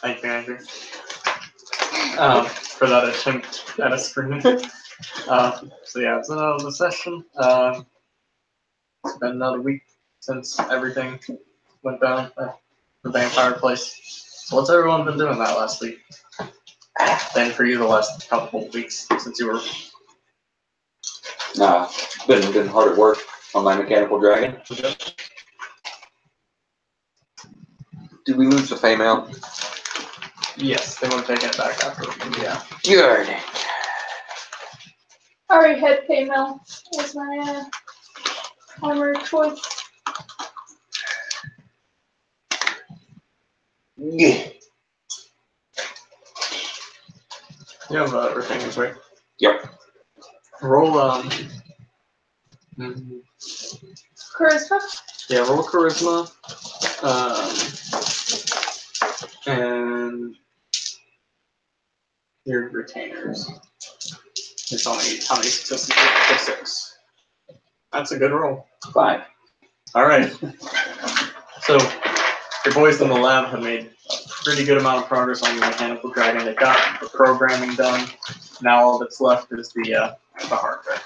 Thank you, Andrew. For that attempt at a screen. So yeah, it's another session. It's been another week since everything went down at the vampire place. So what's everyone been doing that last week? Then for you, the last couple of weeks since you were. Been hard at work on my mechanical dragon. Did we lose the Fame out? Yes, they want to take it back after. Yeah. Good. I already had Paymel as my armor choice. Yeah. You have everything, right? Yep. Roll Charisma? Yeah, roll charisma. And your retainers. It's only how many successes? 6. That's a good roll. 5. All right. So your boys in the lab have made a pretty good amount of progress on your mechanical dragon. They got the programming done. Now all that's left is the hardware.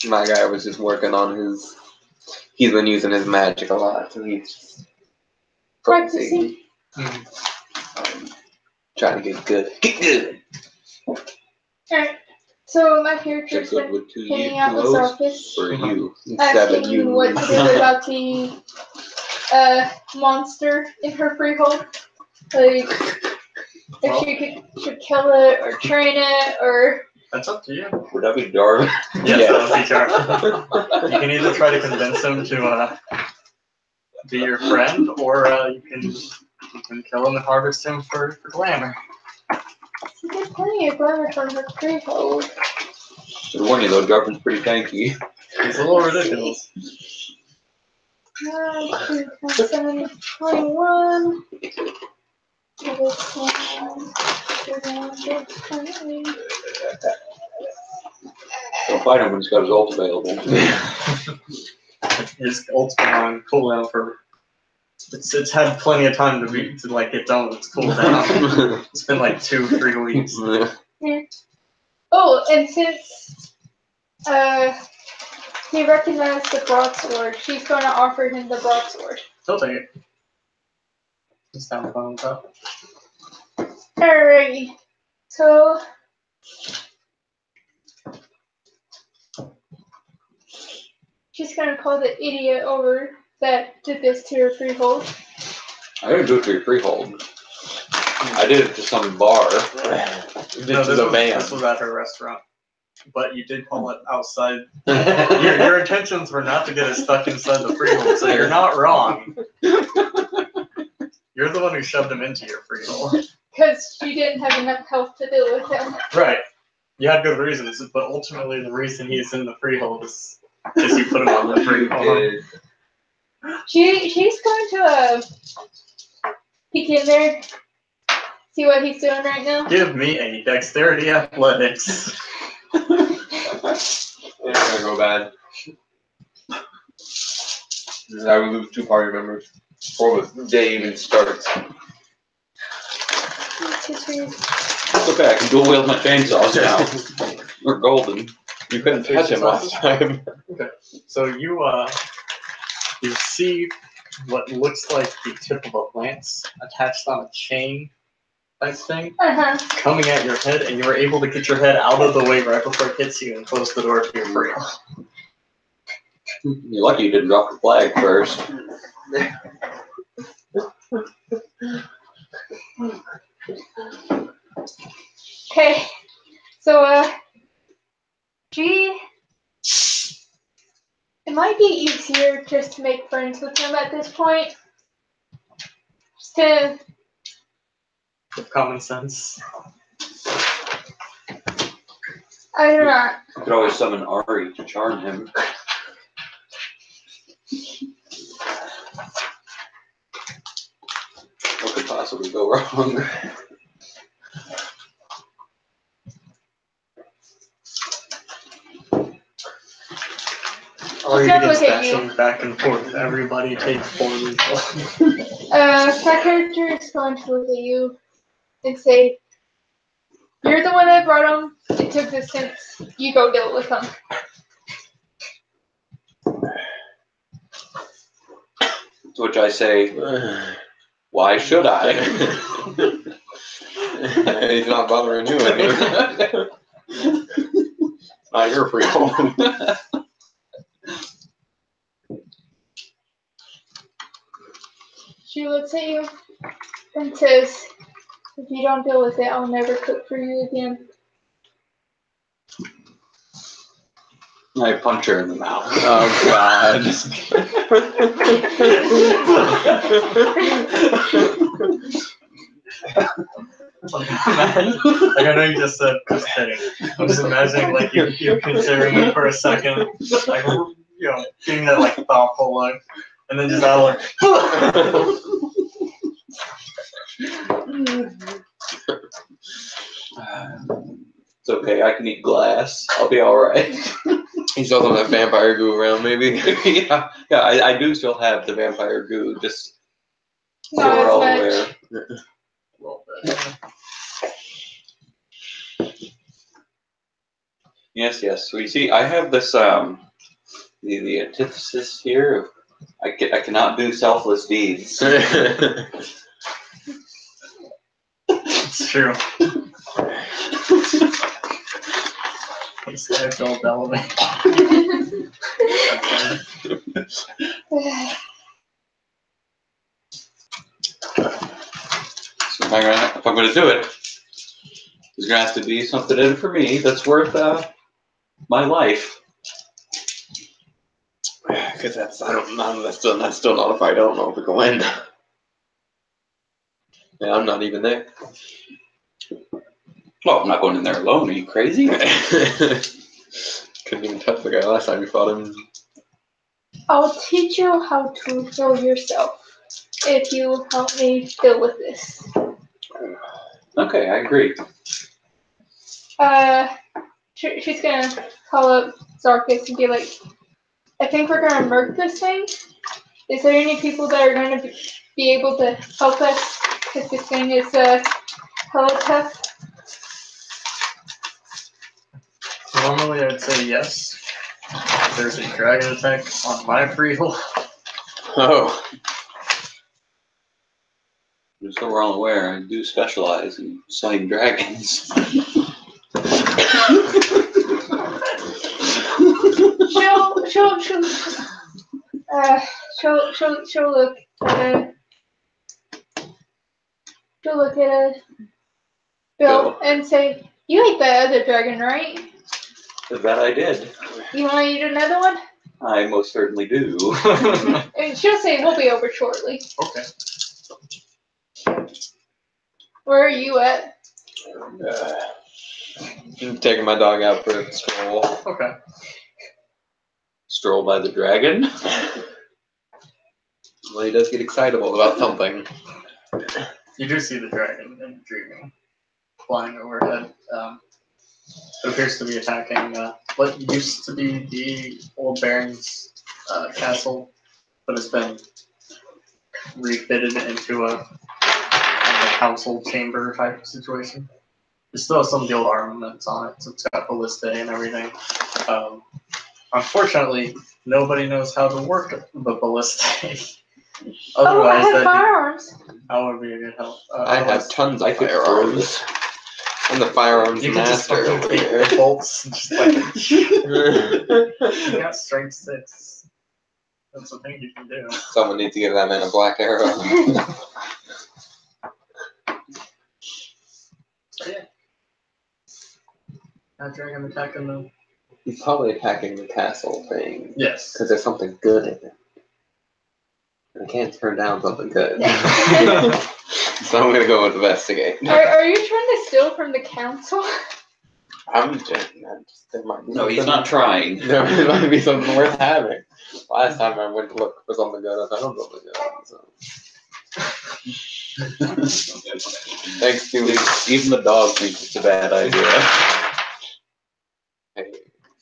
My guy was just working on his. He's been using his magic a lot, so he's just Practicing. Trying to get good. Get good. Alright. So my character's Get good been with 2 hanging out with euros Zarkus, for you. 7 asking you. what to do about the monster in her freehold. Like, if she should kill it or train it or. That's up to you. Would that be Darwin? Yes, that'll be Jarvan. You can either try to convince him to be your friend, or you can kill him and harvest him for glamour. She gets plenty of glamour from her freehold. Should warn you though, Darwin's pretty tanky. He's a little ridiculous. 9, 2, 7, 21. Don't fight him when he's got his ult available. His ult's been on cooldown for. It's had plenty of time to get done with its cooldown. It's been like 2-3 weeks. Yeah. Oh, and since he recognized the broadsword, she's going to offer him the broadsword. He'll take it. He's down fine with that. Alrighty. So. She's going to call the idiot over that did this to her freehold. I didn't do it to your freehold. I did it to some bar. This was at her restaurant. But you did call it outside. Your intentions were not to get it stuck inside the freehold, so you're not wrong. You're the one who shoved him into your freehold. Because she didn't have enough health to deal with him. Right. You had good reasons, but ultimately the reason he's in the freehold is you put him on the freehold. She's going to peek in there, see what he's doing right now. Give me a dexterity athletics. It's gonna go bad. This is how we lose 2 party members before the day even starts. It's okay, I can dual wield my chainsaws now. We're golden. You couldn't touch him last time. Okay. So you see what looks like the tip of a lance attached on a chain type thing coming at your head, and you were able to get your head out of the way right before it hits you and close the door to your freedom. You're lucky you didn't drop the flag first. Okay, so it might be easier just to make friends with him at this point. Just to With common sense. I don't know. You could always summon Ari to charm him. What could possibly go wrong? Or you gonna can look at you. bashing back and forth. Everybody takes 4 refills. That character is going to look at you and say, "You're the one that brought him into existence. You go deal with him." To which I say, why should I? He's not bothering you anymore. Not your free home. She looks at you and says, "If you don't deal with it, I'll never cook for you again." I punch her in the mouth. Oh God. Like, I know you just said just kidding. I'm just imagining like you considering it for a second, like getting that like thoughtful look, and then just out like. It's okay, I can eat glass. I'll be alright. He still has that vampire goo around, maybe. yeah, I do still have the vampire goo, just so Not we're as all much. aware. A little bit. Yes. So you see, I have this the antithesis here of I cannot do selfless deeds. It's true. It's like Bill Bellamy. So if I'm going to do it, there's going to have to be something in it for me that's worth my life. Because that's still not a fight. I don't know if we can win. Yeah, I'm not even there. Well, I'm not going in there alone. Are you crazy? Couldn't even touch the guy last time we fought him. I'll teach you how to heal yourself if you help me deal with this. Okay, I agree. She's gonna call up Zarkus and be like, "I think we're gonna murk this thing. Is there any people that are gonna be able to help us? Because this thing is hella tough." Normally I'd say yes. There's a dragon attack on my freehold. Oh. Just so we're all aware, I do specialize in slaying dragons. She'll look at Bill and say, "You ate that other dragon, right? That I did. You want to eat another one?" I most certainly do. And she'll say, "We'll be over shortly." Okay. Where are you at? I'm taking my dog out for a stroll. Okay. Stroll by the dragon. Well, he does get excitable about something. You do see the dragon in dreaming, flying overhead. It appears to be attacking what used to be the old Baron's castle, but it's been refitted into a council chamber type situation. There's still some of the old armaments on it, so it's got ballista and everything. Unfortunately, nobody knows how to work the ballista. I have firearms. That would be a good help. I have tons of could firearms. I'm the firearms You can just master fucking over take here. the bolts and just like you got strength 6. That's the thing you can do. Someone needs to give that man a black arrow. So yeah. That dragon attacking them. He's probably attacking the castle thing. Yes. Because there's something good in it. And I can't turn down something good. So I'm going to go investigate. Are you trying to steal from the council? There might be No, he's something- not trying. There might be something worth having. Last time I went to look for something good, I found something good. So. Thanks, Julie. Even the dog thinks it's a bad idea. Hey,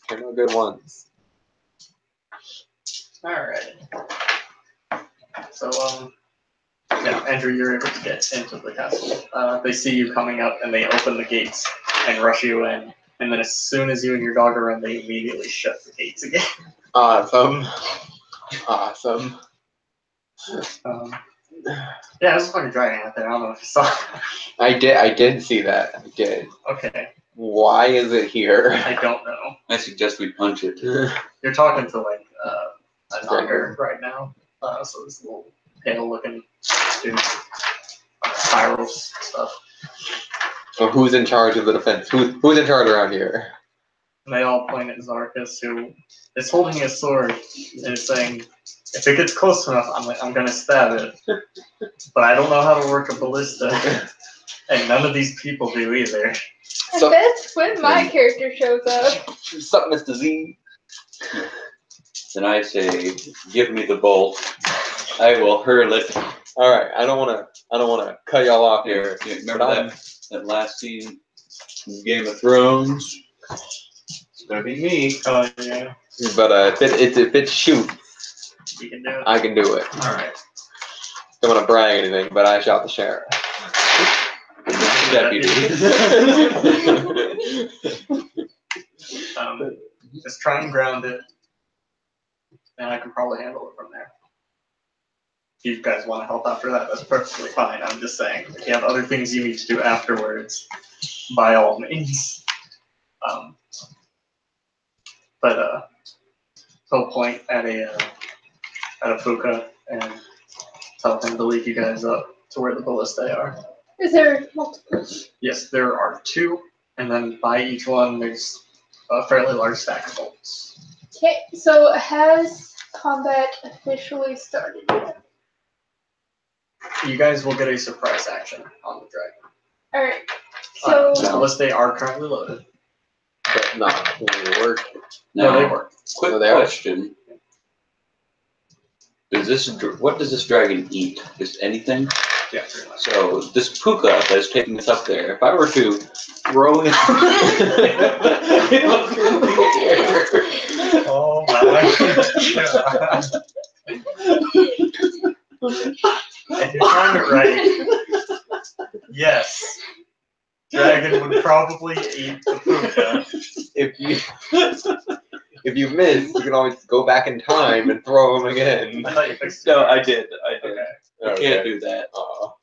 they're no good ones. Alright. So, yeah, Andrew, you're able to get into the castle. They see you coming up and they open the gates and rush you in. And then as soon as you and your dog are in, they immediately shut the gates again. Awesome. Yeah, there's a fucking dragon out there. I don't know if you saw. I did see that. I did. Okay, Why is it here? I don't know. I suggest we punch it. You're talking to like a knocker right now. So this little pale looking dude, spirals stuff. So who's in charge of the defense? Who's in charge around here? And they all point at Zarkus, who is holding his sword and is saying, "If it gets close enough, I'm gonna stab it. But I don't know how to work a ballista, and none of these people do either." And that's when my character shows up. Something Mr. Z. Then I say, give me the bolt. I will hurl it. All right, I don't wanna cut y'all off here. Yeah, remember that last scene in Game of Thrones? It's gonna be me. Oh yeah, But if it shoots, you can do it. I can do it. All right. Don't want to brag anything, but I shot the sheriff. Deputy. Just try and ground it, and I can probably handle it from there. If you guys want to help after that, that's perfectly fine. I'm just saying, if you have other things you need to do afterwards, by all means. But he'll point at a Fuka and tell him to lead you guys up to where the ballista are. Is there multiple? Yes, there are 2, and then by each one there's a fairly large stack of bolts. Okay, so has combat officially started yet? You guys will get a surprise action on the dragon. Alright, so Unless they are currently loaded. But not when they work. No, they Now, work. quick No, they are. question. What does this dragon eat? Just anything? Yeah, pretty much. So this puka that's taking us up there, if I were to throw it up in the air. Oh my god. If you time it right, yes. Dragon would probably eat the puka. If you miss, you can always go back in time and throw them again. I thought you fixed it. No, I did. Okay. I can't do that. oh,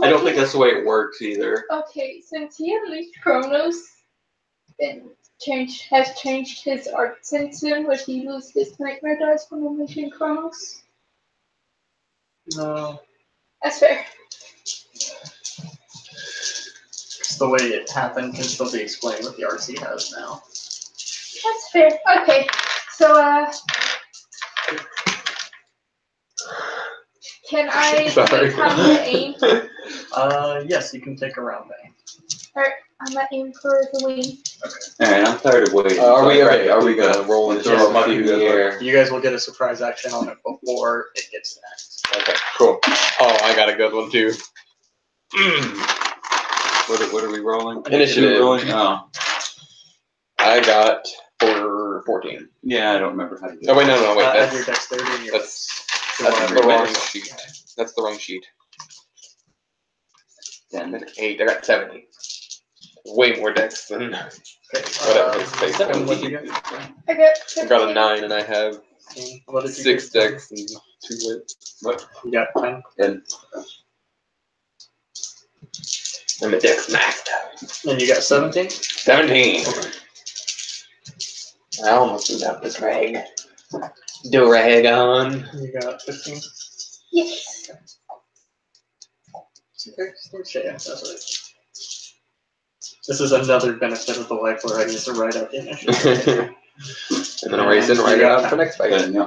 I don't think that's the way it works either. Okay, since he unleashed Kronos and has changed his art since then, would he lose his nightmare dice from unleashing Kronos? No. That's fair. Just the way it happened can still be explained with the arts he has now. That's fair. Okay, so can I Sorry. take time to aim? Yes, you can take a round bang. I'm gonna aim for the wing. Alright, I'm tired of waiting. Are we So I okay? grab Are we the puka gonna roll and into throw Yes, him up see in who the does air? You guys will get a surprise action on it before it gets next. Okay, cool. Oh, I got a good one too. What are we rolling? Initiative. Are we rolling? Oh, I got for 14. yeah, I don't remember how to do Oh it. wait, no, wait. Add your That's dexterity and your that's whatever the it wrong is. sheet. That's the wrong sheet. Damn it. 8. I got 70. Way more dex than Okay, whatever his face. and what did you get? I got I got a 15. 9 and I have What did you 6 get? dex and 2 wit. You got 10. And I'm a dex maxed. And you got 17? 17. I almost didn't have this rag. Do rag on. You got 15? Yes. Okay, yeah, that's right. This is another benefit of the life where I need to write out the initiative. And then erase it and write it out for next fight. then, yeah.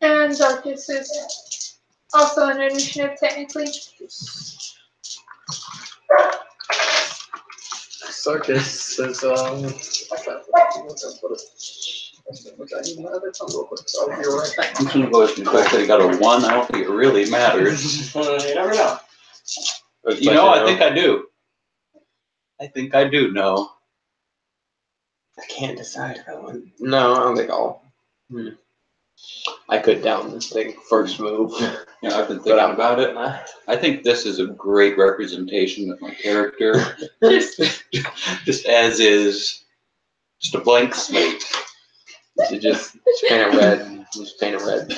And Zarkus is also an initiative technically. Sarkis is, which I need my other tongue real quick, so I'll be right back. I'm just gonna go with the fact that he got a 1. I don't think it really matters. You never know. You know, I think I do. I think I do know. I can't decide if I want. No, I don't think I'll. I could down this thing first move. You know, I've been But thinking I'm about it. I think this is a great representation of my character. Just as is, just a blank slate. You just paint it red. Just paint it red.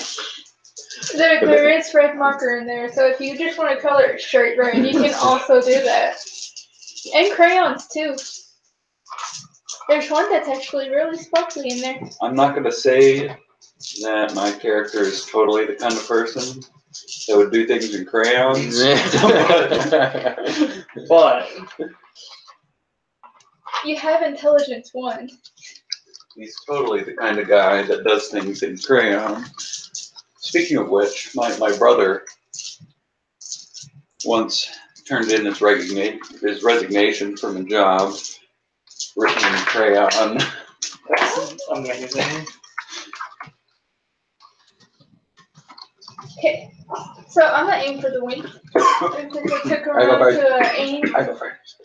There is red marker in there, so if you just want to color it straight red, you can also do that. And crayons too. There's one that's actually really sparkly in there. I'm not going to say that my character is totally the kind of person that would do things in crayons. But You have intelligence 1. He's totally the kind of guy that does things in crayon. Speaking of which, my brother once turned in his resignation from a job written in crayon. that's amazing. Okay, so I'm gonna aim for the win. Since it took I go around first. to aim, I go first.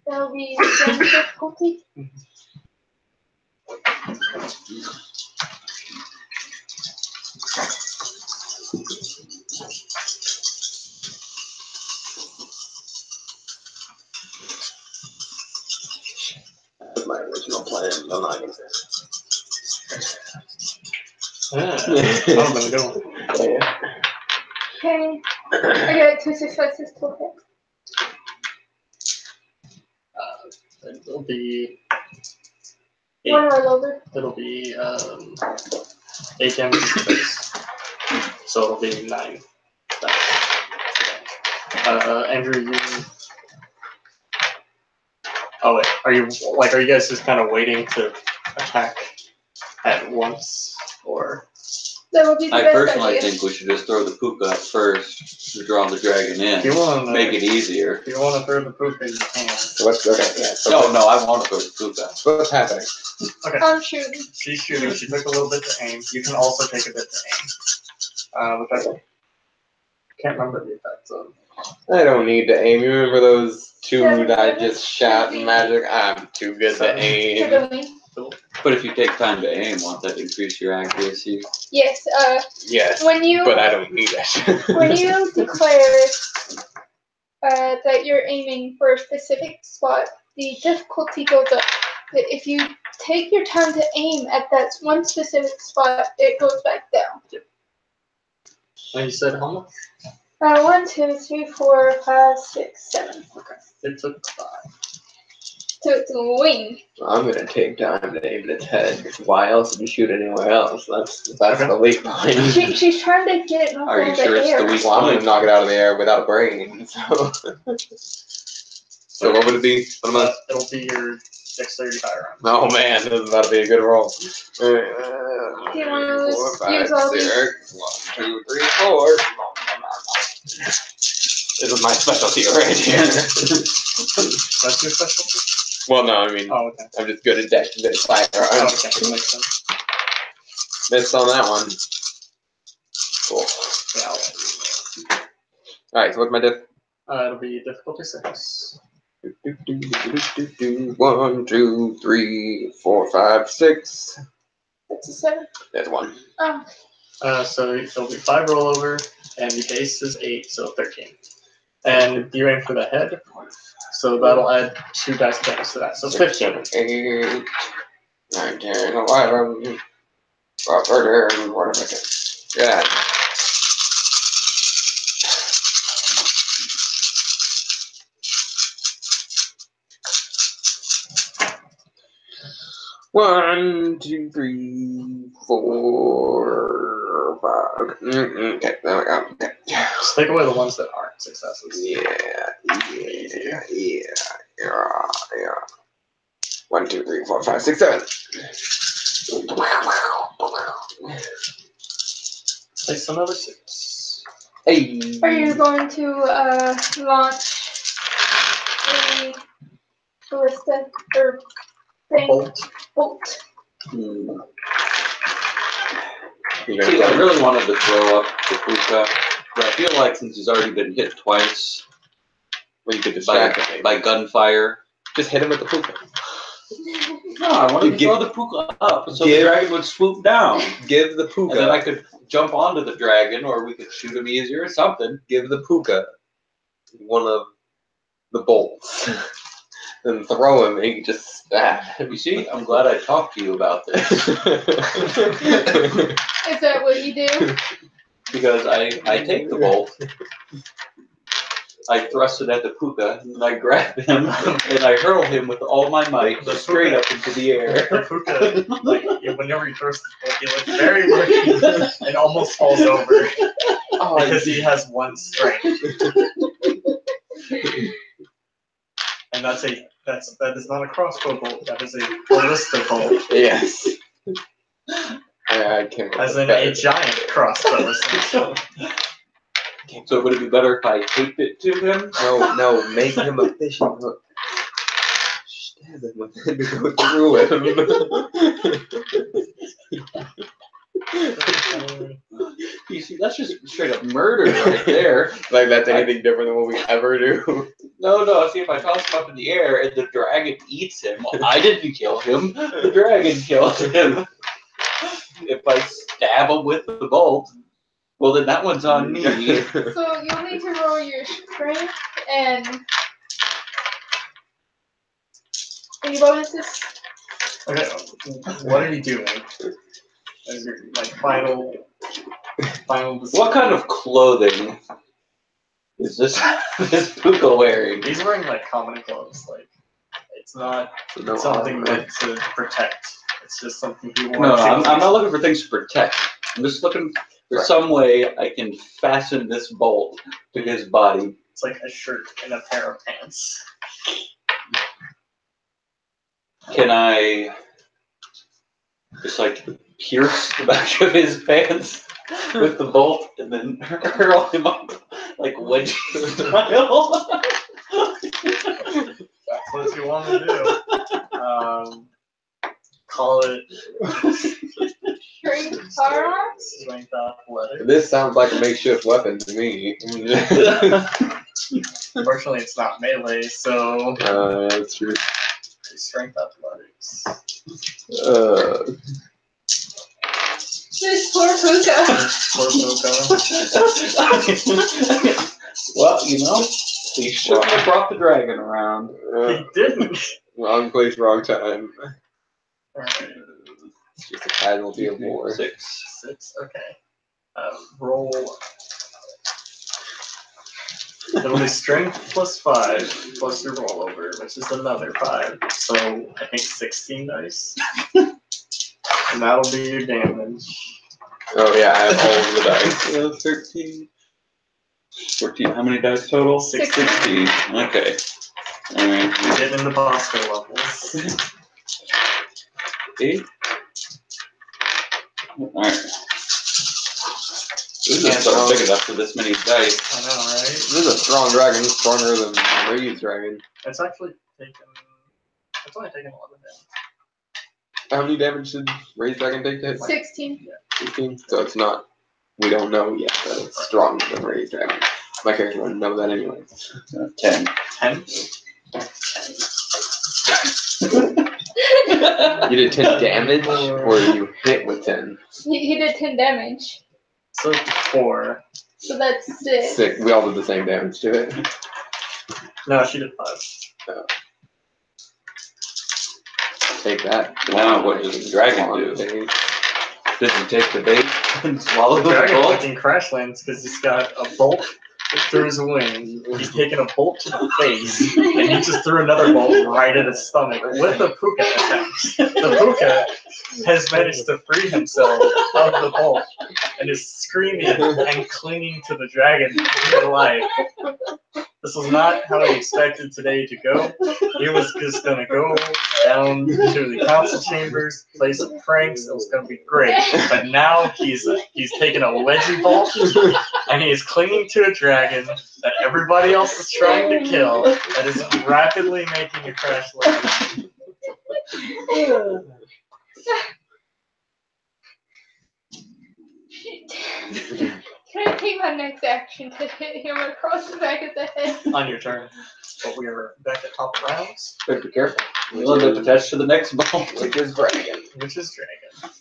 that'll be the same difficulty. That's my original plan. I'm not gonna say Yeah, that would have been a good one. it. Yeah. Okay, I got 2 successes to hit. It'll be 8. One roll over. It'll be 8 damage to the face. So it'll be 9. Andrew, you. Oh wait, are you guys just kind of waiting to attack at once, or? That would be the I best personally idea. think we should just throw the puka up first to draw the dragon If you in. want to Make it easier. If you want to throw the poop in, you can. So what's okay? Yeah. So No, I want to throw the puka. so what's happening? I'm shooting. She's shooting. She took a little bit to aim. You can also take a bit to aim. Which I can't remember the effects of. I don't need to aim. You remember those 2 Seven, that I seven, just shot in magic? I'm too good to Seven. To aim. the win. But if you take time to aim, won't that increase your accuracy? Yes, Yes, when you but I don't need it. when you declare that you're aiming for a specific spot, the difficulty goes up. But if you take your time to aim at that one specific spot, it goes back down. And you said how much? 1, 2, 3, 4, 5, 6, 7. Okay. It took 5. To wing. I'm gonna take time to aim at its head. 'Cause why else would you shoot anywhere else? That's Okay. the weak point. She's trying to get it knocked Are out you of the sure it's air. the weak Well, I'm gonna point? knock it out of the air without a brain. So what would it be? What am I? It'll be your dexterity firearm. Oh man, this is about to be a good roll. Do you want to use all these? 6. 1, 2, 3, 4. This is my specialty right here. That's your specialty? Well, no, I mean, Oh, okay. I'm just good at dex and firearms. Oh, okay. That makes sense. Missed on that one. Cool. Yeah. Alright, so what's my diff? It'll be difficulty 6. 1, 2, 3, 4, 5, 6. That's a 7. There's 1. Oh, So it'll be 5 rollover, and the base is 8, so 13. And you aim for the head, so that'll add 2 dice damage to that, so 15. 8, 9, 10, 11, 12, 13, whatever. Yeah. One, 2, 3, 4, 5. Okay, there we go. Okay. Just take away the ones that aren't successes. Yeah. 1, 2, 3, 4, 5, 6, 7. Place another 6. Hey. are you going to launch a ballista or thing? Bolt. Bolt. You See, I gonna really wanted to throw up the puka, but I feel like since he's already been hit twice well, you could distract him. by gunfire, Just hit him with the puka. No, I wanted to Give- throw the puka up so the give- dragon would swoop down. Give the And then I puka. could jump onto the dragon, or we could shoot him easier or something. Give the puka one of the bolts. And throw him and he can just stab. You see, I'm glad I talked to you about this. Is that what you do? Because I take the bolt, I thrust it at the puka, and I grab him, and I hurl him with all my might, The straight puka. up into the air. The puka, like, whenever he throws the bolt, he looks very lucky and almost falls over Oh, because he has one strength. And that is not a crossbow bolt. That is a ballista bolt, yes. I can't. as in a giant crossbow. essentially. So would it be better if I taped it to him? No, make him a fishing hook. Stab him with it to go through him. You see, that's just straight up murder right there. Like that's anything different than what we ever do. No, see, if I toss him up in the air and the dragon eats him, well, I didn't kill him, the dragon killed him. If I stab him with the bolt, well, then that one's on me. So you'll need to roll your strength and any bonuses. Okay, what are you doing? As your final decision? What kind of clothing is this puka wearing? He's wearing common clothes. It's not No something armor. meant to protect. It's just something he wants. No, I'm not looking for things to protect. I'm just looking for some way I can fasten this bolt to his body. It's like a shirt and a pair of pants. Can I just pierce the back of his pants with the bolt and then hurl him up like wedgie style? That's what you want to do. Call it Strength firearms. strength athletics. This sounds like a makeshift weapon to me. Unfortunately, it's not melee, so That's true. strength athletics. This poor puka. Poor Puka. Well, he shouldn't have brought the dragon around. He didn't. Wrong place, wrong time. Alright, It's just a casualty of war. 6. 6. Okay. Roll. It'll be strength plus 5 plus your rollover, which is another 5. So I think 16 dice. And that'll be your damage. Oh yeah, I have all of the dice. 13. 14. How many dice total? 16. 16. Okay. Alright. Get into Bosco levels. 8. Alright. This Yeah, is so so- big enough for this many dice. I know, right? This is a strong dragon, stronger than Ray's dragon. It's actually taken. It's only taken 11 damage. How many damage did Ray's dragon take to hit? 16. 15? So it's not, we don't know yet that it's stronger than Ray's dragon. My character wouldn't know that anyway. 10. 10? You did 10 damage, or you hit with 10? He did 10 damage. So 4. So that's 6. 6. We all did the same damage to it. No, she did 5. Take that. Wow, what does the dragon do? Take. Did he take the bait and swallow The the dragon bolt? fucking crash lands because he's got a bolt through his wing. He's taken a bolt to the face, and he just threw another bolt right at his stomach with the puka attacks. The puka has managed to free himself of the bolt and is screaming and clinging to the dragon for life. This was not how he expected today to go. He was just gonna go down to the council chambers, play some pranks. It was gonna be great. But now he's taken a wedgie bolt and he is clinging to a dragon that everybody else is trying to kill. That is rapidly making a crash land. Can I take my next action to hit him across the back of the head? On your turn. but we are back at top of rounds, Better be careful. You'll end up attached to the next bolt. Which is dragon. which is Dragon.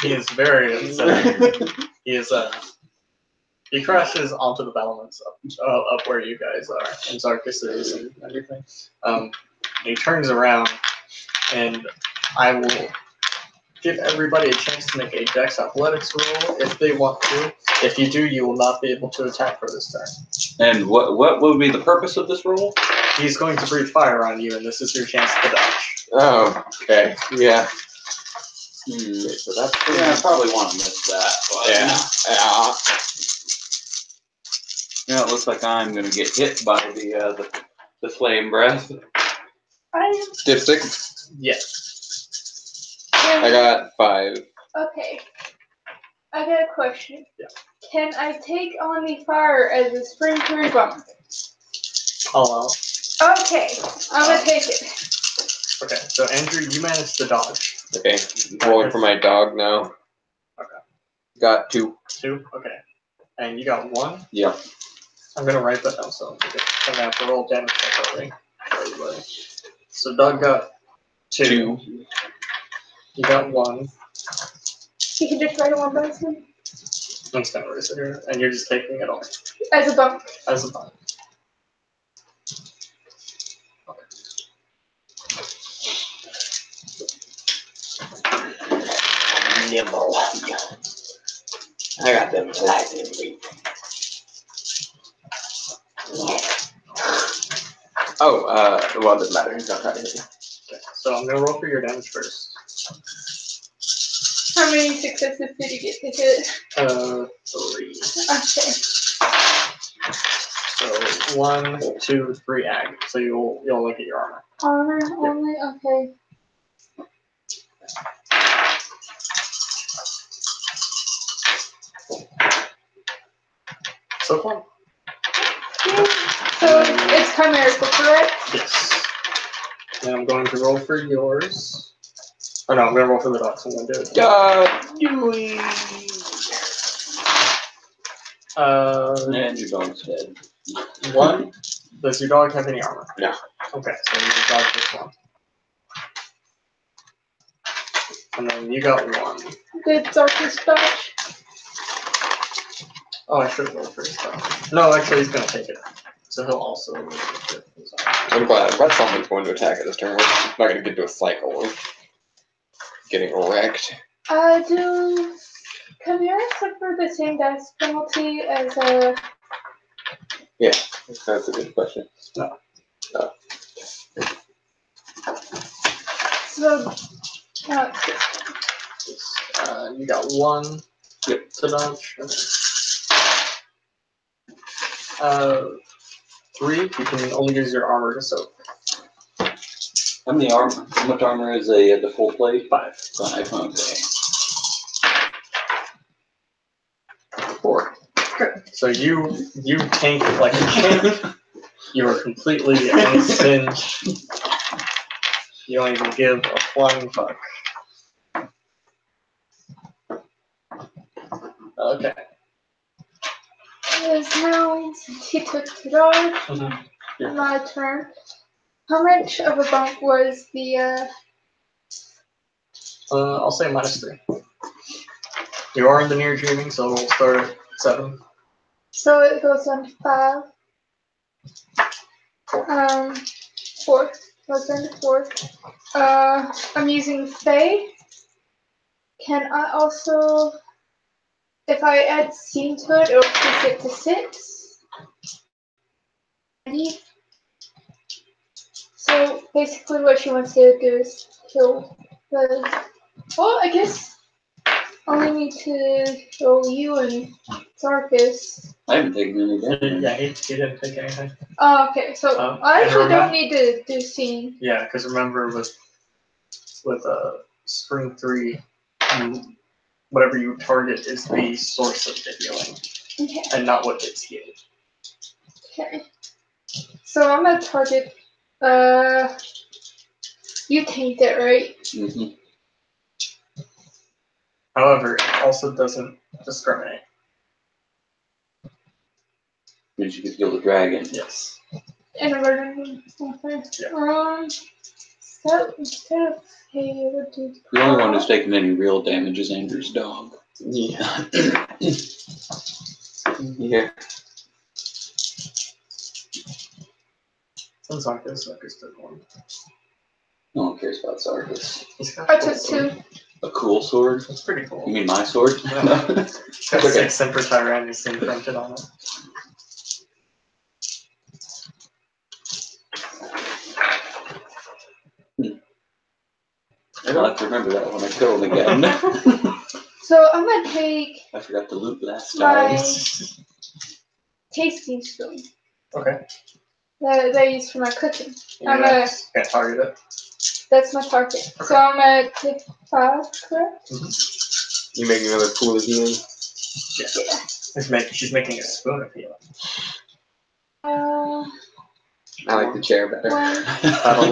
He is very upset. He crashes onto the battlements up where you guys are, and Zarkus is and everything. He turns around, and I will give everybody a chance to make a Dex Athletics roll if they want to. If you do, you will not be able to attack for this turn. And what would be the purpose of this roll? He's going to breathe fire on you, and this is your chance to dodge. Oh, okay. Yeah. Hmm. Okay, so that's Yeah, I probably want to miss that. But Yeah. yeah, it looks like I'm gonna get hit by the flame breath. Dipstick. Yes. I got 5. Okay. I got a question. Yeah. Can I take on the fire as a spring through bump? Hello. Okay, I'm gonna take it. Okay, so Andrew, you managed to dodge. Okay. Rolling for my dog now. Okay. Got 2. 2? Okay. And you got 1? Yep. I'm gonna write that down so I'm gonna have to roll damage separately for everybody. So Doug got 2. You got 1. You can just write it one by one. I'm just gonna erase it here, and you're just taking it off As a bump. as a bump. Nimble. I got them lightning feet. Oh, well, it doesn't matter. He's not trying to hit you. Okay, so I'm gonna roll for your damage first. How many successes did you get to hit? 3. Okay. So 1, 2, 3 ag. So you'll look at your armor. Armor only? Okay. So far? So it's chimerical, correct? Yes. And I'm going to roll for yours. Oh no, I'm gonna roll for the dogs. I'm gonna do it. And your dog's dead. 1. Does your dog have any armor? No. Okay, so your dog takes 1. And then you got 1. Did Zarkus dodge? Oh, I should have rolled for his dog. No, actually, he's gonna take it. So he'll also roll for his armor. I'm glad someone's going to attack it this turn. We're not going to get into a cycle of getting wrecked. Do chimeras suffer the same death penalty as a... That's a good question. No. So, You got 1 Yep. to dodge. Okay. 3, you can only use your armor to soak. How much armor is the full plate? 5. 5. Okay. 4. Good. So you tank like a champ. You are completely unsinged. You don't even give a flying fuck. Okay. it is now, since he took the dodge, Yeah. my turn. How much of a bump was the, I'll say -3. You are in the near dreaming, so we'll start at 7. so it goes down to 5. 4. Goes down to 4. I'm using Faye. Can I also, if I add Scene to it, it'll push it to 6. Ready? So basically what she wants to do is kill the, well, I guess only need to kill you and Zarkus. I haven't taken any damage. Yeah, he didn't take anything. Oh, okay, so I and actually don't remember- need to do Scene. Yeah, because remember with Spring 3, whatever you target is the source of the healing, Okay. and not what gets healed. Okay. So I'm gonna target, you tanked it, right? Mm-hmm. However, it also doesn't discriminate. Means you could kill the dragon. Yes. In a garden. Okay. Yeah. So instead of hay, I would do. The only one who's taken any real damage is Andrew's dog. Yeah. Yeah. Since Arcus took one. No one cares about Zargus. He's got I a cool took sword. 2. A cool sword? It's pretty cool. You mean my sword? Yeah. It's got Okay. 6 Semper Tyrannis imprinted on it. I'll have to remember that when I kill him again. So I'm gonna take I forgot to loot last my time. tasting spoon Okay. that I use for my cooking. I'm Yeah. Can't target it. That's my target. So I'm gonna take 5, correct? You making another pool of healing? Yeah. She's making a spoon of healing. I like the chair better. 1.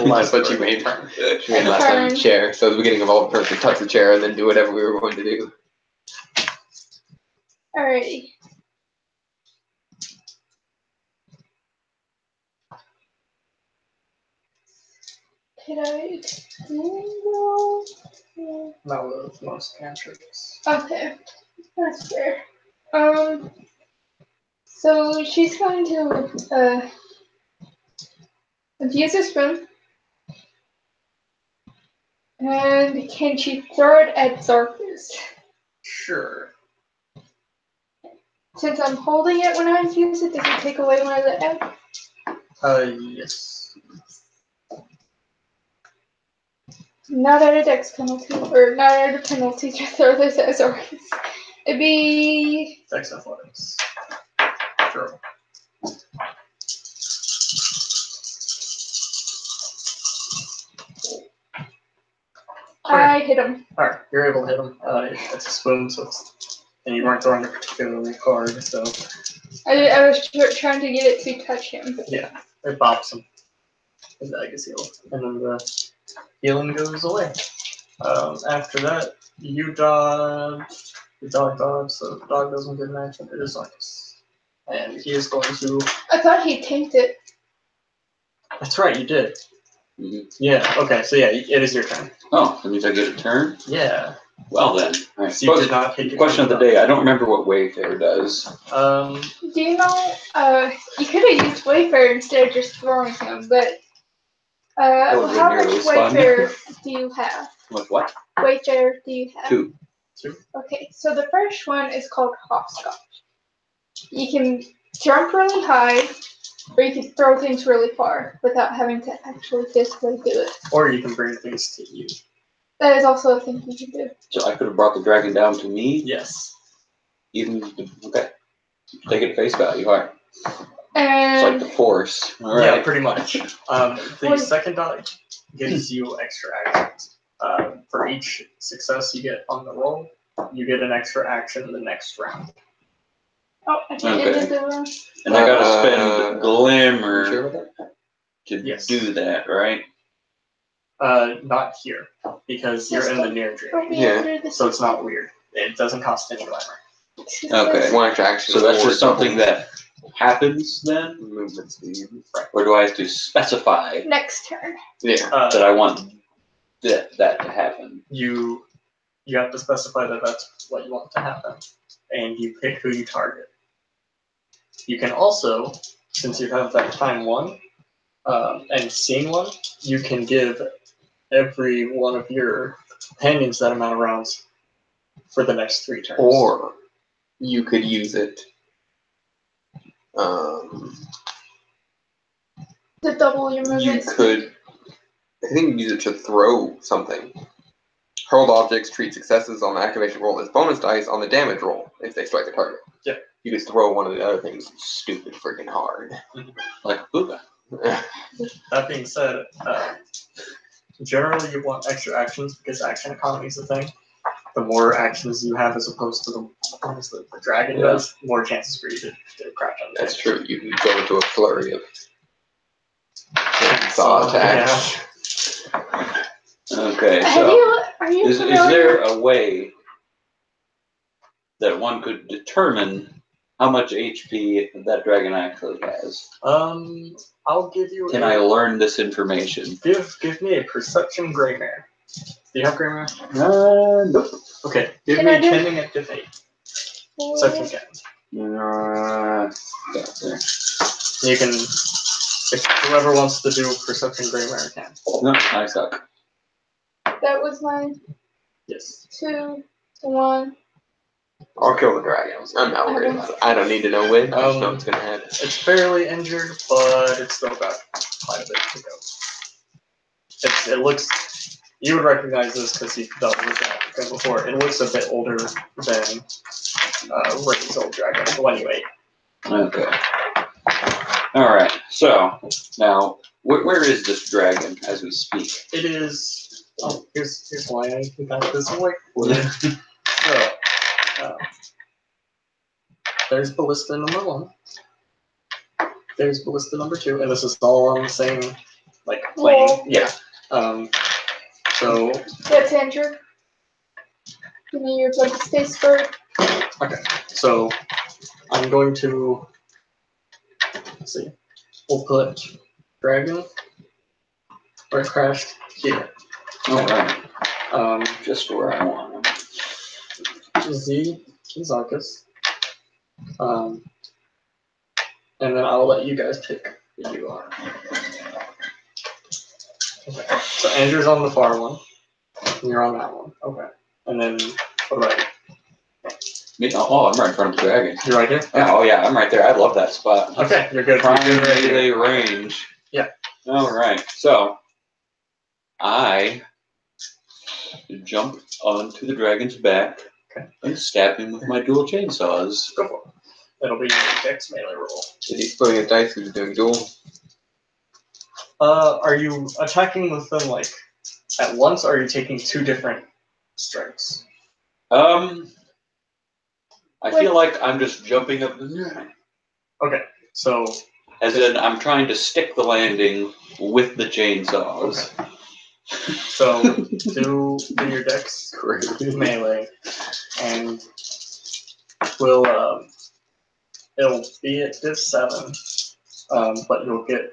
That's what you made. She made last time the chair. So at the beginning of all turns, we touch the chair and then do whatever we were going to do. Alrighty. Could I tangle? Not with most cantrips. Okay, that's fair. So she's going to infuse a spoon, and can she throw it at Zarkus? Sure. Since I'm holding it when I infuse it, does it take away one of the egg? Yes. Not at a dex penalty, or not at a penalty to throw this at Zarkus. It'd be Dex athletics. Sure. I hit him. Alright, you're able to hit him. It's a spoon, so and you weren't throwing it particularly hard, so I was trying to get it to touch him. yeah, it bops him. His egg is healed. And then the healing goes away. After that, you dodge. The dog dodge, so the dog doesn't get an action. It is Zarkus. And he is going to. I thought he tanked it. That's right, you did. Mhm. Yeah, okay, so yeah, it is your turn. Oh, that means I get a turn? Yeah. Well then. All right. So you did not take your Question of the turn. day. I don't remember what Wayfair does. Do you know, you could have used Wayfair instead of just throwing him, but, That would've been how nearly much as fun. Wayfair do you have? With what? Wayfair do you have? 2. Okay, so the first one is called hopscotch. You can jump really high, or you can throw things really far without having to actually physically do it. Or you can bring things to you. That is also a thing you can do. So I could have brought the dragon down to me? Yes. Even, okay. Take it at face value, alright. It's like And the Force. Yeah, Alright. pretty much. The second dot gives you extra actions. For each success you get on the roll, you get an extra action in the next round. oh, I can Okay. end the And I gotta spend Are you Glimmer sure about that? to Yes. do that, right? Not here, because you're in the near throw dream, me Yeah. under the so it's not weird. It doesn't cost any glamour. Okay. One extra action. So that's or just something double that happens then? movement speed. Or do I have to specify Next turn. Yeah. that I want that to happen? You have to specify that that's what you want to happen, and you pick who you target. You can also, since you have that time 1, and scene 1, you can give every one of your companions that amount of rounds for the next 3 turns. Or you could use it. To double your You movement. could. I think you could use it to throw something. Hurled objects treat successes on the activation roll as bonus dice on the damage roll if they strike the target. Yeah. You just throw one of the other things stupid freaking hard. Like Booga. That being said, generally you want extra actions because action economy is a thing. The more actions you have as opposed to the ones that the dragon does, more chances for you to crash on the That's damage. true. You can go into a flurry of saw attacks. Okay, Have so you? Are you is familiar? there a way that one could determine how much HP that dragon actually has. I'll give you. Can I learn this information? Give me a perception Greymare. Do you have Greymare? Nope. Okay. Give Can me I do- tending at diff 8. Perception check. There. You can. If whoever wants to do perception Greymare can. No, I suck. That was my Yes. 2 to 1. I'll kill the dragons. I'm not worried about it. I don't need to know when. I just know it's gonna happen. It's fairly injured, but it's still got quite a bit to go. It looks. You would recognize this because you've dealt with that before. It looks a bit older than Ray's old dragon. Well, anyway. Okay. All right. So now, where is this dragon as we speak? It is. Oh, here's why I got this away. So, there's Ballista number 1. There's Ballista number 2, and this is all on the same plane. Wall. Yeah. So That's injured. Give me your blood space for so I'm going to let's see. We'll put dragon where it crashed here. All right. Just where I want him. Z Zarkus. And then I'll let you guys pick who you are. Okay. So Andrew's on the far one. And you're on that one. Okay. And then what about you? Oh, I'm right in front of the dragon. You're right here? Yeah, oh yeah, I'm right there. I love that spot. Okay, you're good. Prime You're good right here. melee range. Yeah. All right. So I jump onto the dragon's back and stab him with my dual chainsaws. Go for it. It'll be your dex melee roll. Is he splitting his dice because he's doing duel? Are you attacking with them at once, or are you taking 2 different strikes? I feel like I'm just jumping up. Okay, so As in, I'm trying to stick the landing with the chainsaws. so do your dex melee, and it'll be at div 7, but you'll get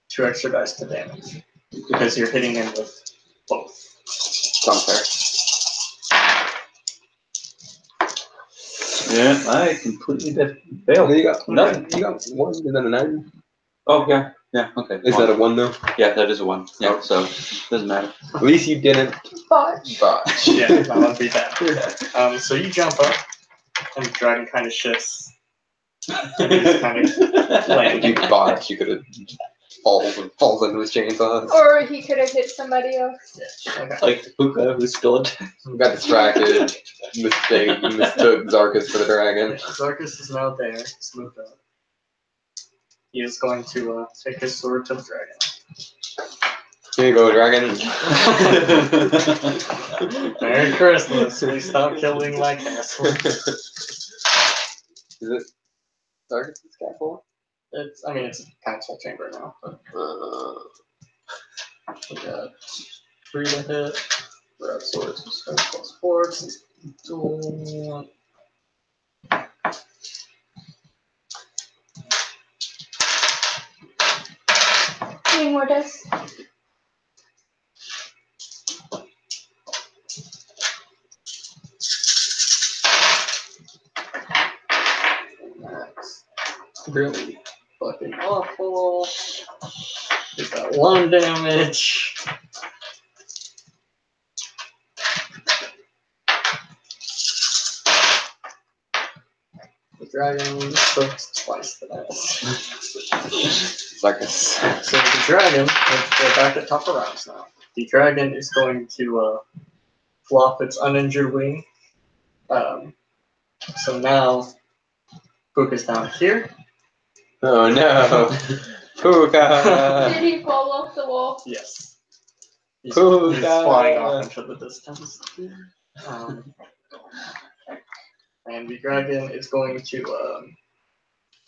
2 extra dice to damage because you're hitting him with both. Sounds fair. Yeah, I completely failed. You got Nothing. You got 1. Is that a 9? Oh, yeah. Yeah, okay. Is that a 1 though? Yeah, that is a 1. Yeah, Oh. so doesn't matter. At least you didn't botch. botch. Yeah, that would be bad. So you jump up, and the dragon kind of shifts. He's kind of If you botch, you could have falls into his chainsaws. Or he could have hit somebody else. Okay. Like the puka who's still attacked. Got distracted. Mistook Zarkus for the dragon. Zarkus is now there. He's moved up. He is going to take his sword to the dragon. Here you go, dragon. Merry Christmas. We stop killing my castle. Is it Zarkus' castle? It's a council chamber now. But we got 3 to hit. Grab swords. Plus 4. Duel. Need more dice. That's really fucking awful. We got 1 damage. The dragon took twice the dice. Zarkus. So the dragon, we're back at top of rounds now. The dragon is going to flop its uninjured wing. So now Puka's down here. Oh no. Puka. Did he fall off the wall? Yes. He's Puka. flying off into the distance. And the dragon is going to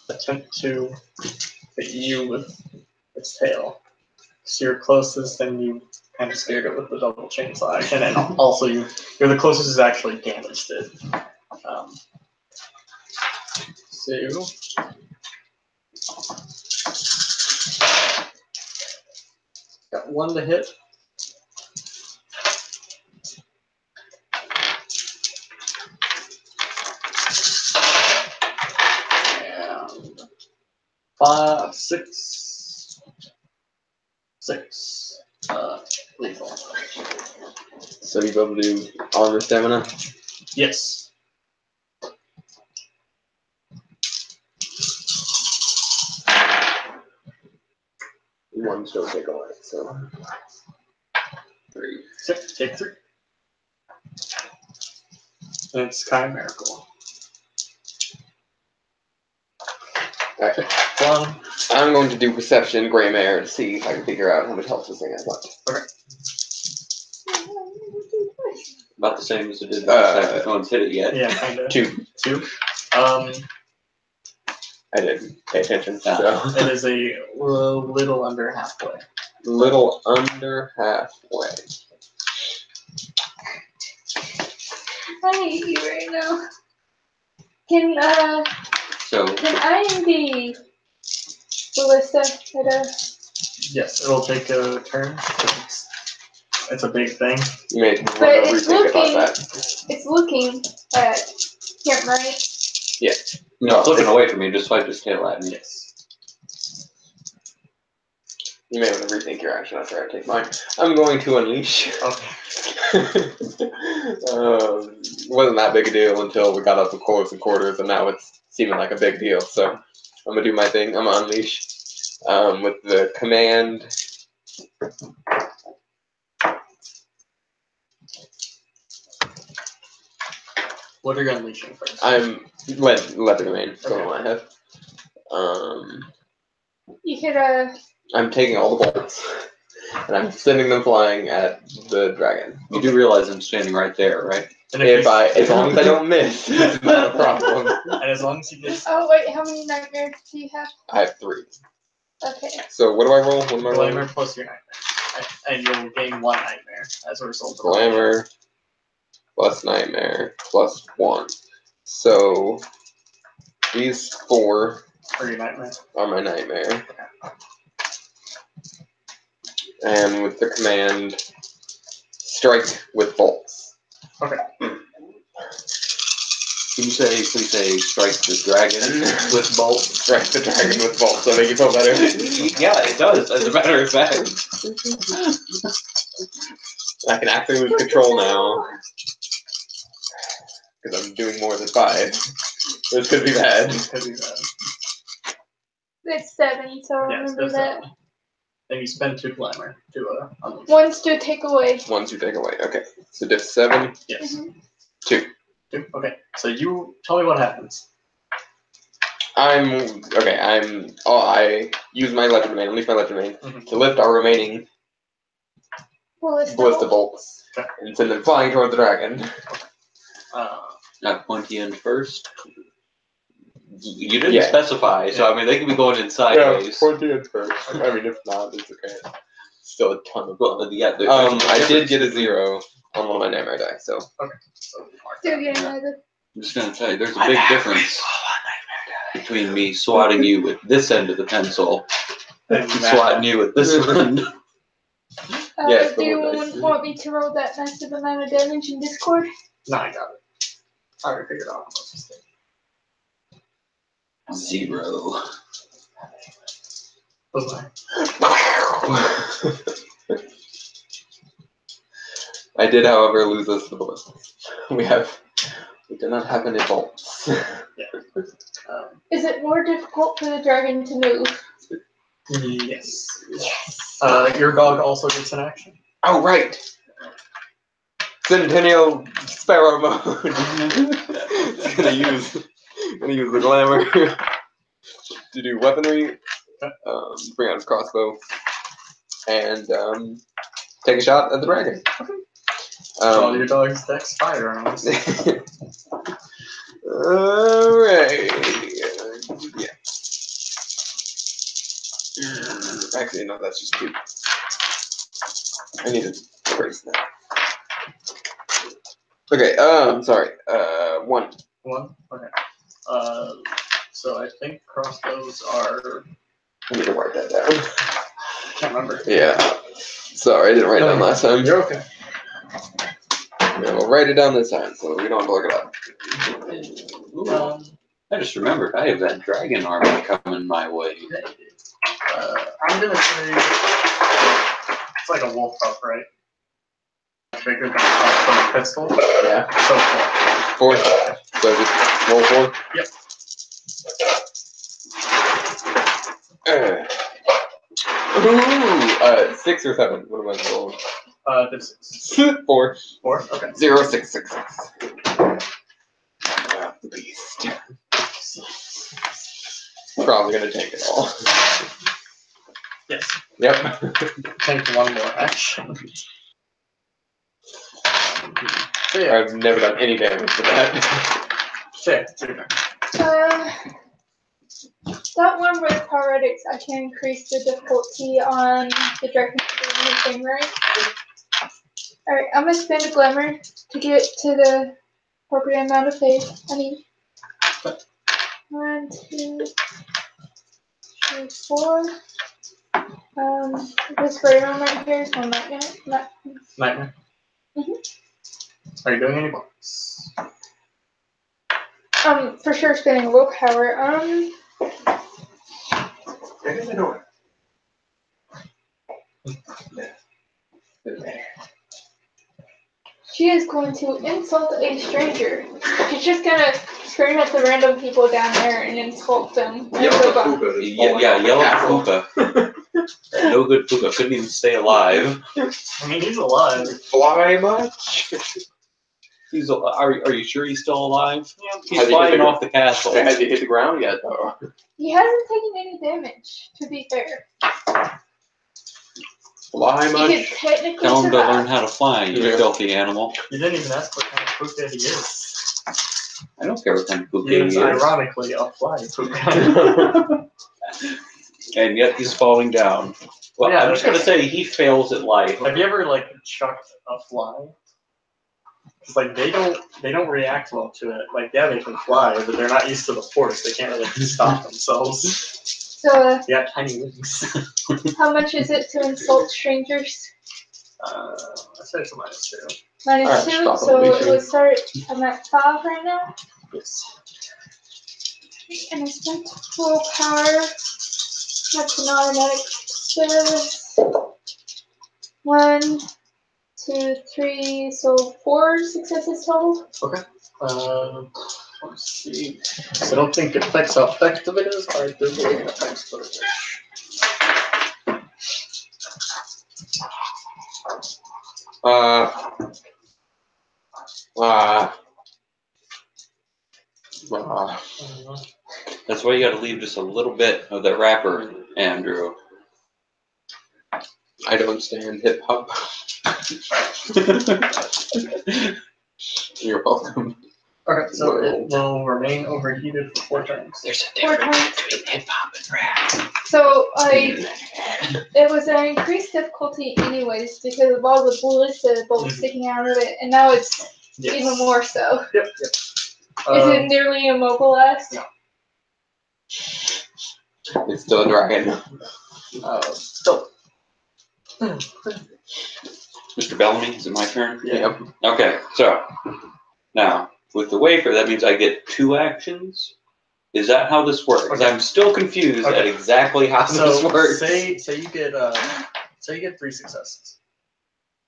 attempt to hit you with its tail. So you're closest, and you kind of scared it with the double chainsaw action, and also you're the closest who's actually damaged it. 2. Got 1 to hit. And 5, 6. 6. Lethal. So you both do armor stamina. Yes. One still take away, so 3. 6. Take 3. And it's chimerical. Alright. 1. I'm going to do perception gray mare to see if I can figure out how much health this thing has left. About the same as it did last time. No one's hit it yet. Yeah, kind of. 2. 2. I didn't pay attention, Ah. so It is a little under halfway. little under halfway. I hate you right now. Can So I and the ballista hit a Yes, it'll take a turn. It's a big thing. You made me But want to it's rethink about looking- that. it's looking at him, right? no, it's looking away from me. Just swipe his tail at me. Yes. You may want to rethink your action after I take mine. I'm going to unleash. Okay. Wasn't that big a deal until we got up to close and quarters, and now it's seeming like a big deal. So I'm gonna do my thing. I'm gonna unleash with the command. What are you unleashing first? I'm leather domain. That's all I have. You could I'm taking all the bolts, and I'm sending them flying at the dragon. You do realize I'm standing right there, right? And As long as I don't miss, it's not a problem. and as long as you get oh wait, how many nightmares do you have? I have 3. Okay. So what do I roll? What am I rolling? glamour plus your nightmare, and you'll gain 1 nightmare as a result of Glamour plus nightmare plus 1. So these 4 for your nightmare. are my nightmare. And with the command, strike with bolts. Okay. Can you say, please say, strike the dragon with bolts? Strike the dragon with bolts. So make you feel better. Yeah, it does, as a matter of fact. I can actually lose control now. Because I'm doing more than 5. This could be bad. Could be bad. It's 7, so Yes, remember that's that. that. And you spend 2 glamour to unleash. One's to take away. 1 to take away. Okay. So diff 7. Yes. Mhm. 2. 2. Okay. So you tell me what happens. I use my legend domain, unleash my legend domain, Mhm. to lift our remaining ballista bolts Okay. and send them flying toward the dragon. Not pointy end first. You didn't Yeah. specify, so I mean they could be going in sideways. pointy at first. I mean, if not, it's okay. Still a ton of. Well, yeah, I did get a 0 on one of my nightmare dice, so. So Still getting another. I'm just gonna tell you, there's a big difference between me swatting you with this end of the pencil and and swatting you with this end. Yes, Do you the one dice. want me to roll that massive amount of damage in Discord? No, I got it. I already figured out. 0. Was mine. I did, however, lose us the ballistas. We do not have any bolts. Is it more difficult for the dragon to move? Yes. Your dog also gets an action. Oh, right! Centennial Sparrow mode! gonna use the glamour to do weaponry, bring out his crossbow, and take a shot at the dragon. All your dog's dex firearms. Alright. Yeah. Actually, no, that's just 2. I need to erase that. Okay, sorry. 1. 1? Okay. So I think crossbows are. I need to write that down. Can't remember. Yeah. Sorry, I didn't write it down last time. You're okay. Yeah, we'll write it down this time, so we don't have to look it up. Ooh, I just remembered I have that dragon armor coming my way. I'm gonna say it's like a wolf pup, right? Bigger than a pistol. Yeah. So 4. So just roll 4? Yep. Ooh, 6 or 7. What am I rolling? This is 4. 4. Okay. 0, 6, 6, 6. The beast. Probably gonna take it all. Yes. Yep. Take one more action. So yeah. I've never done any damage to that. So yeah, it's your turn. That one with Paradics, I can increase the difficulty on the dragon thing, right? Alright, I'm gonna spend a glimmer to get to the appropriate amount of faith I need. 1, 2, 3, 4. This gray room right here is one nightmare. Nightmare. Are you doing any blocks? For sure spending a willpower. There's the door. She is going to insult a stranger. She's just gonna scream at the random people down there and insult them. And Yell go at back. Fuka. Yeah, yell at Fuka. No good Fuka, couldn't even stay alive. I mean, he's alive. Fly much? He's are you sure he's still alive? Yeah. He's Has he hit flying the off the castle. Has he hit the ground yet, though? He hasn't taken any damage, to be fair. Fly He much? could technically Tell him to survive. learn how to fly, you Yeah. filthy animal. You didn't even ask what kind of Puka he is. I don't care what kind of Fuka He he is is. ironically a fly Puka. And yet he's falling down. Well, Yeah, I'm just gonna say he fails at life. Have you ever like chucked a fly? Because like they don't react well to it. Like yeah, they can fly, but they're not used to the force. They can't really stop themselves. So, They got tiny wings. how much is it to insult strangers? I say it's a -2. Minus Alright, 2, stop so it, it would start. I'm at 5 right now. Yes. And I spent willpower. That's an automatic success. 1, 2, 3, so 4 successes total. Let's see. I don't think it affects how effective it is. I do believe it affects the wish. That's why you gotta leave just a little bit of that wrapper, Andrew. I don't stand hip hop. You're welcome. Okay, so it will remain overheated for 4 turns. There's a 4 difference times. between hip hop and rap. So it was an increased difficulty anyways because of all the ballista bolts sticking out of it, and now it's even more so. Yep. Is it nearly immobilized? No. It's still a dragon. Still. Mr. Bellamy, is it my turn? Yep. Okay, so now with the wafer, that means I get 2 actions. Is that how this works? Okay. I'm still confused at Okay. exactly how this So works. say you get 3 successes.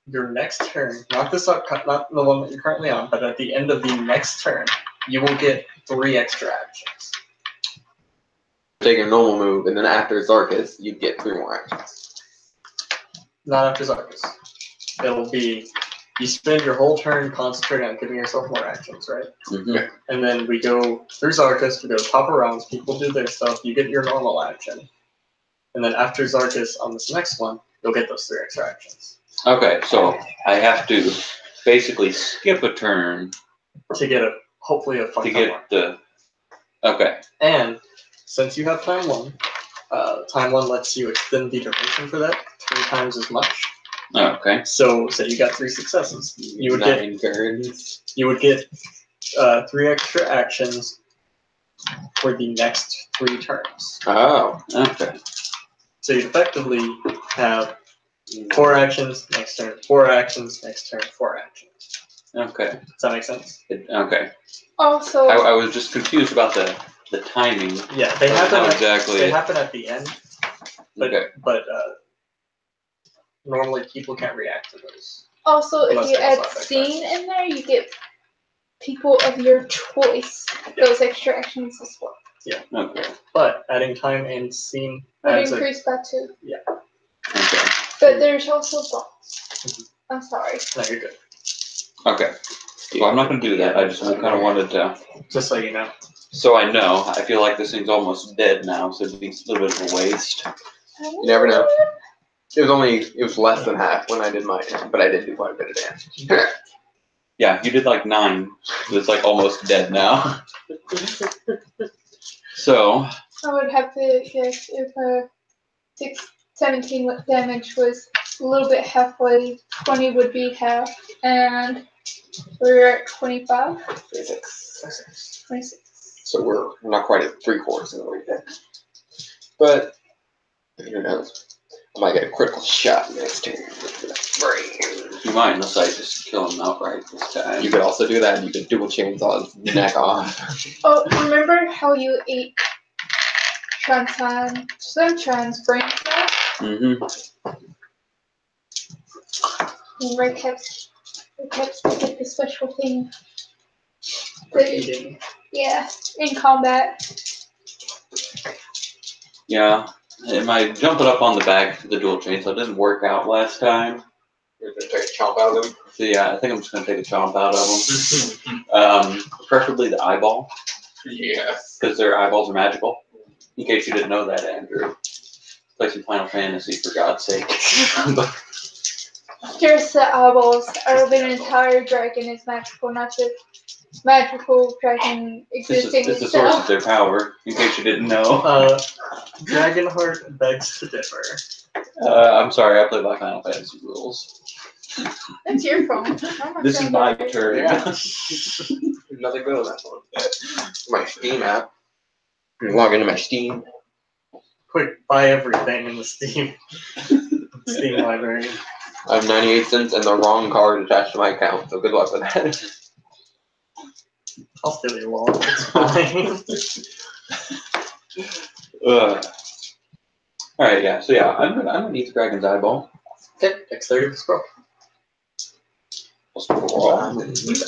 Your next turn, not the one that you're currently on, but at the end of the next turn, you will get 3 extra actions. Take a normal move, and then after Zarkus, you get 3 more actions. Not after Zarkus. It'll be you spend your whole turn concentrating on giving yourself more actions, right? Mhm. And then we go through Zarkus, we go top of rounds, people do their stuff, you get your normal action. And then after Zarkus on this next one, you'll get those 3 extra actions. Okay, so I have to basically skip a turn To get hopefully a fun to time get one. the. Okay. And since you have time 1, time 1 lets you extend the duration for that 3 times as much. Okay. So say you got 3 successes. You would get 9 turns. 3 extra actions for the next 3 turns. Oh. Okay. So you effectively have 4 actions next turn, 4 actions next turn, 4 actions. Okay. Does that make sense? Okay. Also, I was just confused about the timing. Yeah, they happen. How At, exactly? They happen at the end, but Okay. normally people can't react to those. also, if Unless you they add also have scene in there, you get people of your choice those extra actions as well. Okay. But adding time and scene Would adds a, increase by 2. Okay. But there's also bonus. I'm sorry. no, you're good. Okay. Well, I'm not gonna do that. I just kind of wanted to, Just so you know. so I know. I feel like this thing's almost dead now, so it'd be a little bit of a waste. You never know. It was less than half when I did mine, but I did do quite a bit of damage. Yeah, you did like 9. It's like almost dead now. So, I would have to guess if 17 damage was a little bit halfway, 20 would be half, and we're at 25, 26. So we're not quite at 3/4 of the way yet. But who knows? I might get a critical shot next turn with the brain. you might, unless I just kill him outright this time. You could also do that. You could dual chainsaw his neck off. Oh, remember how you ate Sunshine brain cells? Mm-hmm. And Red Caps get the special thing. For eating. Yeah, in combat. Yeah. My jumping up on the back of the dual chainsaw didn't work out last time. You're gonna take a chomp out of them. So yeah, I think I'm just gonna take a chomp out of them. Preferably the eyeball, Yes. because their eyeballs are magical. In case you didn't know that, Andrew. Play some Final Fantasy, for God's sake. Just the eyeballs are of an entire dragon is magical, not the magical dragon existing It's the source of itself. their power, in case you didn't know. Dragonheart begs to differ. I'm sorry, I play by Final Fantasy rules. That's your fault. This is my turn. Yeah. There's nothing good on that one. My Steam app. You log into my Steam. Quick, buy everything in the Steam library. I have 98 cents and the wrong card attached to my account, so good luck with that. I'll steal your wallet. It's fine. Alright, yeah, so yeah, I'm gonna eat the dragon's eyeball. Okay, dexterity of the scroll.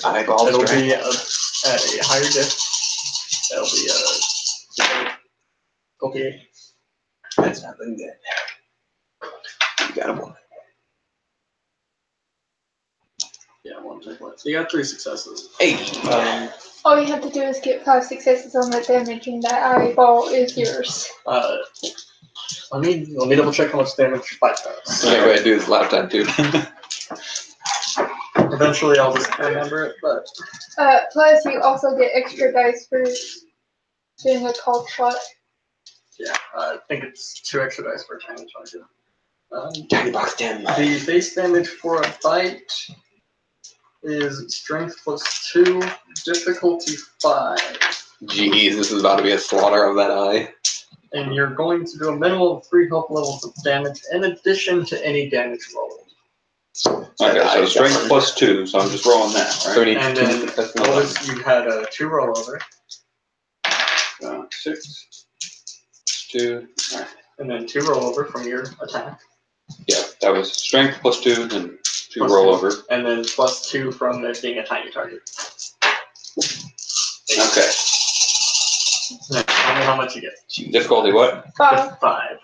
Eyeballs. It'll be at a higher diff. It'll be okay. That's nothing good. You got him one. Yeah, 1 take one. So you got 3 successes. Hey. All you have to do is get 5 successes on that damage, and that eyeball is yours. Let me double check how much damage 5 does. Yeah, go ahead and do this last time too. Eventually, I'll just remember it, but Plus, you also get extra dice for doing a call shot. yeah, I think it's 2 extra dice per tiny target. Tiny box 10. The base damage for a bite is strength +2, difficulty 5, Jeez, this is about to be a slaughter of that eye. and you're going to do a minimum of 3 health levels of damage in addition to any damage rolled. Okay, so strength +2, so I'm just rolling that, So right? we need And 2 then successes. notice you had 2 rollover, 6 2. Alright. and then 2 rollover from your attack, Yeah, that was strength +2, then 2 Plus rollover. and then +2 from it being a tiny target. Okay. Now, tell me how much you get. Difficulty what? 5. 5.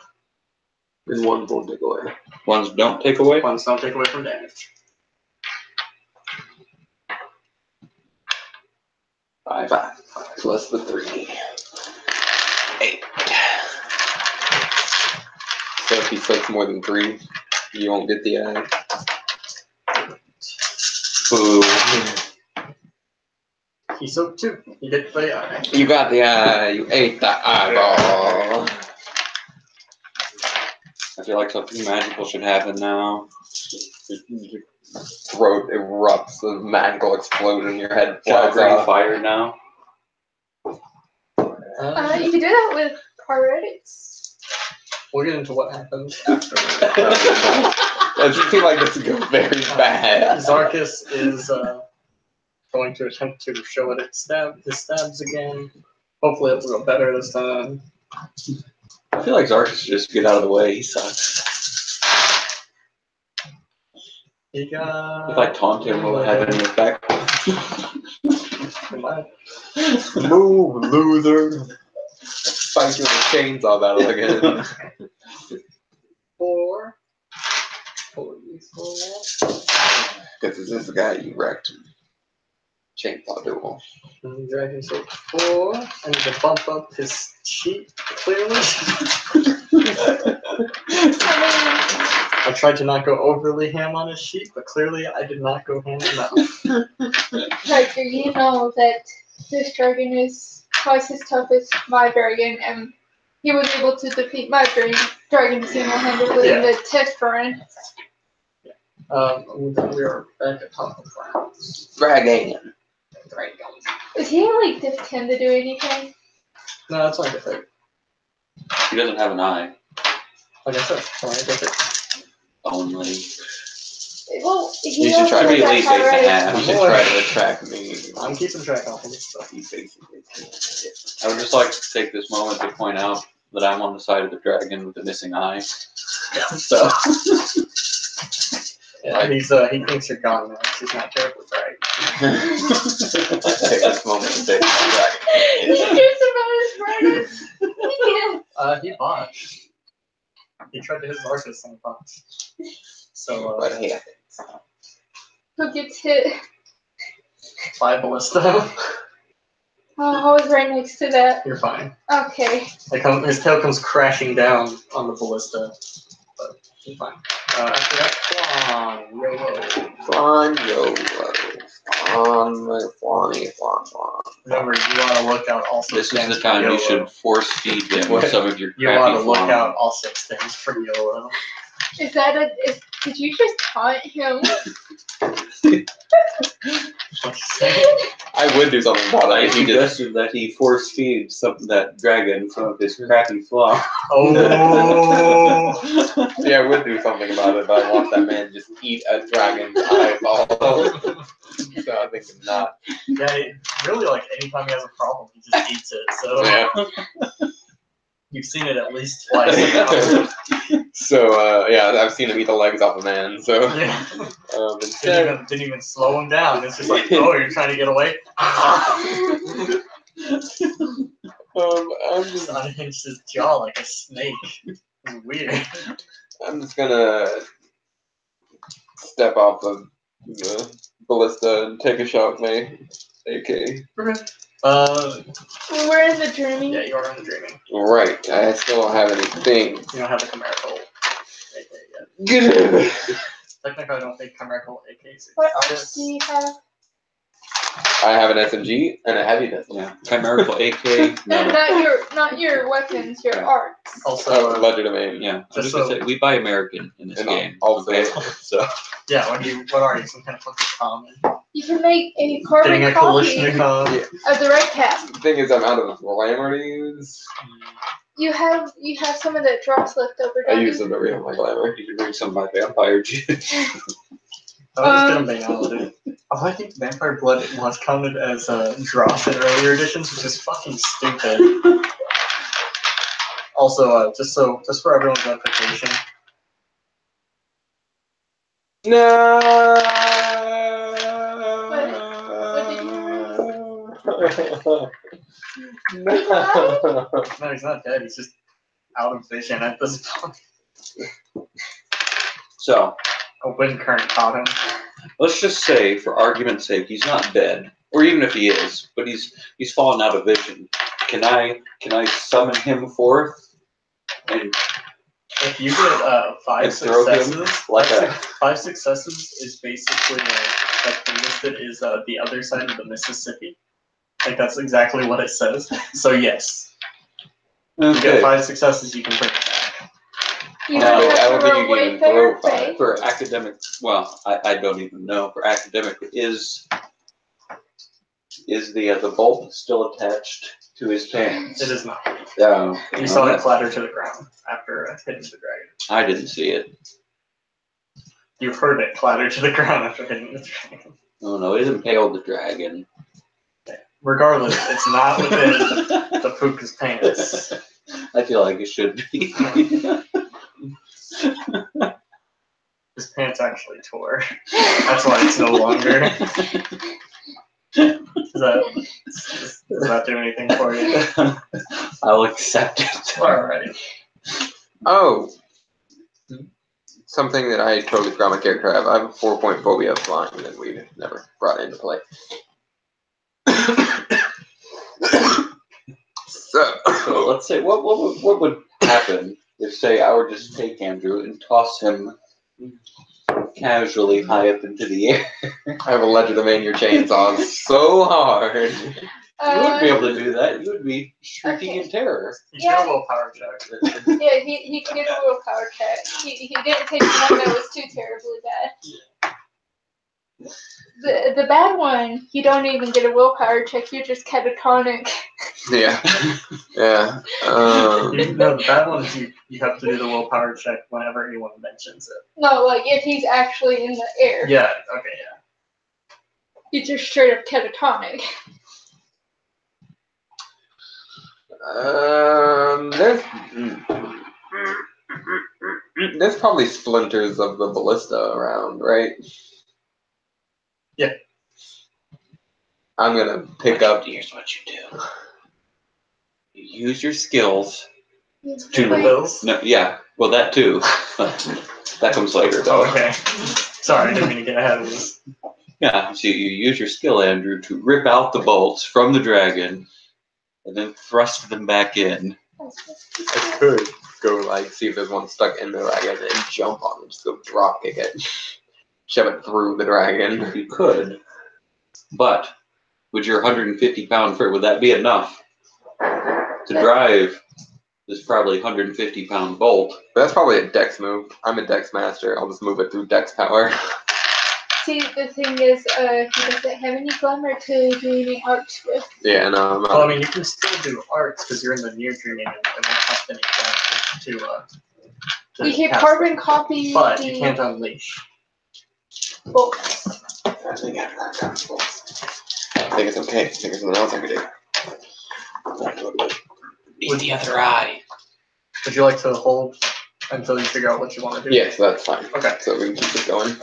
And 1 will take away. Ones don't take away? Ones don't take away from damage. 5. Plus the 3. 8. So if he soaks more than 3, you won't get the eye. Boo. He soaked 2. He did the eye. You got the eye. You ate the eyeball. I feel like something magical should happen now. Your throat erupts, a magical explosion, your head Should I flies breathe off. fire now? You could do that with paretics. We'll get into what happens after. It seems like this is going very bad. Zarkus is going to attempt to show it his stabs again. Hopefully it'll go better this time. I feel like Zarkus should just get out of the way. He sucks. He got. If I taunt him, will it have any effect? Move, loser. Fight you in a chainsaw battle again. 4. Because this is the guy you wrecked. Chainsaw duel. And Dragon takes 4. I need to bump up his sheet, clearly. I tried to not go overly ham on his sheet, but clearly I did not go ham enough. Hector, you know that this dragon is twice as tough as my dragon, and he was able to defeat my dragon single-handedly in the test run. We are back at top of rounds. Dragon. Is he like diff 10 to do anything? No, that's not good. He doesn't have an eye. Like I said, it's only good. Only. Well, You he should try to be at that least 8 and a already. half. You should try to attract me. I'm keeping track of him. So. He's basically. I would just like to take this moment to point out that I'm on the side of the dragon with the missing eye. So. Yeah, he thinks you're gone now. He's not careful, right? Take this moment to say dragon. He cares about his dragons. He botched. He tried to hit Zarkus and botched. So, But hey, Who gets hit? 5 ballista. Oh, I was right next to that. You're fine. Okay. His tail comes crashing down on the ballista, but you're fine. After that, Flan, yo, flan, remember, you want to look out all 6 This is things the time for you YOLO. should force feed him with some of your You want to crappy look flan. out all 6 things for YOLO. Is that did you just taunt him? I would do something about I it if he did. suggested that he force feed that dragon some of his crappy flan. Oh! Yeah, I would do something about it, but I watched that man just eat a dragon's eyeball. So I think not. Yeah, really, like, anytime he has a problem, he just eats it, so Yeah. you've seen it at least twice. So yeah, I've seen him eat the legs off a man. So Yeah. instead, Didn't even slow him down. It's just like, oh, you're trying to get away? I'm Just just unhinged his jaw like a snake. It's weird. I'm just gonna step off of the ballista and take a shot at my AK. We're in the dreaming. Yeah, you are in the dreaming. Right, I still don't have anything. You don't have the chimerical AK yet. Get it. Technically, I don't think chimerical AKs What else exist. do you have? I have an SMG and a heavy pistol. Yeah, chimerical AK. No, No. not your weapons, your arts. Also, Oh, ledger domain. Yeah, I'm Just just gonna so- say, we buy American in this And game. also- okay? So yeah, what are you? Some kind of fucking common? You can make a Getting carbon a copy Kalashnikov. of the red cap. The thing is, I'm out of glamour to use. You have some of the drops left over. I don't use you? them every on my glamour. you can bring some of my vampire juice. I'll just get a banality. Oh, I think Vampire Blood was counted as drops in earlier editions, which is fucking stupid. Also, just for everyone's notification, No. No. no, he's not dead. He's just out of vision at this point. So A wind current caught him. let's just say, for argument's sake, he's not dead, or even if he is, but he's fallen out of vision. Can I summon him forth and If you get 5 And throw him successes, like five successes is basically like listed is the other side of the Mississippi. Like that's exactly what it says. So yes, you get okay. 5 successes, you can bring it back. You No, don't I have don't to think roll you can way even throw fair five. pay. For academic, well, I don't even know. For academic, is the bolt still attached to his pants. It is not. Yeah. You saw it clatter to the ground after hitting the dragon. I didn't see it. You heard it clatter to the ground after hitting the dragon. Oh no, it impaled the dragon. Regardless, it's not within the Puka's pants. I feel like it should be. His pants actually tore. That's why it's no longer. Does that do anything for you? I'll accept it. Alright. Oh, something that I totally forgot my character have. I have a 4-point phobia of flying that we never brought into play. So let's say, what would happen if, say, I were just take Andrew and toss him casually high up into the air? I have a Ledger of your chainsaw so hard. You wouldn't be able to do that. You would be shrieking in terror. He's got a little power check. Yeah, he can get a willpower check. He didn't take one that was too terribly bad. The bad one, you don't even get a willpower check. You're just catatonic. Yeah. Yeah. No, the bad one is you have to do the willpower check whenever anyone mentions it. No, like if he's actually in the air, Yeah, okay, yeah. he's just straight up catatonic. There's probably splinters of the ballista around, right? Yeah. I'm gonna pick up. Here's what you do. You use your skills to Bills? no, yeah, well that too. That comes later though. Oh, okay. Sorry, I didn't mean to get ahead of this. Yeah, so you use your skill, Andrew, to rip out the bolts from the dragon and then thrust them back in. I could go like see if there's one stuck in the dragon and jump on it, just go drop kick it, shove it through the dragon. You could, but would your 150-pound freight, would that be enough to drive this probably 150-pound bolt? That's probably a dex move. I'm a dex master. I'll just move it through dex power. See, the thing is, he doesn't have any glamour to do any arts with. Yeah, no. Well, I mean, you can still do arts because you're in the near dreaming and it won't cost any to You can cast carbon them. copy But the you can't unleash. bolts. I think it's okay. I think it's something else I could do. With the other eye. Would you like to hold until you figure out what you want to do? Yes, that's fine. Okay. So we can keep it going.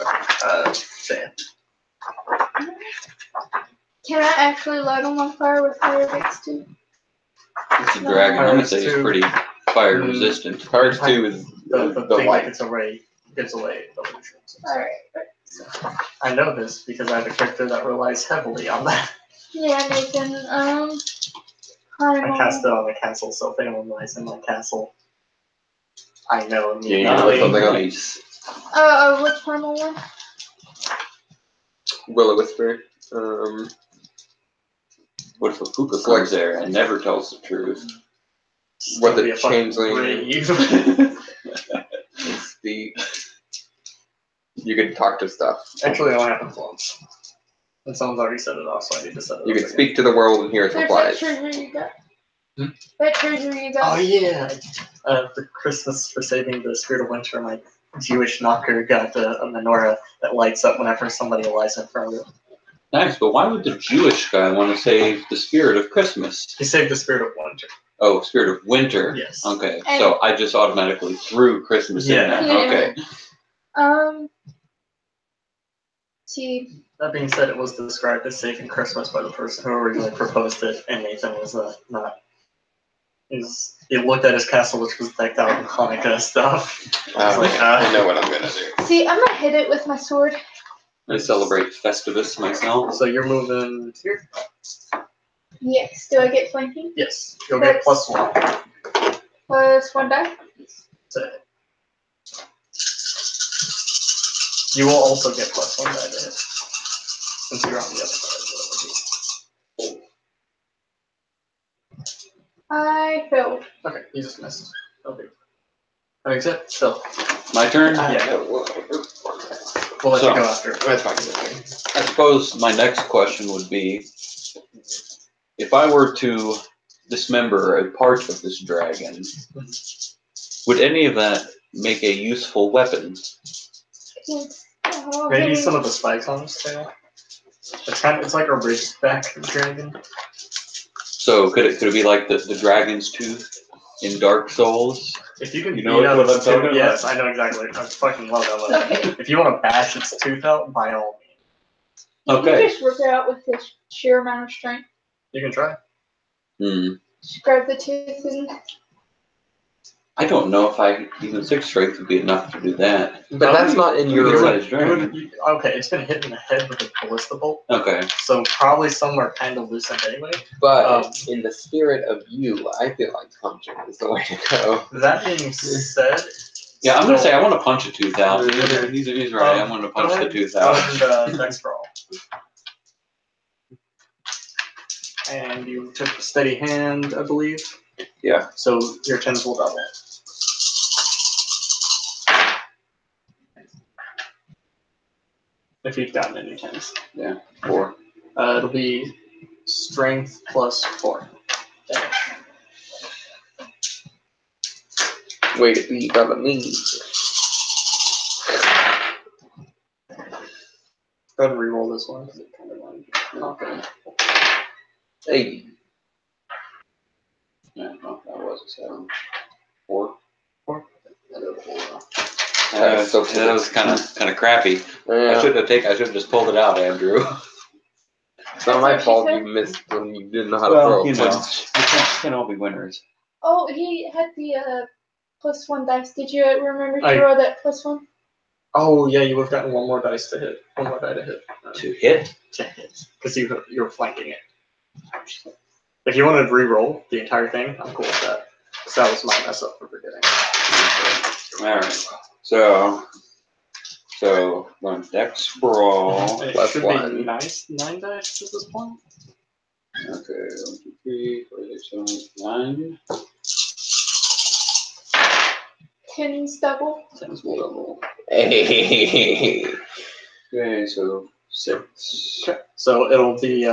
Say it. Can I actually light them on fire with fire bits too? It's a dragon. I'm gonna say it's pretty fire resistant. Charge 2 is The the thing light. that gives away illusions. Alright. I know this because I have a character that relies heavily on that. Yeah, Nathan, I cast it on the castle, so if anyone relies on my castle, I know Yeah, you immediately. look something up. Nice. Which primal one? Willow Whisper. What if a puka comes there and never tells the truth? What the Be a fucking changeling- rave. It's the. You can talk to stuff. Actually, it only happens once. And someone's already set it off, so I need to set it You up can again. speak to the world and hear its There's that replies. treasure you got. Hmm? That treasure you Oh got. yeah! For Christmas, for saving the Spirit of Winter, my Jewish knocker got a menorah that lights up whenever somebody lies in front of it. Nice, but why would the Jewish guy want to save the spirit of Christmas? He saved the Spirit of Winter. Oh, spirit of winter. Yes. Okay, so I just automatically threw Christmas in Yeah. there. Okay. See, That being said, it was described as saving Christmas by the person who originally proposed it, and Nathan was not. He looked at his castle, which was decked out in Hanukkah stuff. I know what I'm gonna do. see, I'm gonna hit it with my sword. I celebrate Festivus myself. So you're moving here? Yes. Do I get flanking? Yes. You'll get +1. Plus one die. So you will also get +1 die to hit. Since you're on the other side. I failed. Okay, you just missed. Okay. Except still. My turn? Yeah. We'll let So- you go after. That's fine. I suppose my next question would be, if I were to dismember a part of this dragon, would any of that make a useful weapon? Maybe some of the spikes on his tail. It's like a ridgeback dragon. So could it be like the dragon's tooth in Dark Souls? If you can You know beat out what I'm its talking tooth, about? yes, I know exactly. I fucking love that one. Okay. If you want to bash its tooth out, by all means, You Okay. can just work it out with the sheer amount of strength. you can try. Just grab the tooth and I don't know if even 6 strength would be enough to do that. But that's not in You your. would- Okay, it's been hit in the head with a ballista bolt, Okay. so probably somewhere kind of loosened anyway. But in the spirit of you, I feel like punching is the way to go. That being said, Yeah, I'm gonna say I still- want to punch a tooth out. Okay. He's right. I want to punch the tooth out. And dex roll. And you took a steady hand, I believe. Yeah. So your tens will double. If you've gotten any tens. 4. It'll be strength plus 4. damage. Way to be brother me. Go ahead and reroll this one. 'Cause it kind of wanted to knock it. Hey. Yeah, no, that was a 7. 4. That's so That was kind of crappy. I Yeah. should have just pulled it out, Andrew. It's not my fault you missed when you didn't know how to throw. you know, we can't all be winners. oh, he had the +1 dice. Did you remember to I- roll that +1? Oh yeah, you would have gotten one more dice to hit. One more die to hit. To hit? To hit. Because you were flanking it. If you wanted to re-roll the entire thing, I'm cool with that. So that was my mess up for forgetting. Alright. So run dex brawl. It Plus should one. be nine dice at this point. Okay, 1, 2, 3, 4, 5, 6, 7, 8, 9. 10's double. 10's double. Hey. Okay, so 6. Okay. So it'll be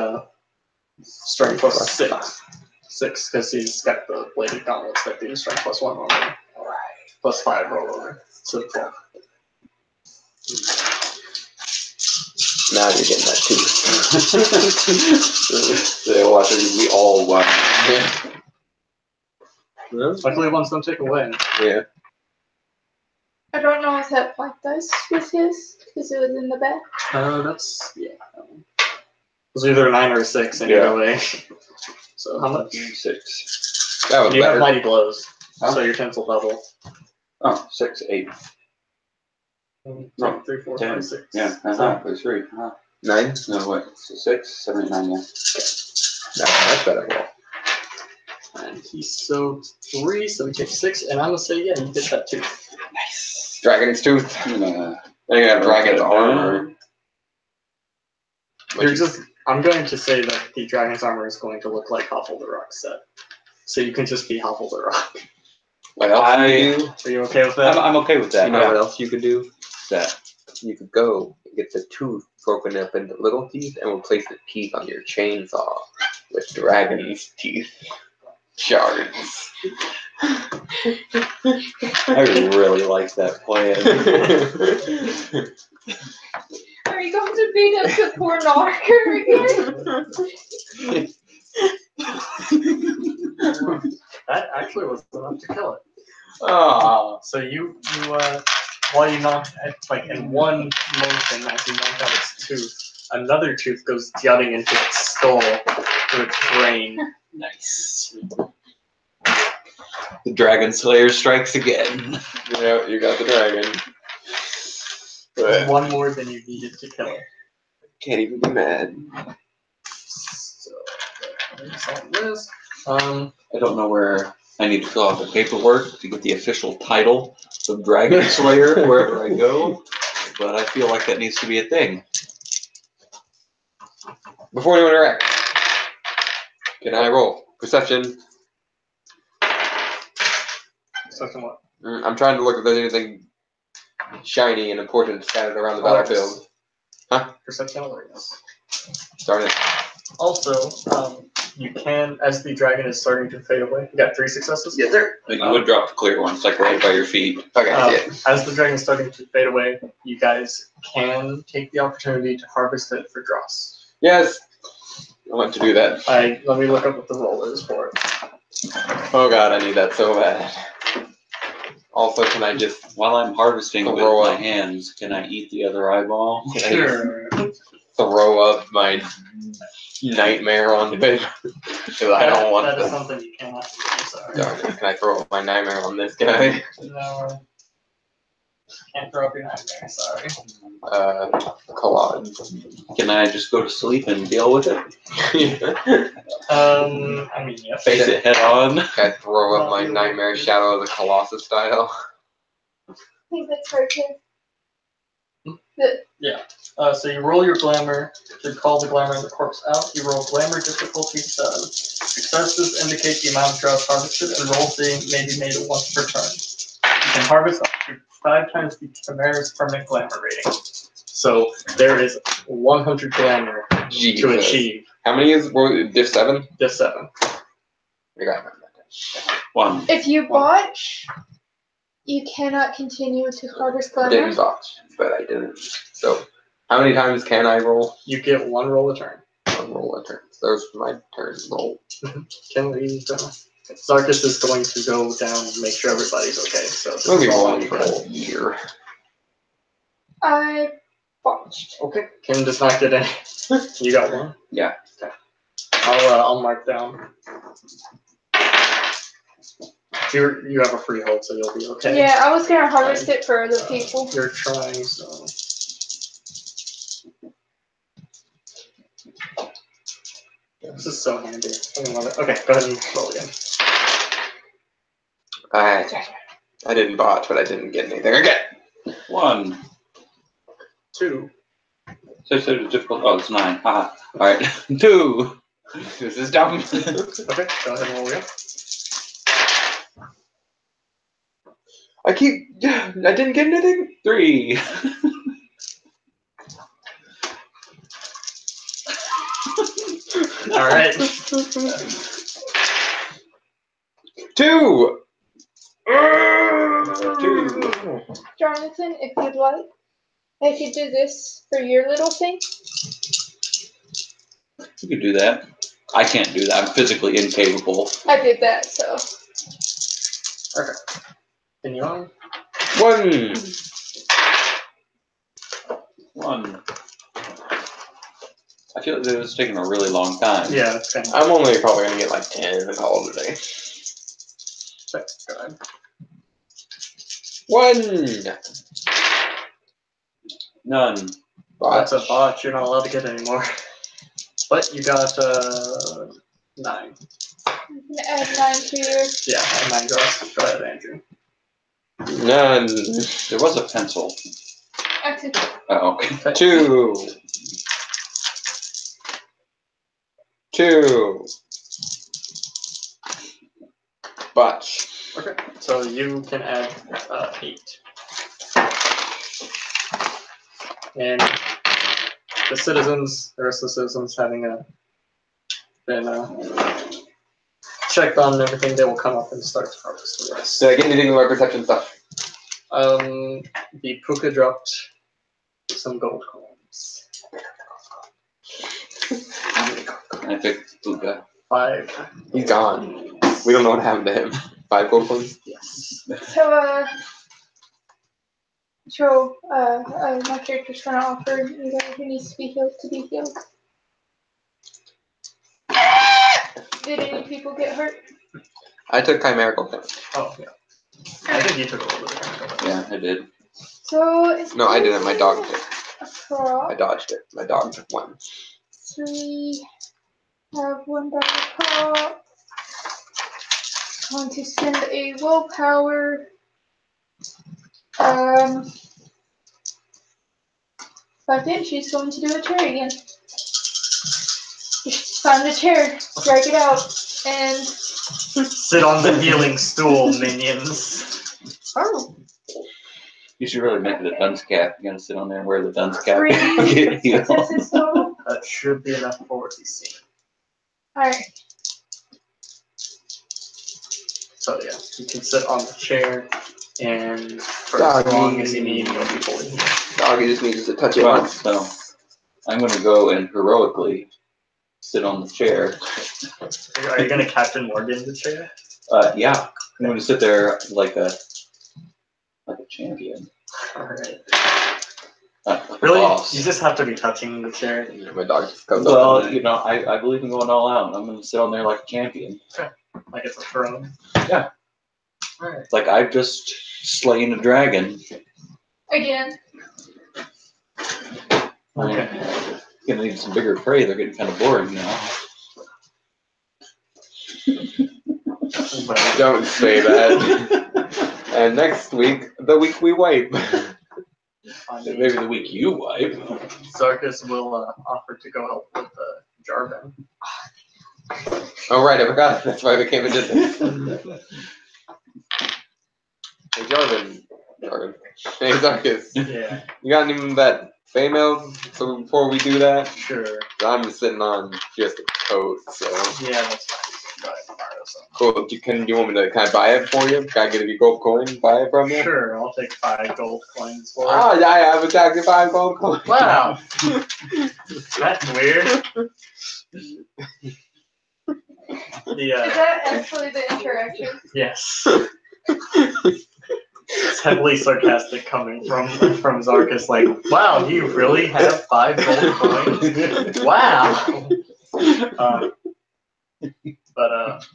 strength plus 6. 6, because he's got the bladed gauntlets that do strength plus 1 rollover. Plus 5 rollover. So 12. Now you're getting that too. So watch it, we all watch. Yeah. Luckily, ones don't take away. Yeah. I don't know if that black dice was his, because it was in the back. That's, yeah. It was either a 9 or a 6 in either way. So how much? 6. That was You have better. mighty blows, Huh? so your tens will double. Oh, 6, 8. 1, No, 2, 3, 4, 10. 5, 6. Yeah, plus 3. 9? No, wait, so 6, 7, 8, 9, yeah. No, that's better. And he soaked 3, so we take 6, and I'm gonna say, yeah, you get that too. Nice. Dragon's tooth. I'm gonna Then you got dragon's armor. I'm going to say that the dragon's armor is going to look like Hoffle the Rock set. So you can just be Hoffle the Rock. What else you can do? Are you okay with that? I'm okay with that. You know yeah. what else you could do? That. You could go and get the tooth broken up into little teeth and replace the teeth on your chainsaw with dragon's teeth shards. I really like that plan. Are you going to beat up the poor knocker again? That actually was enough to kill it. Ah. So you while you knock like in one motion as you knock out its tooth, another tooth goes jutting into its skull through its brain. Nice. The Dragon Slayer strikes again. Yeah, you got the dragon. But One more than you needed to kill it. can't even be mad. So that's on this. I don't know where I need to fill out the paperwork to get the official title of Dragon Slayer wherever I go, but I feel like that needs to be a thing. Before anyone interacts, can I roll perception? Second one. I'm trying to look if there's anything shiny and important scattered around the battlefield. Perception awareness. Darn it. Also, you can, as the dragon is starting to fade away. You got 3 successes. Yes, sir. But you would drop the clear one. It's like right by your feet. Okay, I see it. As the dragon is starting to fade away, you guys can take the opportunity to harvest it for dross. Yes. I want to do that. Let me look up what the roll is for it. Oh god, I need that so bad. Also, can I just While I'm harvesting with Throw my up. hands, can I eat the other eyeball? Sure. throw up my nightmare on it? Because I don't want That is to. something you cannot do. I'm sorry. Darn it. Can I throw up my nightmare on this guy? No. Can't throw up your nightmare. Sorry. Collage. Can I just go to sleep and deal with it? I mean, yes. Face it head on? Can I throw up my nightmare Shadow of the Colossus style? I think that's right here. So you roll your glamour to call the glamour and the corpse out. You roll glamour difficulty 7. Successes indicate the amount of drops harvested, and rolls may be made once per turn. You can harvest up to 5 times the Chimera's permanent glamour rating. So there is 100 glamour to Jesus. achieve How many is diff 7? this 7. I got that. 1. If you botch, you cannot continue to harvest glamour. Didn't botch, but I didn't. So, how many times can I roll? You get 1 roll a turn. One roll a turn. So there's my turn roll. Can we? Zarkus is going to go down and make sure everybody's okay. So this We'll be is all rolling on for you. a year. I botched. Okay. Kim does not get any. You got 1. Yeah. Okay. I'll mark down. You have a free hold, so you'll be okay. Yeah, I was gonna harvest it for other people. You're trying, so. This is so handy. I love it. Okay, go ahead and roll again. I didn't botch, but I didn't get anything. Okay. 1. 2. So it's difficult. Oh, it's 9. Haha. Alright. 2. This is dumb. Okay, go ahead and roll again. I didn't get anything. 3. All right. 2. 2. Jonathan, if you'd like, I could do this for your little thing. You could do that. I can't do that. I'm physically incapable. I did that, so. Continue on. 1. 1. I feel like this is taking a really long time. Yeah, that's kind of. I'm only probably gonna get like 10 and call it a day. Go ahead. 1. None. That's a botch. You're not allowed to get any more. But you got 9. Add 9 to yours. Yeah, 9 drops. Go ahead, Andrew. None. There was a pencil. Actually, Oh, okay. 2. 2. Botch. Okay, so you can add 8. And the citizens, the rest of the citizens having been checked on and everything, they will come up and start to harvest the rest. Did I get anything in my perception stuff? The puka dropped some gold coins. I picked Puka. 5. He's gone. We don't know what happened to him. 5 gold coins? Yes. so, my character's gonna offer you guys who needs to be healed to be healed. Did any people get hurt? I took chimerical damage. Oh, yeah. I think you took a little bit of damage. Yeah, I did. So, it's No, I didn't. My dog did. a prop. I dodged it. My dog won. 3, have 1 die prop. Going to spend a willpower. But then she's going to do a chair again. Just find a chair, drag it out, and Sit on the healing stool, minions. oh, You should really make it a dunce cap. You gotta sit on there and wear the dunce cap. 3 Get healed. successes total. That should be enough for what he's seen. Alright. So yeah, you can sit on the chair, and for Doggy. as long as you need, you'll be fully healed. Doggy just needs to touch it Well, once. so I'm gonna go and heroically sit on the chair. Are you gonna Captain Morgan the chair? Yeah, I'm gonna sit there like a champion. Alright. Like a Really? boss. You just have to be touching the chair. Yeah, my dog just comes up. Well, and you know, I believe in going all out. I'm gonna sit on there like a champion. Like it's a throne. Yeah. Alright. Like I've just slain a dragon. Again. Okay. Gonna need some bigger prey. They're getting kind of boring now. But Don't say that. And next week, the week we wipe. Maybe the week you wipe. Zarkus will offer to go help with Jarvan. Oh right, I forgot. That's why we came and did this. Hey Jarvan. Hey Zarkus. Yeah, You got any of that fan mail? So before we do that, sure. I'm just sitting on just a coat, so Yeah, that's fine. Go ahead tomorrow, so. cool. Can you want me to kind of buy it for you? Can I get a gold coin? Buy it from you? Sure, I'll take 5 gold coins for it. Oh yeah, I have a taxi 5 gold coin. Wow. That's weird. The Is that actually the interaction? yes. It's heavily sarcastic coming from Zarkus. Like, wow, do you really have 5 gold coins? Wow. But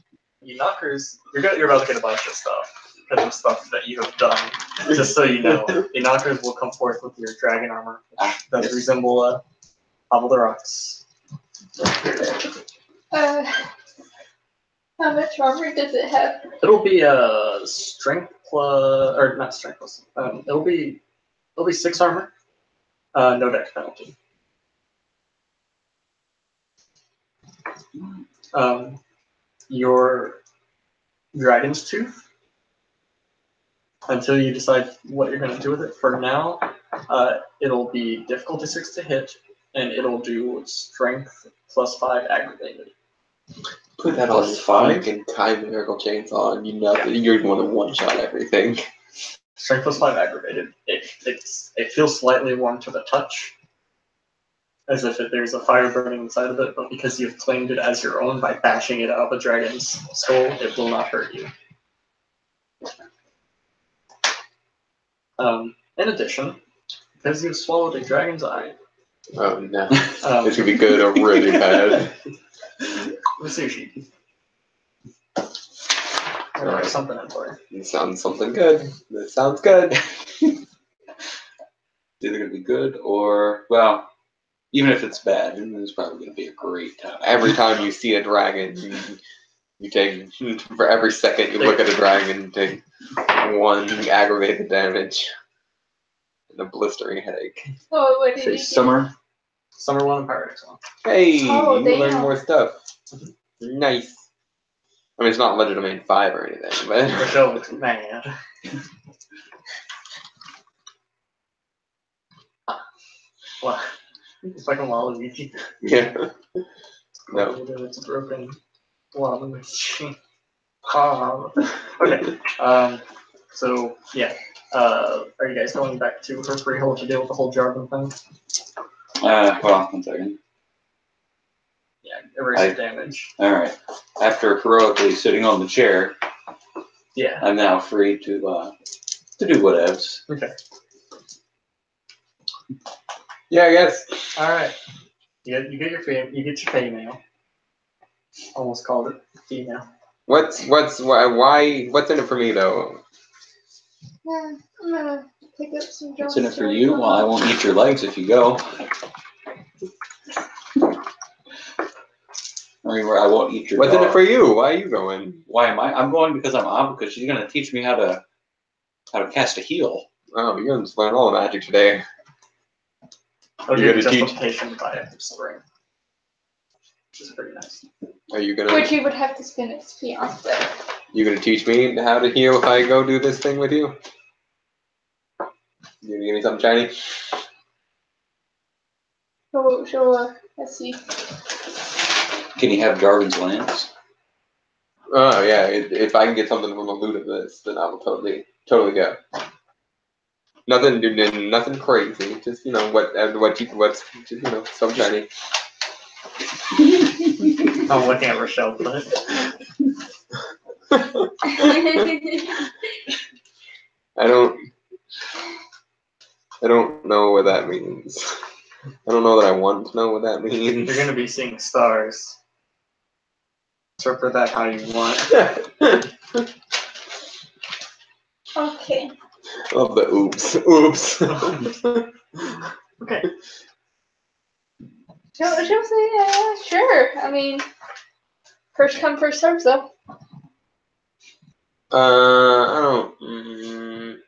you knockers, you're about to get a bunch of stuff because of stuff that you have done. Just so you know, the knockers will come forth with your dragon armor, which does resemble Pavel the Rocks. How much armor does it have? It'll be strength plus, or not strength plus. It'll be 6 armor, no dex penalty. Your dragon's tooth, until you decide what you're going to do with it. For now, it'll be difficulty 6 to hit, and it'll do strength plus 5 aggravated. Put that on your fucking chimerical chainsaw, and you know that you're going to one-shot everything. Strength plus 5 aggravated. It feels slightly warm to the touch, as if there's a fire burning inside of it, but because you've claimed it as your own by bashing it out of a dragon's skull, it will not hurt you. In addition, because you've swallowed a dragon's eye, Oh no. It's um, gonna be good or really bad. the sushi. Or Alright. something in for you. It sounds something good. That sounds good. It's either gonna be good or, well, even if it's bad, it's probably gonna be a great time. Every time you see a dragon, you take, for every second you look at a dragon, you take 1 aggravated damage. And a blistering headache. Oh, what did Say you do? summer. Summer 1 and Pyrex 1. Hey, Oh, you learn damn. more stuff. Nice. I mean, it's not Legend Domain 5 or anything, but... Rochelle looks mad. What? It's like a Waluigi. yeah. No. It's a broken Waluigi. Okay. So yeah. Are you guys going back to her freehold to deal with the whole Jarvan thing? Well, 1 second. Yeah, erase the damage. Alright. After heroically sitting on the chair, Yeah. I'm now free to do whatevs. Okay. Yeah, I guess. All right. You get your female. Almost called it female. What's in it for me though? I'm gonna pick up some jobs. What's in it for you? Well, I won't eat your legs if you go. I mean, I won't eat your What's in dog. it for you? Why are you going? Why am I? I'm going because I'm Ab, because she's gonna teach me how to cast a heal. Oh, you're gonna learn all the magic today. I'll You're give gonna teach- justification by spring. Which is pretty nice. Are you gonna Which you would have to spin XP on, but teach me how to heal if I go do this thing with you? You gonna give me something shiny? sure. Let's see. Can you have Jarvan's lance? Oh yeah, if I can get something from the loot of this, then I will totally go. Nothing, nothing crazy. Just what's some shiny. I'm looking at Rochelle, but I don't know what that means. I don't know that I want to know what that means. you're gonna be seeing stars. Interpret that how you want. Okay. Love the oops. Oops. Okay. She'll say, yeah, sure. I mean, first come, first serve, though. I don't.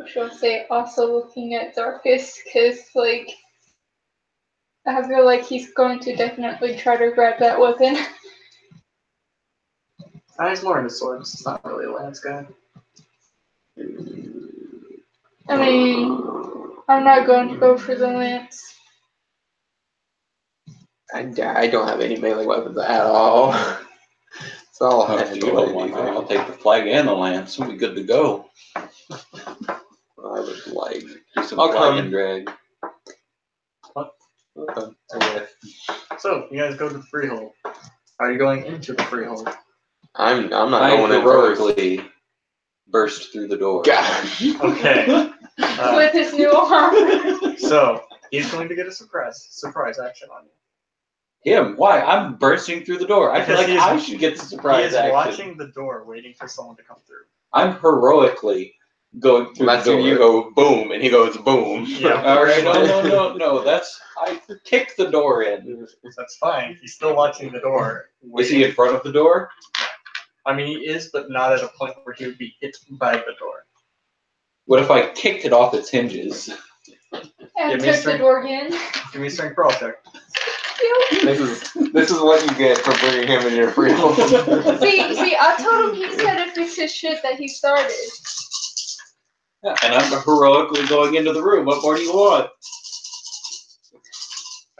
She'll say, also looking at Darkus, because, like, I feel like he's going to definitely try to grab that weapon. He's more into swords. It's not really a lance guy. I mean, I'm not going to go for the lance. I don't have any melee weapons at all. It's all Oh, if hand you don't want that, I'll take the flag and the lance. We'll be good to go. I would like. Do some I'll flag come. and drag. Okay. So, you guys go to the freehold. Are you going into the freehold? I'm not I going in first. heroically burst through the door. Gosh. Okay. With his new arm. So, he's going to get a surprise action on you. Him? Why? I'm bursting through the door. I feel Because like I should get the He surprise is action. watching the door, waiting for someone to come through. I'm heroically going through That's the door. when you go boom, and he goes boom. Yeah. All right, no. That's I kicked the door in. That's fine. He's still watching the door. Is he in front of the door? I mean, he is, but not at a point where he would be hit by the door. What if I kicked it off its hinges? And Give me took the strength. door again. Give me a strength brawl check. This is what you get for bringing him in your freehold. See, I told him he's got to fix his shit that he started. Yeah, and I'm heroically going into the room. What more do you want?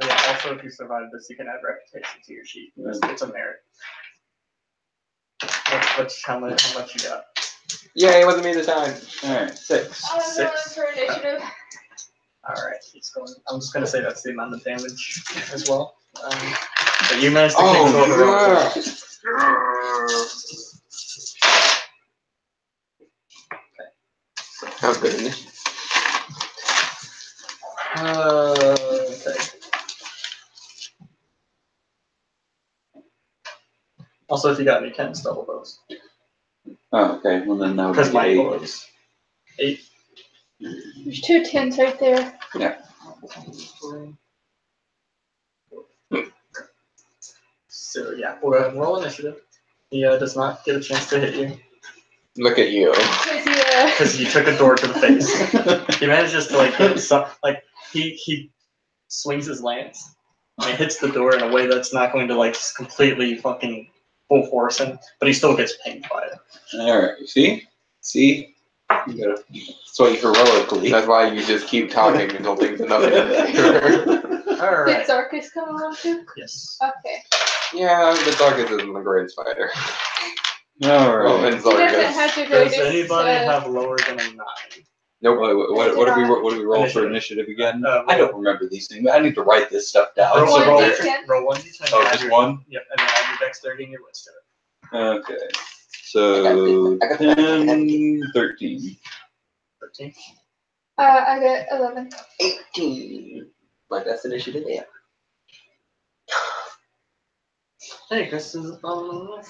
Oh, yeah, also, if you survived this, you can add reputation to your sheet. It's a merit. How much you got? Yeah, it wasn't me this time. All right, 6. I'm going 6. for initiative. Alright, he's going. I'm just gonna say that's the amount of damage as well. But you managed to kick it over. How good is it? Okay. Also, if you got any cans, double those. Oh, okay. Well, then that would Because be my 8. goal is 8. There's 2 10s right there. So yeah, we'll go ahead and roll initiative. He does not get a chance to hit you Look at you. because you took a door to the face. He manages to get some, he swings his lance and it hits the door in a way that's not going to completely fucking full force him, but he still gets pinged by it. All right. See. You gotta. That's why you heroically. That's why you just keep talking until things are nothing. Did Alright. Zarkus come along too? Yes. Okay. Yeah, the Darkus isn't the greatest fighter. All Well, right. and He doesn't Zarkus. have the Does greatest. anybody have lower than a 9? Nope. What do we roll for Initiative. initiative again? Roll- I don't remember these things. I need to write this stuff down. Roll, One roll, D10. roll 1d10. Oh, add just your- one? Yep, and then add your dexterity and your list to it. Okay. So I got the- 10, 13. 13. I got 11. 18. My best initiative. Yeah. Hey, Chris is on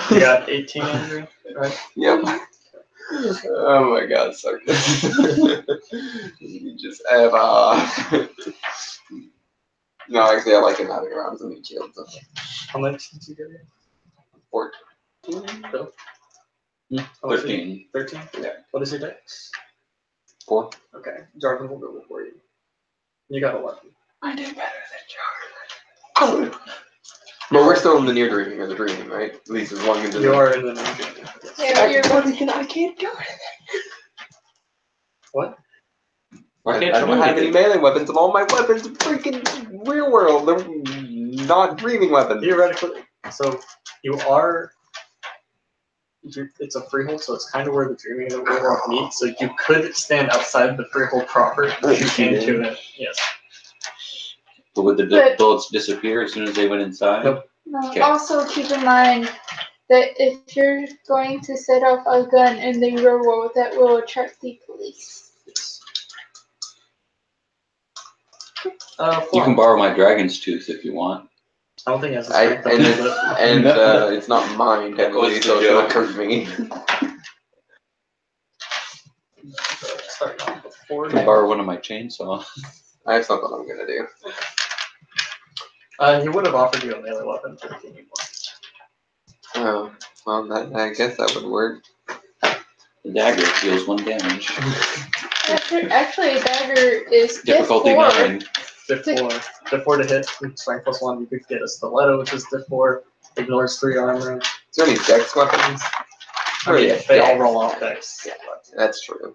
you got 18, Andrew, right? Yep. Oh my god, Sarkis. You just F off. No, actually, I like him having around some meat shields. How much did you get here? 14. Bill? How much did you- 13. 13? Yeah. What is your dex? 4. Okay, Jarvan will go before you. You got 11. I did better than Jarvan. But we're still in the near dreaming or the dreaming, right? At least as long as You are in the new game. Yeah, you're I can't do it. What? Why I can't don't you do have any it? melee weapons, and all my weapons are freaking real world. They're not dreaming weapons. Theoretically, so it's a freehold, so it's kind of where the dreaming and the real world meet. So you could stand outside the freehold proper, shoot into it. Yes. But would the But- bullets disappear as soon as they went inside? Nope. Okay. Also, keep in mind that if you're going to set off a gun in the real world, that will attract the police. You can borrow my dragon's tooth if you want. I don't think it has a I, strength and of it's, it. and it's not mine, technically, was the so it joke. shouldn't hurt me. Start off with 4 You can borrow one of my chainsaws. I have something I'm gonna do. He would have offered you a melee weapon if you need one. Oh, well, I guess that would work. The dagger deals 1 damage. Actually, a dagger is Difficulty diff 4. 9. Diff 4. Diff 4 to hit, strength plus 1. You could get a stiletto, which is Diff 4. Ignores 3 armor. Is there any dex weapons? I mean, yeah, they all dex. roll off decks. Yeah, that's true.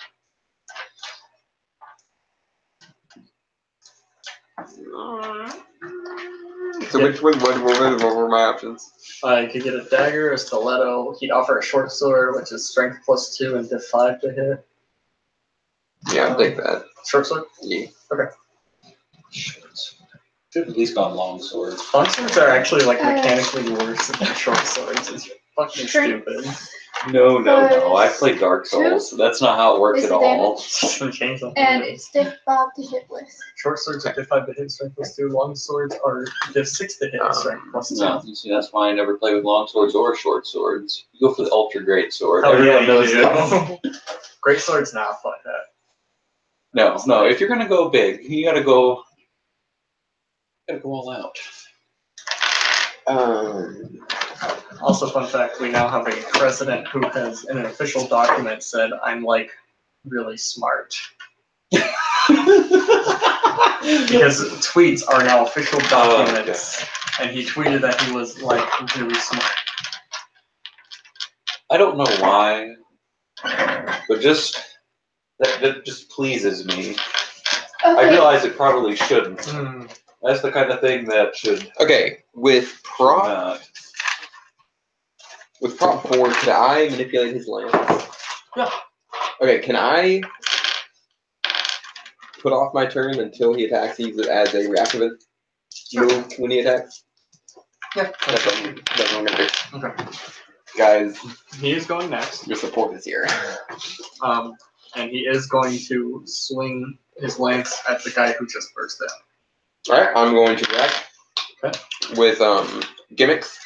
So Yeah. what were my options? You could get a dagger, a stiletto. He'd offer a short sword, which is strength plus 2 and Diff 5 to hit. Yeah, I'll take that. Short sword? Yeah. Should at least gone long sword. Long swords are actually like mechanically worse than short swords. It's fucking Strength. stupid. No. I play Dark Souls, so that's not how it works Is at the all. Just change them. And it's diff 5 to hit with. Short swords are Diff 5 to hit, strength plus 2. Long swords are Diff 6 to hit, strength plus 2. No, you see, that's why I never play with long swords or short swords. You go for the ultra great sword. Oh, Everyone yeah, knows you that. do. Great swords now, fuck that. No. If you're gonna go big, you gotta go all out. Also, fun fact, we now have a president who has, in an official document, said, I'm like really smart. Because tweets are now official documents, and he tweeted that he was like really smart. I don't know why, but just that just pleases me. I Okay, realize it probably shouldn't. That's the kind of thing that should Okay, with prop not. 4, could I manipulate his lance? Yeah. Okay, can I put off my turn until he attacks? Use it as a reactive move when he attacks. Yeah. That's what I'm gonna do. Okay. Guys, He is going next, your support is here. and he is going to swing his lance at the guy who just burst in. All right, I'm going to react with gimmicks.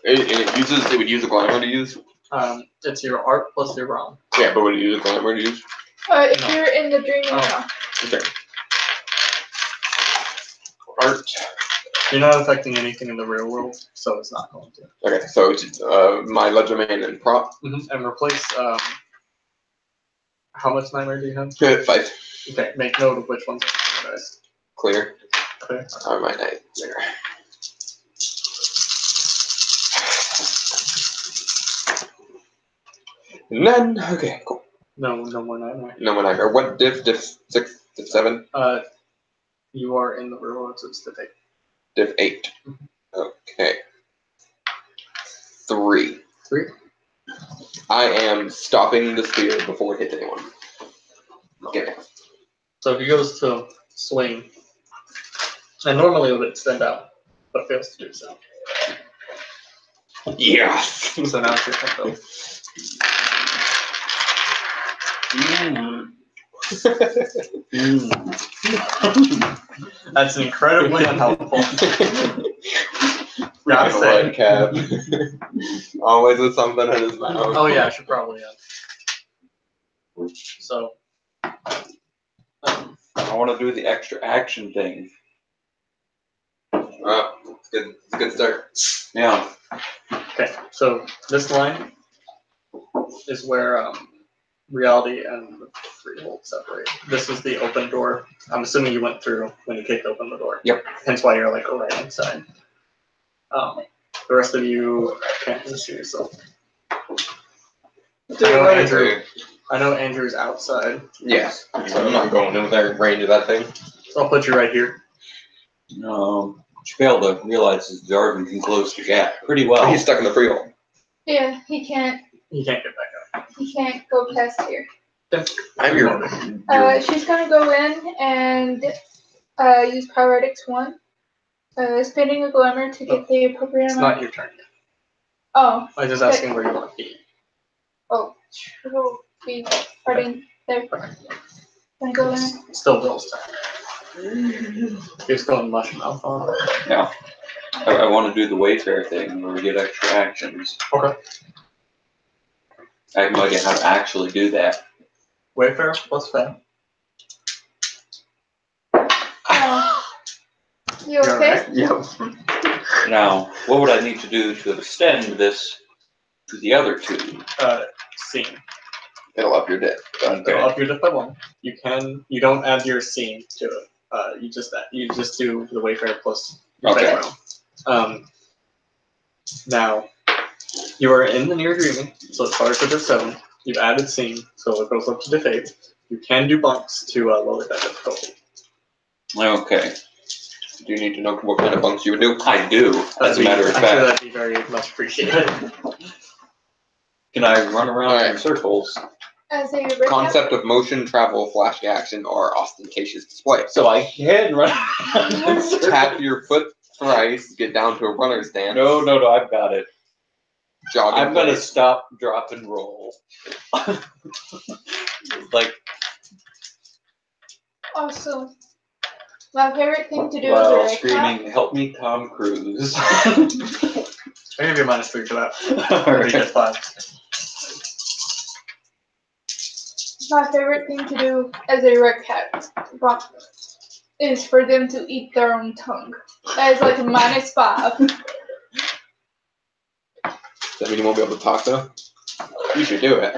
It would use a glamour to use. It's your art plus your brawn. Yeah, but would it use a glamour to use? if No. you're in the dreaming Oh. realm. Okay. Art. You're not affecting anything in the real world, so it's not going to. Okay, so it's, my legerdemain and prop. And replace, how much nightmare do you have? 5. Okay, make note of which ones are guys. Clear. Clear. My nightmare. None. Okay, cool. No more nightmare. No more nightmare. What diff? Diff 6, diff 7, You are in the real world, so it's the take. diff 8. Okay. 3. 3. I am stopping the spear before it hits anyone. Okay. So if he goes to swing, and normally it would extend out, but fails to do so. Yes. So now it's your turn, Bill. That's incredibly unhelpful. Gotta Freaking say. white cap. Always with something in his mouth. Oh yeah, I should probably So, I want to do the extra action thing. It's good. It's a good start. Yeah. okay, so this line is where reality and the freehold separate. This is the open door. I'm assuming you went through when you kicked open the door. Yep. Hence why you're like right inside. The rest of you can't really see yourself. I know, Andrew, I know Andrew's outside, Yes. So I'm not going in there range of that thing. so I'll put you right here. She failed to realize that Jarvan can close the gap pretty well. He's stuck in the free hole. Yeah, he can't You can't get back up. go past here. I'm your. She's gonna go in and use Pyretics 1. Spinning a Glamour to get the appropriate It's amount. not your turn yet. Oh, I'm just asking where you want to be. she'll be starting there. Gonna go in. Still Bill's turn. He's going mush mouth on. Yeah. I want to do the Wayfair thing where we get extra actions. Okay. I have no idea how to actually do that. Wayfair plus Fed. You okay? Right. Yep. Now, what would I need to do to extend this to the other two? Scene. It'll up your dick. Go up your diff by 1. You don't add your scene to it. You just do the Wayfair plus your Okay. background. Now, you are in the near dreaming, so it starts at diff 7. You've added scene, so it goes up to diff 8. You can do bunks to lower that difficulty. Okay. Do you need to know what kind of bunks you would do? I do, as a matter of fact. That'd be very much appreciated. Can I run around in Alright. circles? As a recap, Concept of motion, travel, flash action, or ostentatious display. So I can run around in circles. Tap your foot thrice, get down to a runner's stance. No, I've got it. Jog in I'm gonna place. stop, drop, and roll. Like, also, my favorite thing to do while is a recap. screaming, "Help me, Tom Cruise!" I give you a -3 for that. Or you get 5. My favorite thing to do as a red cat is for them to eat their own tongue. That is like a -5. Does that mean you won't be able to talk though? You should do it.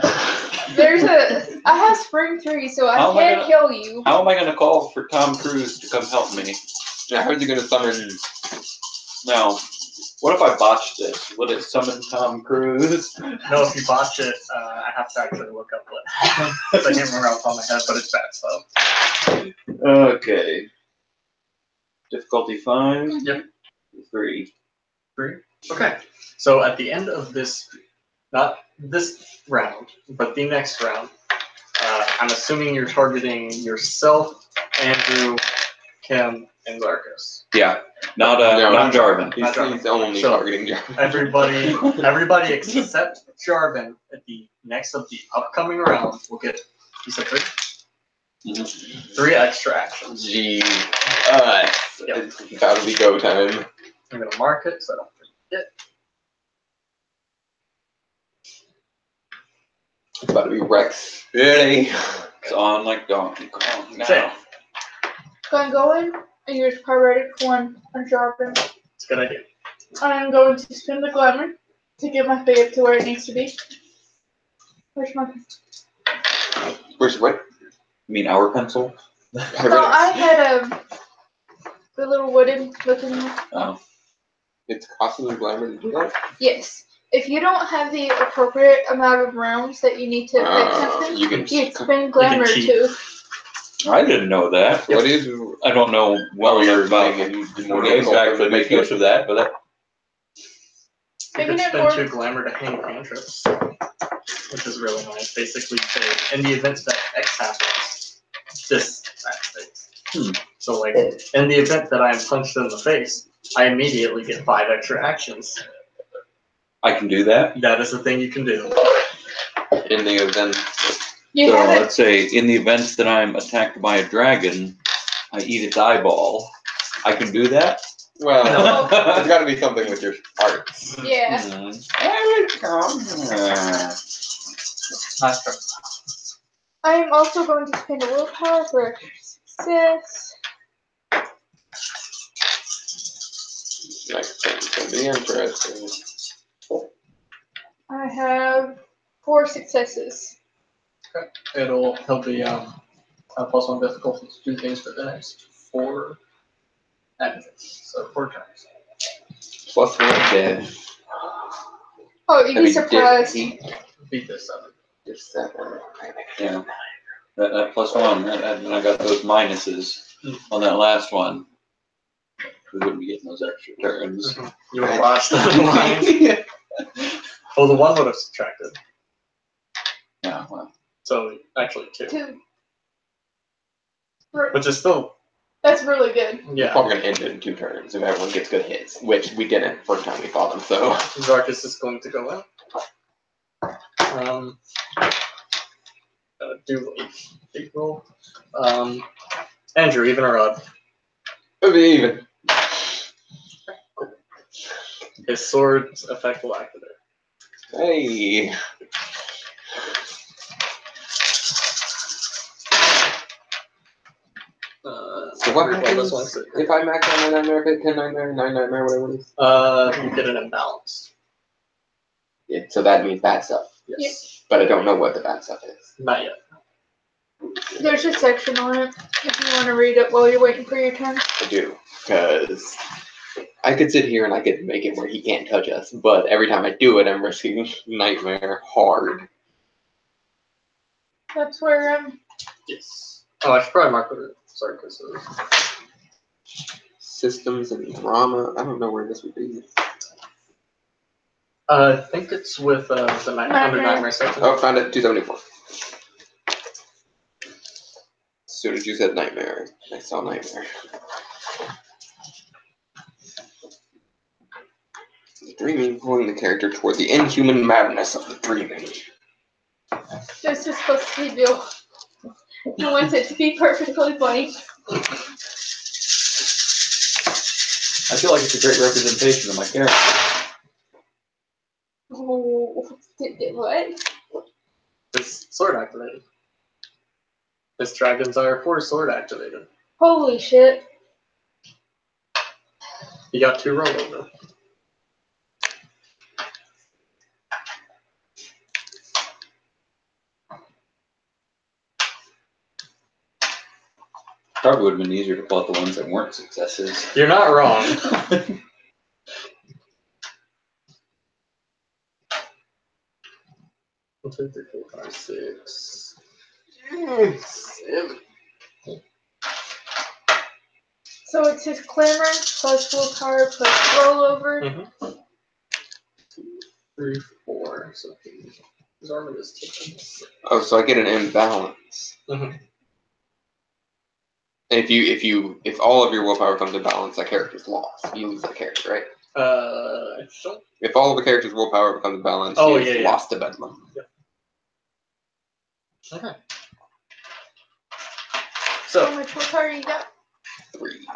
I have Spring 3, so I How am I can't gonna- kill you. How am I gonna call for Tom Cruise to come help me? Yeah, how's he gonna summon? Now, what if I botch this? Would it summon Tom Cruise? No, if you botch it, I have to actually look up what happened. I can't remember off the top of my head, but it's bad stuff. Okay. Difficulty 5. Yep. 3. Okay. So at the end of this, not this round, but the next round, I'm assuming you're targeting yourself, Andrew, Kim, and Zarkus. Yeah. Not No. not Jarvan. He's only So- targeting you. Everybody except Jarvan at the next of the upcoming round will get, you said 3? Mhm. 3 extra actions. Gee. Yep. It's about to be go time. I'm gonna mark it so I don't forget. It's about to be Rex. Ready? It's on like Donkey Kong now. Same. Gonna go in and use Pyretic 1 on Jarvan. It's a good idea. I'm going to spin the Glamour to get my fade to where it needs to be. Where's my Where's what? You mean our pencil? No, I had the little wooden looking. Oh. It's costly glamour to do that. Yes. If you don't have the appropriate amount of rounds that you need to affect something, You can. you spin Glamour cheat. too. I didn't know that. What is? I don't know well you're enough about making it more games difficult to for actually them to make use of that, but that, You Making could it spend more- 2 glamour to hang cantrips, which is really nice. Basically, say, in the event that X happens, this activates. So, like, in the event that I am punched in the face, I immediately get 5 extra actions. I can do that. That is the thing you can do. In the event. You So have it. let's say in the event that I'm attacked by a dragon, I eat its eyeball. I can do that? Well, No. there's got to be something with your arts. Yeah. Nice turn. I am also going to spend a willpower for success. Next thing's gonna be interesting. I have 4 successes. He'll be +1 difficulty to do things for the next 4 actions. So 4 turns. Plus 1 dead. Oh, you'd be Heavy surprised. dick. Beat this up. You're 7. Yeah. That +1, and I got those minuses on that last one. We wouldn't be getting those extra turns. You would have lost the line. Well, the 1 would have subtracted. Yeah, well. So actually 2. 2. Which is still, That's really good. We're yeah. probably gonna end it in 2 turns if everyone gets good hits, which we didn't first time we fought them. So Zarkus is going to go in. Do a big roll. Andrew, even or odd? it'll be even. His sword's effect will activate. Hey. So what happens if I max out my nightmare, hit 10 nightmare, 9 nightmare, whatever it is? You get an imbalance. Yeah, so that means bad stuff. Yes. But I don't know what the bad stuff is. Not yet. There's a section on it if you want to read it while you're waiting for your turn. I do, because I could sit here and I could make it where he can't touch us, but every time I do it, I'm risking nightmare hard. That's where Yes. Oh, I should probably mark the Zarkus. Systems and drama. I don't know where this would be. I think it's with the under Nightmare section. Oh, found it. 274. As soon as you said nightmare, I saw nightmare. Dreaming, pulling the character toward the inhuman madness of the dreaming. this is supposed to be Bill. He wants it to be perfectly blank. I feel like it's a great representation of my character. Oh, what? His sword activated. His dragons are 4 sword activated. Holy shit. He got 2 rollover. Probably would have been easier to pull out the ones that weren't successes. You're not wrong. 1, 2, 3, 4, 5, 6. 7. So it's his clamor plus willpower plus rollover. 3, 4. So his armor is taken. Oh, so I get an imbalance. Mhm. If all of your willpower comes to balance, that character's lost. You lose that character, right? I don't. If all of the character's willpower becomes balanced, Oh, you've yeah. lost to Bedlam. Okay. How So much willpower you got? 3.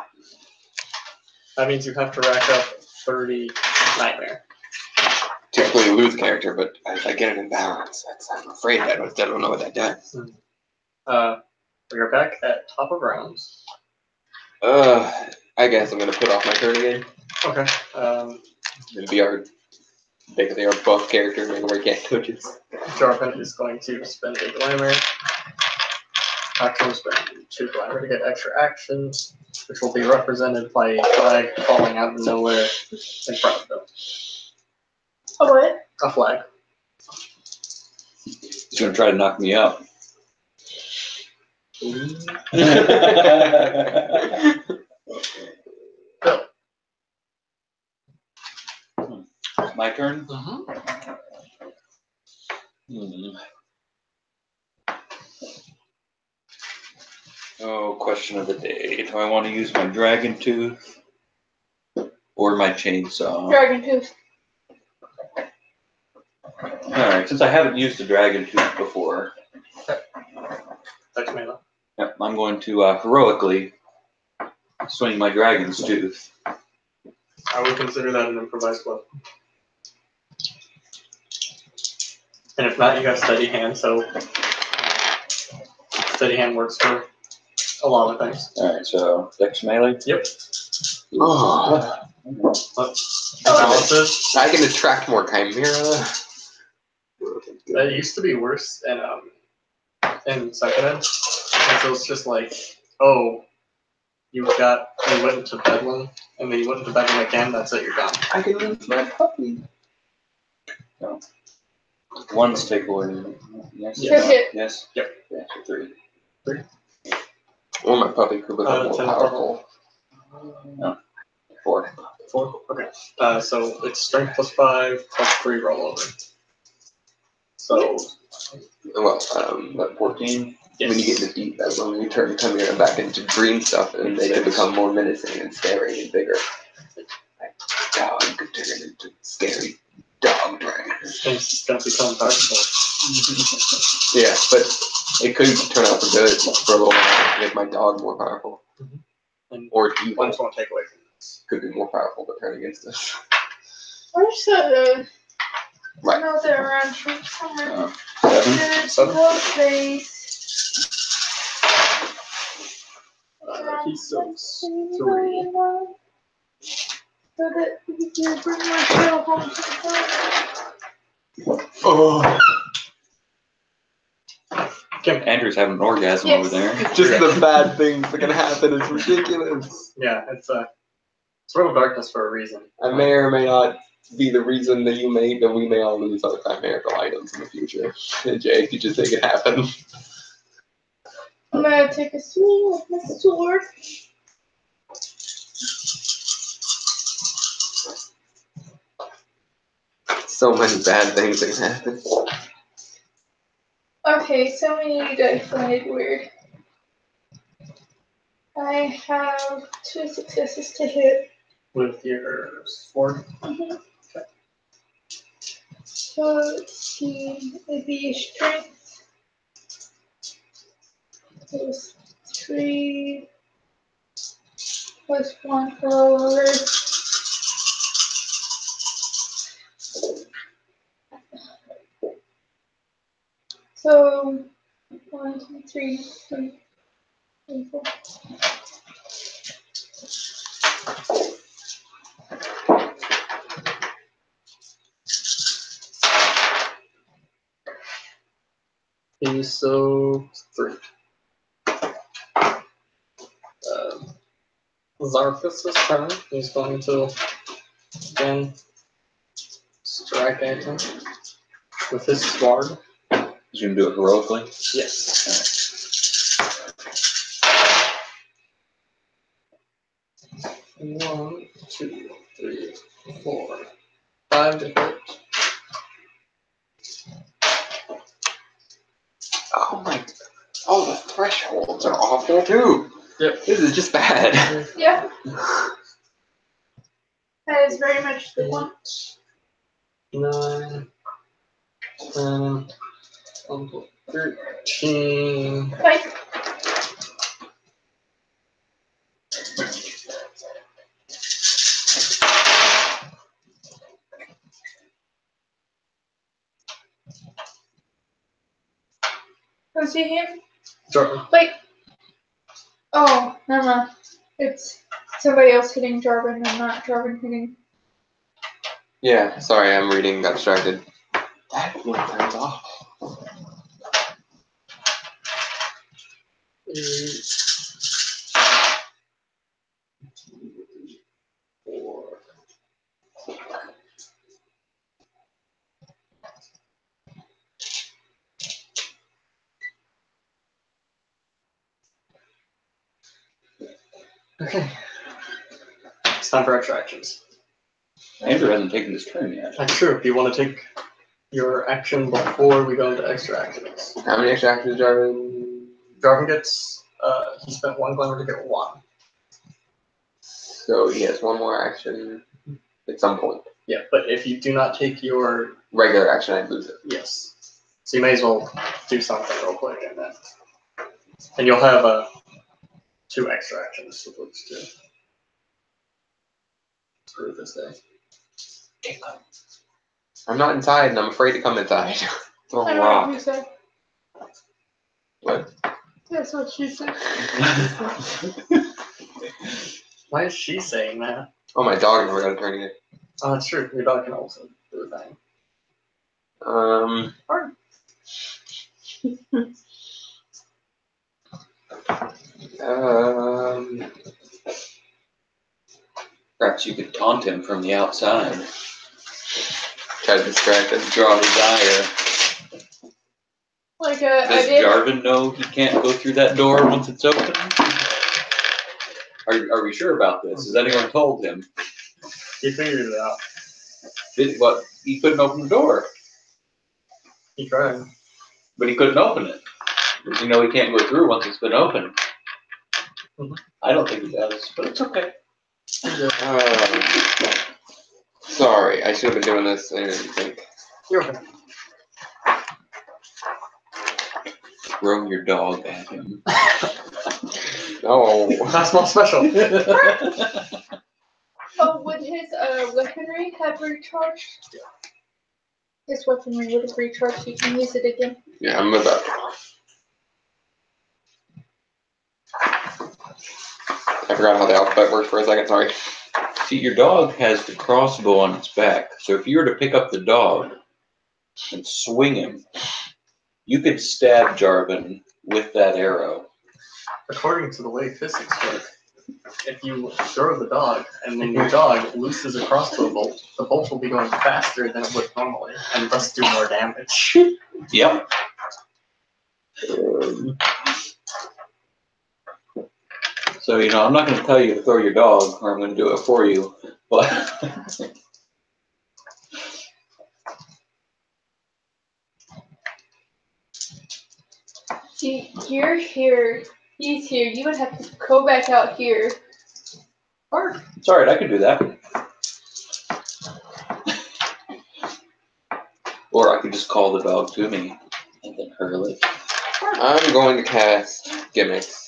that means you have to rack up 30 nightmare. Typically you lose a character, but if I get an imbalance, I'm afraid I don't know what that does. We're back at top of rounds. I guess I'm gonna put off my turn again. Okay. It'll be our basically our buff character, where he can't touch us. Jarvan is going to spend a glamour. Action will spend 2 glamour to get extra actions, which will be represented by a flag falling out of nowhere in front of them. A what? A flag. He's gonna try to knock me out. Bill. My turn? Mm-hmm. Oh, question of the day. Do I want to use my dragon tooth or my chainsaw? Dragon tooth. Alright, since I haven't used the dragon tooth before, Touch me though. yep, I'm going to heroically swing my dragon's tooth. I would consider that an improvised weapon. And if not, you got steady hand, so steady hand works for a lot of things. Alright, so dex melee? Yep. Oh, Balances. I can attract more chimera. That used to be worse in second ed. And so it's just like, oh, you went into Bedlam, and then you went into Bedlam again, that's it, you're done. I can lose my puppy. No. One's takeaway. Yes. Took it. Yes. Yep. Yeah, so 3. Or my puppy could become more 10 powerful. 4. 4? Okay. So it's strength plus 5 plus 3 rollover. So, Well, What, 14? yes. when you get into deep, that's when we turn back into green stuff, and they can become more menacing and scary and bigger. Like, dog could turn into scary dog dragon. Things is gonna become powerful. Yeah, but it could turn out for good for a little while, make my dog more powerful. And Or evil. ones won't take away from this. Could be more powerful, but turn against us. Where's the? Right. I know they're around here somewhere. 7. There's Seven. no place. He soaks 3. So that you can bring my tail home to the farm. Oh, Andrew's having an orgasm Yes. over there. just the bad things that can happen is ridiculous. Yeah, it's sort of darkness for a reason. I may or may not be the reason that we may all lose our chimerical items in the future. Jay, you just make it happen. I'm gonna take a swing with my sword. So many bad things that can happen. Okay, so many dice landed weird. I have 2 successes to hit. With your sword. So let's see, it'd be strength plus 3 plus 1 for rollover. So 1, 2, 3, 4. He soaks 3. Zarthus' turn. He's going to again strike at him with his sword. He's gonna do it heroically. Yes. 1, 2, 3, 4, 5 to hit. Oh my! Oh, the thresholds are awful too. Yep. This is just bad. Yeah. That is very much the one. 9, 10, 11, 13. Like, was he him? Jordan. Like, oh, never mind. It's somebody else hitting Jarvan and not Jarvan hitting. Yeah, sorry, I'm reading. Got distracted. That one turns off. 8, 4. Okay. It's time for extra actions. Andrew hasn't taken his turn yet. That's true. If you want to take your action before we go into extra actions. How many extra actions, Jarvan? Jarvan gets, he spent 1 glamour to get 1. So he has one more action at some point. Yeah, but if you do not take your, Regular action, I lose it. yes. So you may as well do something real quick and then. And you'll have 2 extra actions to lose too. Screw this day. I'm not inside, and I'm afraid to come inside. Throw I a don't know what rock. you said. What? That's what she said. Why is she saying that? Oh, my dog never got a turn yet. Oh, that's true. Your dog can also do a thing. Perhaps you could taunt him from the outside. Try to distract him. Draw his ire. Like Does Jarvan know he can't go through that door once it's open? Are we sure about this? Has anyone told him? He figured it out. What? He couldn't open the door, He tried. but he couldn't open it. Does he know he can't go through once it's been opened? Mhm. I don't think he does, but it's okay. Sorry, I should have been doing this. I didn't think. You're okay. Throw your dog at him. No. That's not special. Oh, would his weaponry have recharged? His weaponry would have recharged. You can use it again. Yeah, I'm about. I forgot how the alphabet worked for a second. Sorry. See, your dog has the crossbow on its back, so if you were to pick up the dog and swing him, you could stab Jarvan with that arrow. According to the way physics work, if you throw the dog and then your dog looses a crossbow bolt, the bolt will be going faster than it would normally and thus do more damage. Yep. So, I'm not going to tell you to throw your dog, or I'm going to do it for you, but... See, you're here. He's here. You would have to go back out here. It's alright, I can do that. Or I could just call the dog to me and then hurl it. I'm going to cast gimmicks.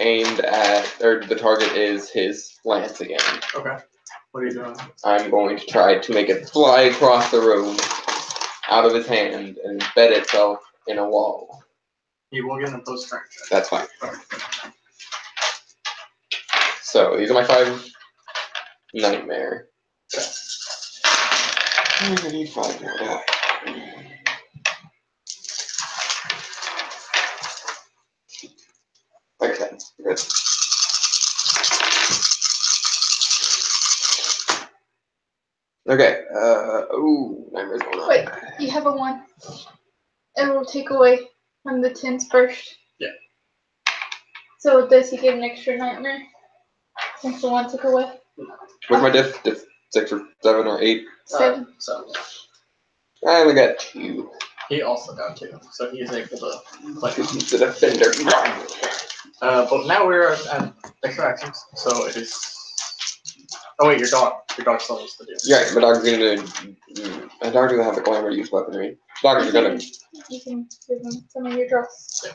Aimed at, or the target is his lance again. Okay. What are you doing? I'm going to try to make it fly across the room, out of his hand, and embed itself in a wall. You will get an opposed strength check. That's fine. So these are my 5 nightmare. I need 5 more die. Okay, good. Okay, ooh, nightmare's going on. Wait, you have a 1. It will take away from the 10s first. Yeah. So does he get an extra nightmare? Since the 1 took away? What's my diff? Diff 6 or 7 or 8? 7. So I only got 2. he also got 2, so he is able to play. He's the defender. But now we're at extra actions, so it is. Oh wait, your dog still needs to do. Yeah, my dog's gonna. My dog doesn't have the glamour to use weaponry. Dogs are gonna. You can give him some of your draws.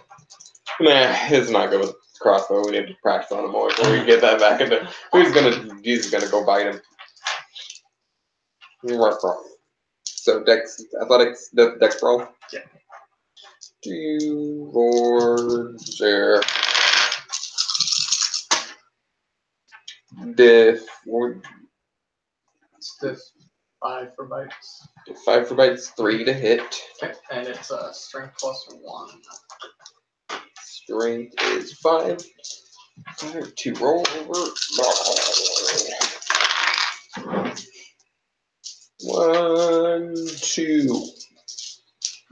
Nah, it's not good with crossbow. We need to practice on him more before we get that back into. He's gonna go bite him. So Dex, athletics, Dex roll. Yeah. 2, 4, 0. Diff. It's diff 5 for bites. 5 for bites, 3 to hit. Okay, and it's strength +1. Strength is 5. 5 to roll over. 1, 2.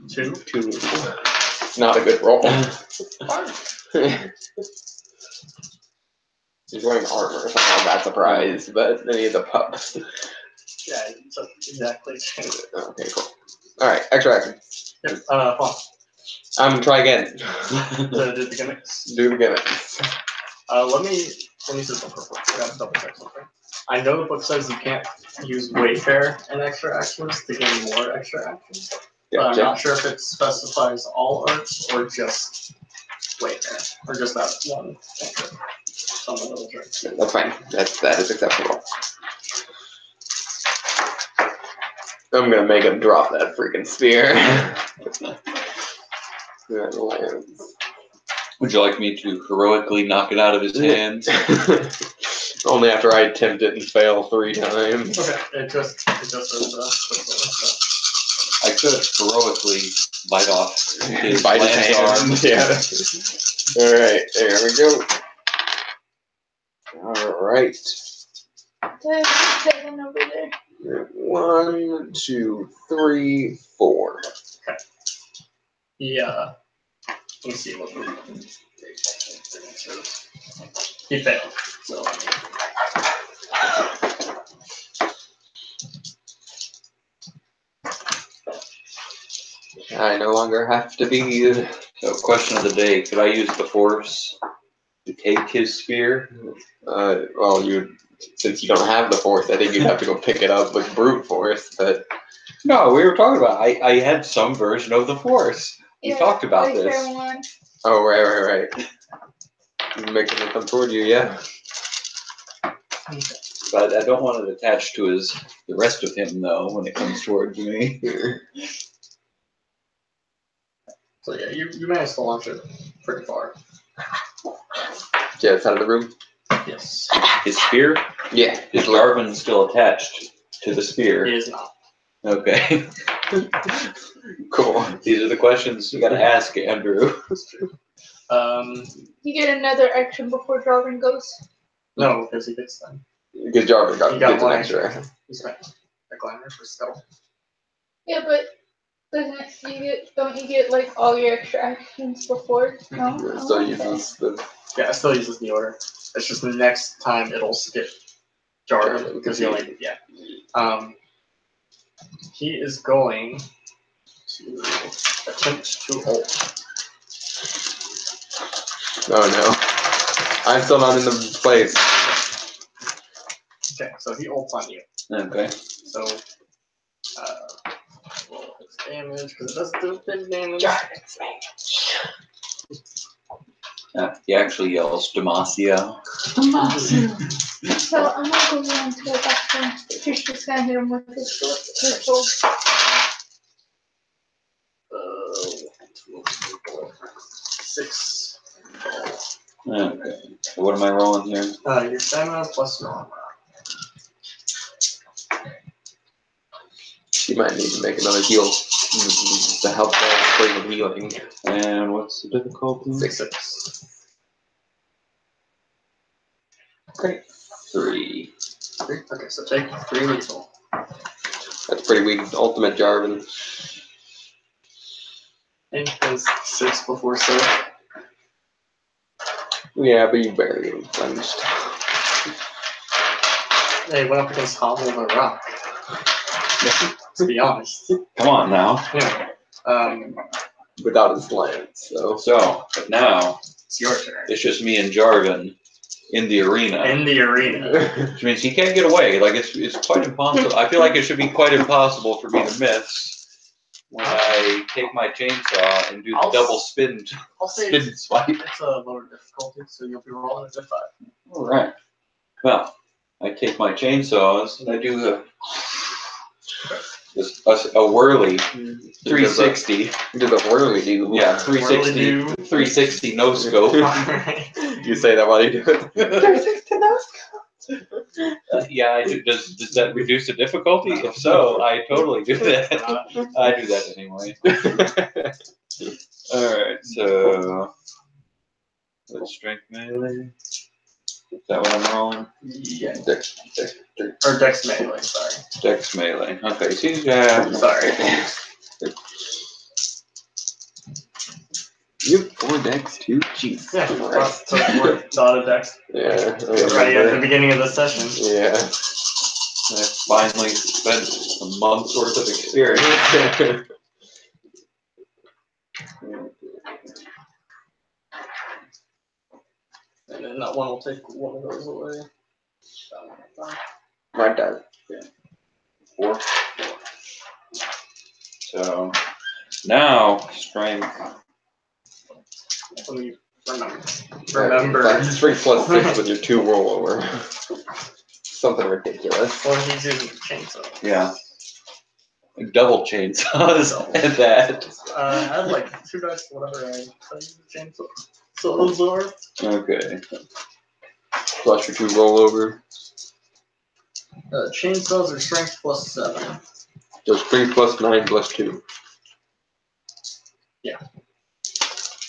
2. 2. Not a good roll. He's wearing armor, so I'm not that surprised, but then he's a pup. Yeah, so exactly. Okay, cool. Alright, extra action. Yep. Hold on. I'm gonna try again. To do the gimmicks. Do the gimmicks. Let me see something real quick. I gotta double check something. I know the book says you can't use Wayfair and extra actions to gain more extra actions. But I'm not sure if it specifies all arts or just Wayfair, or just that one cantrip. Some of those arts. That's fine. That is acceptable. I'm gonna make him drop that freaking spear. That lands. Would you like me to heroically knock it out of his hands? Only after I attempt it and fail 3 times. Okay, it just is I could heroically bite off his Bite his lance hand. arm. Yeah. Alright, there we go. Alright. to say them over there. 1, 2, 3, 4. Yeah. Let me see what he failed. So I no longer have to be. So, question of the day: could I use the force to take his spear? Well, since you don't have the force, I think you'd have to go pick it up with brute force. But No, we were talking about. I had some version of the force. We talked about like this. fair one. oh, right. He's making it come toward you, yeah. But I don't want it attached to the rest of him though when it comes towards me. So yeah, you managed to launch it pretty far. Yeah, it's out of the room. Yes. His spear? Yeah, Is Jarvan still attached to the spear? It is not. Okay. cool. These are the questions you gotta ask, Andrew. You get another action before Jarvan goes. No, because he gets them. Good job, He got gets an one extra. He spent a glamour for stealth. Yeah, but don't you get like all your extra actions before? No. So Oh, uses the Yeah, it still uses the order. It's just the next time it'll skip Jarvan because he only he is going to attempt to ult. Oh no. I'm still not in the place. Okay, so he ults on you. Okay. So roll his damage because it does do big damage. He actually yells Demacia. So I'm gonna go down to the bathroom. She's just gonna hit him with his sword. 6. Okay. So what am I rolling here? Your stamina plus your armor. She might need to make another heal to help that spring of healing. And what's the difficulty? 6. Great. 3. Okay, so take 3 lethal. That's pretty weak. Ultimate Jarvan. And has 6 before 7. Yeah, but you barely replenished. They went up against Hovel the Rock. To be honest. Come on now. Anyway, Without his lance, so. So, but now, it's your turn. it's just me and Jarvan in the arena. In the arena. Which means he can't get away. Like, it's quite impossible. I feel like it should be quite impossible for me to miss when I take my chainsaw and do the double spin I'll say spin swipe. it's a lower difficulty, so you'll be rolling a 5. Alright. Well, I take my chainsaws and I do a whirly 360. Do the whirly do. Yeah, 360. 360 no scope. You say that while you do it. 360 no Yeah, I do. Does that reduce the difficulty? If so, I totally do that. I do that anyway. Alright, so let's strength melee. Is that what I'm rolling? Yeah. Dex. Or Dex melee, sorry. Dex melee. Okay, so Sorry. You have 4 decks too? Jeez. Yeah, Christ. so we're dotted Dex. Yeah. Right at the beginning of the session. Yeah. I finally spent a month's worth of experience. And then that one will take one of those away. Right down. 4. So now strength. Let me remember. Like 3 plus 6 with your 2 rollover. Something ridiculous. Well, he's using the chainsaw. Yeah. Double chainsaws at that. Add like 2 dice to whatever I tell you the chainsaw. So those are. Okay. Plus your 2 rollover. Chainsaws are strength plus 7. So it's 3 plus 9 plus 2.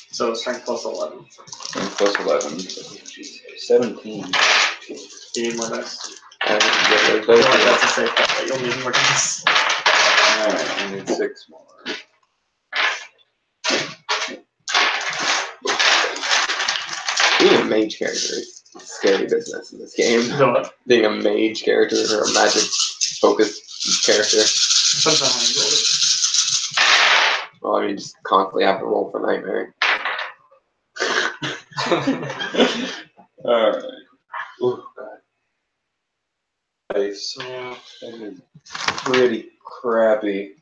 So strength plus 11. And plus 11. 17. You need more dice. And get I those feel like both. that's a safe bet, but you'll need more dice. Alright, I need 6 more. Being a mage character is scary business in this game. No, Being a mage character or a magic focused character. depends on how you roll it. Well, I mean, just constantly have to roll for nightmare. Alright. Ooh, God. Dice. Yeah. That is pretty crappy.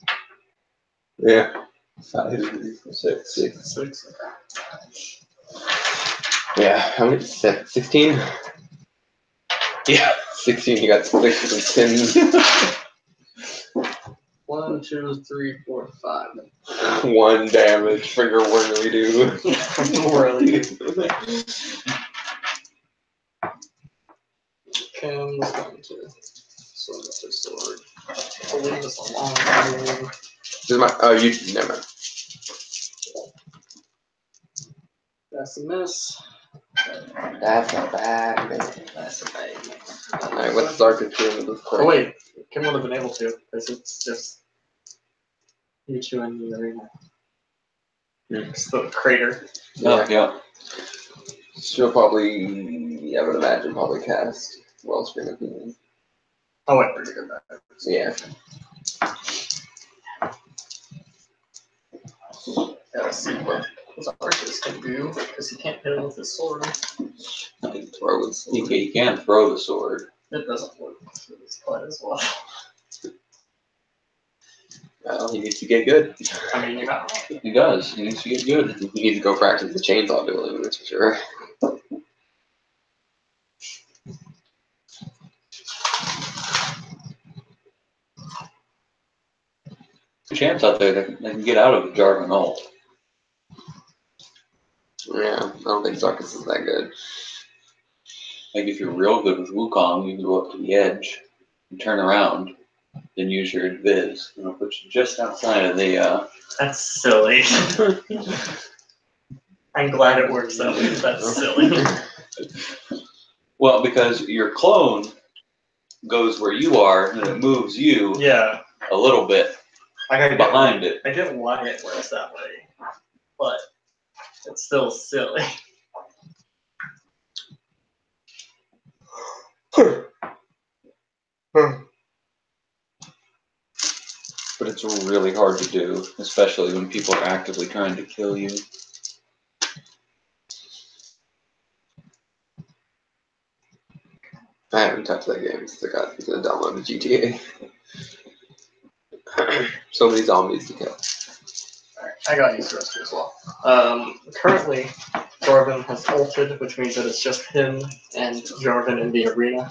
Yeah. 5, 6. 6. Yeah. How many? 16? Yeah. 16, you got 6 and 1, 2, 3, 4, 5. 10. 1 damage for your whirly do. Really? Kim's going to swing with his sword. I believe it's a long time. This is my. Oh, you. Never mind. That's a miss. That's a bad man. That's a bad. Alright, what's Zark's doing with this Oh card? wait, Kim would have been able to, because it's just you two in the arena. It's the crater. Oh, yeah. She'll probably, I would imagine, probably cast Wellspring of Healing. Oh wait, pretty good that. So yeah. Yeah, let's see what Arceus can do, because he can't hit him with his sword. Throw his You can't throw the sword. It doesn't work with his play as well. Well, he needs to get good. I mean, you got He does. He needs to get good. He needs to go practice the chainsaw dueling, that's for sure. Champs out there that can get out of the Jarvan ult. Yeah, I don't think Zarkus is that good. Like if you're real good with Wukong, you can go up to the edge and turn around, then use your Viz. And it'll put you just outside of the That's silly. I'm glad it works that way. That's silly. well, because your clone goes where you are and it moves you Yeah. a little bit I behind it. I get why it works that way, but it's still silly. But it's really hard to do, especially when people are actively trying to kill you. I haven't touched that game since I got to download the GTA. So many zombies to kill. Alright, I got used to rescue as well. Currently, Jarvan has ulted, which means that it's just him and Jarvan in the arena.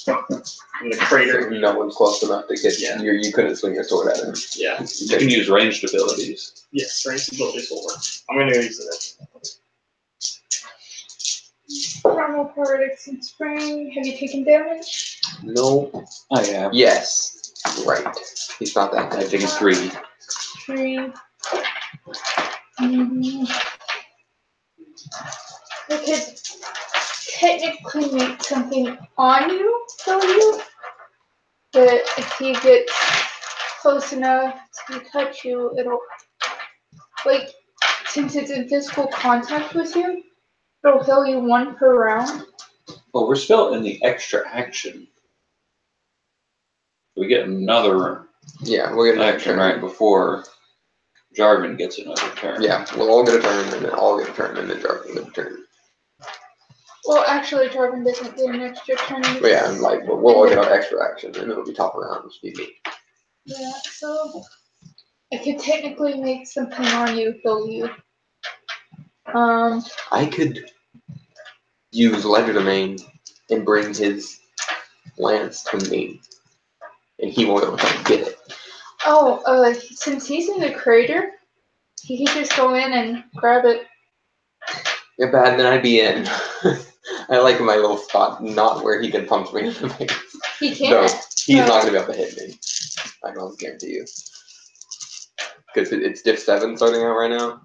In the crater. No one's close enough to get Yeah. you couldn't swing your sword at him. Yeah. You can use ranged abilities. Yes, range abilities will work. I'm gonna use it. Normal paradox in spring. Have you taken damage? No. I have. Yes. Right. He's not that I've good. taken 3. 3. I could technically make something on you, kill you, but if he gets close enough to touch you, it'll, like, since it's in physical contact with you, it'll heal you 1 per round. Well, we're still in the extra action. We get another Yeah, we'll get an action right before Jarvan gets another turn. Yeah, we'll all get a turn, and then I'll get a turn, and then Jarvan get a turn. Well, actually, Jarvan doesn't get an extra turn. But yeah, and like we'll all get our extra action, and it'll be top round, which will be me. Yeah, so I could technically make something on you, heal you. I could use Legerdemain and bring his lance to me, and he won't be able to get it. Since he's in the crater, he could just go in and grab it. If bad, then I'd be in. I like my little spot, not where he can punch me in the face. He can't. No, he's not gonna be able to hit me. I can almost guarantee you. Because it's diff 7 starting out right now.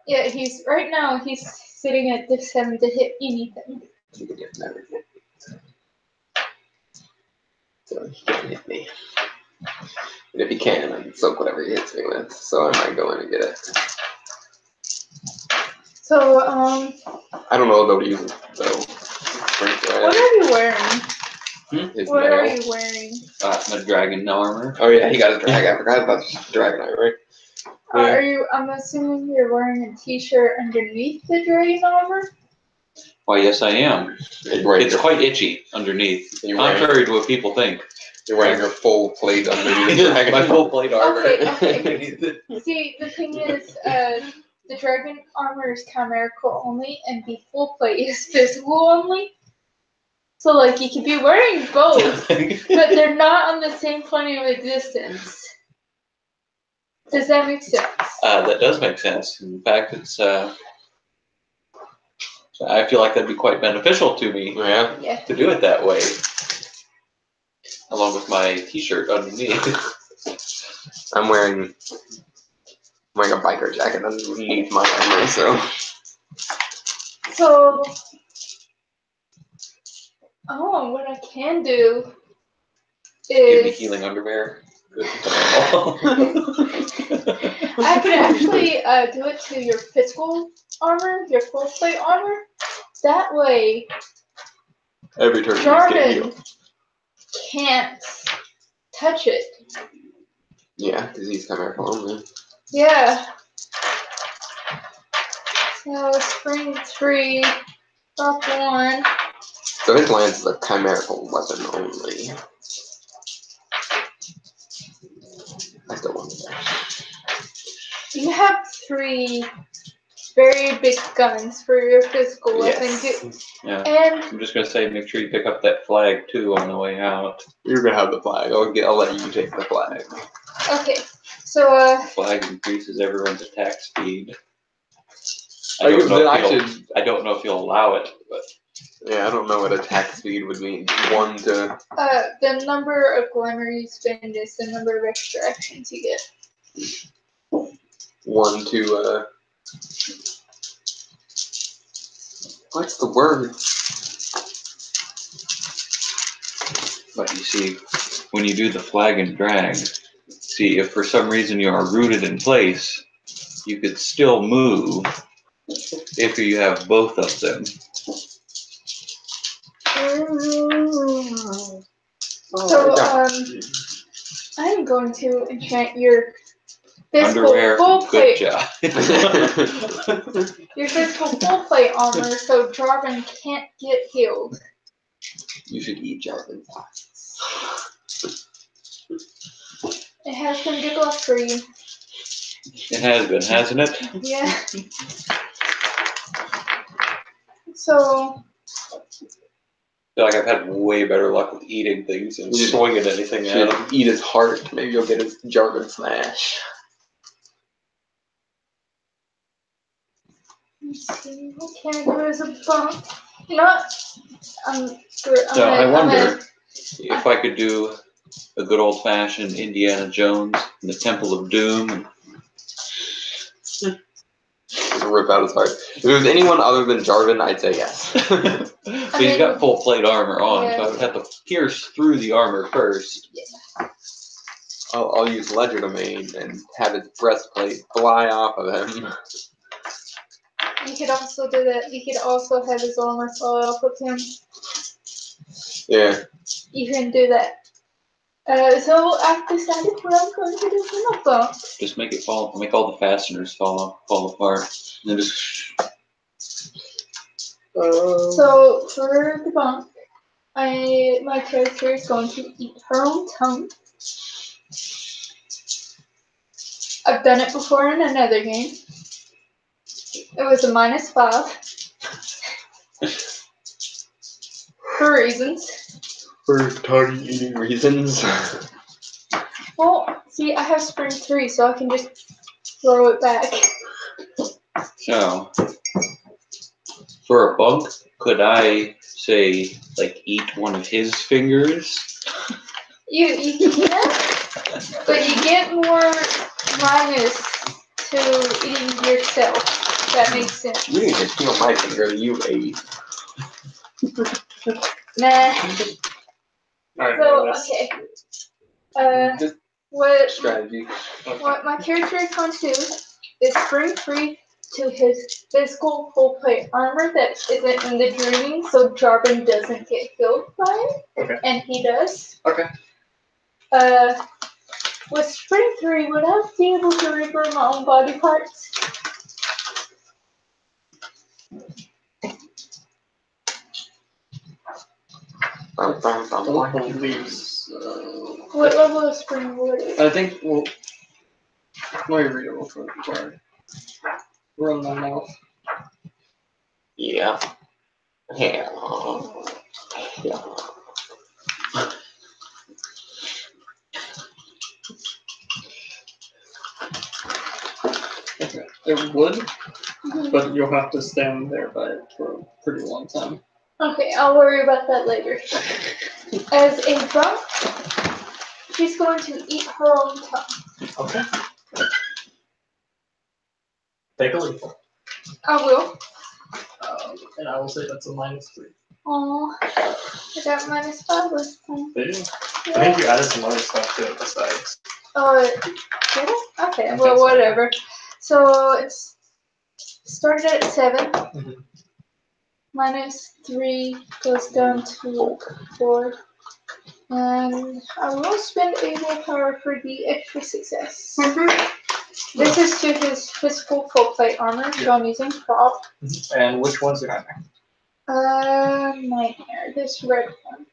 Yeah, he's sitting at diff 7 to hit anything. You can get everything. so he can't hit me. And if he can, I can soak whatever he hits me with. So I might go in and get it. So, I don't know though to use it though. what are you wearing? His What are nail. you wearing? My dragon armor. Oh yeah, he got a drag. I forgot about Dragonite, right? Are you? I'm assuming you're wearing a t-shirt underneath the dragon armor. Why, yes, I am. You're wearing It's your, quite itchy underneath, you're wearing, contrary to what people think. you're wearing your full plate underneath your My Dragonite. full plate armor. Okay. See, the thing is, the dragon armor is chimerical only, and the full plate is physical only. So, like, you could be wearing both, but they're not on the same plane of existence. Does that make sense? That does make sense. In fact, it's. I feel like that'd be quite beneficial to me Yeah. Yeah. to do it that way, along with my T-shirt underneath. I'm wearing a biker jacket underneath my armor, so So, what I can do Give me is healing underwear. Good. I could actually do it to your physical armor, your full plate armor. That way, every turn you just get Jordan healed. can't touch it. Yeah, because he's chimerical only. Yeah. So spring 3, drop 1. So his lance is a chimerical weapon only. I still want that. You have 3 very big guns for your physical weapon. Yes. Yeah. And I'm just gonna say, make sure you pick up that flag too on the way out. You're gonna have the flag. I'll let you take the flag. okay, so The flag increases everyone's attack speed. I don't know if you'll allow it, but Yeah, I don't know what attack speed would mean. 1 to. the number of glamour you spend is the number of extra actions you get. 1 to. What's the word? But you see, when you do the flag and drag, see, if for some reason you are rooted in place, you could still move if you have both of them. So, I'm going to enchant your physical Underwear, full good plate, job. your physical full plate armor, so Jarvan can't get healed. You should eat Jarvan. It has been good luck for you. It has been, hasn't it? Yeah. So, I feel like I've had way better luck with eating things than You swinging anything You at should them. eat his heart. Maybe you'll get his Jarvan smash. let's see, what can I do as a bump? Not, screw it. So I I'm wonder gonna- if I could do a good old fashioned Indiana Jones in the Temple of Doom. Just rip out his heart. If it was anyone other than Jarvan, I'd say yes. So he's got full plate armor on, Yeah. so I would have to pierce through the armor first. I'll use Legerdemain and have his breastplate fly off of him. You could also do that. You could also have his armor fall off of him. Yeah. You can do that. So I've decided what I'm going to do for my bump. Just make it fall, make all the fasteners fall apart, and then just. So for the bump, my character is going to eat her own tongue. I've done it before in another game. It was a -5. For reasons. For tardy eating reasons. Well, see, I have Spring 3, so I can just throw it back. So, for a bump, could I say, like, eat one of his fingers? You can, but you get more minus to eating yourself. That makes sense. You need to steal my finger that you ate. Nah. Alright, So, let's- okay. Just What strategy. what my character is going to do is bring free to his physical full plate armor that isn't in the dreaming, so Jarvan doesn't get killed by it. Okay. And he does. Okay. With Spring 3, would I be able to regrow my own body parts? I believe so. What level of Spring would it? I think we'll. Let me read it real quick. Sorry. Run my mouth. Yeah. Yeah. Yeah. Okay. It would, but you'll have to stand there by it for a pretty long time. Okay, I'll worry about that later. As a drunk, she's going to eat her own tongue. Okay. Take a leap. I will. And I will say that's a -3. Oh, I got -5 this time. Did you? I think you added some other stuff to it besides. Oh, did I? Okay, I well, think so. whatever. So it's started at 7. Mhm. -3 goes down to 4. And I will spend a willpower for the extra success. This is to his physical full plate armor, so I'm using prop. And which one's your nightmare? Nightmare, this red one.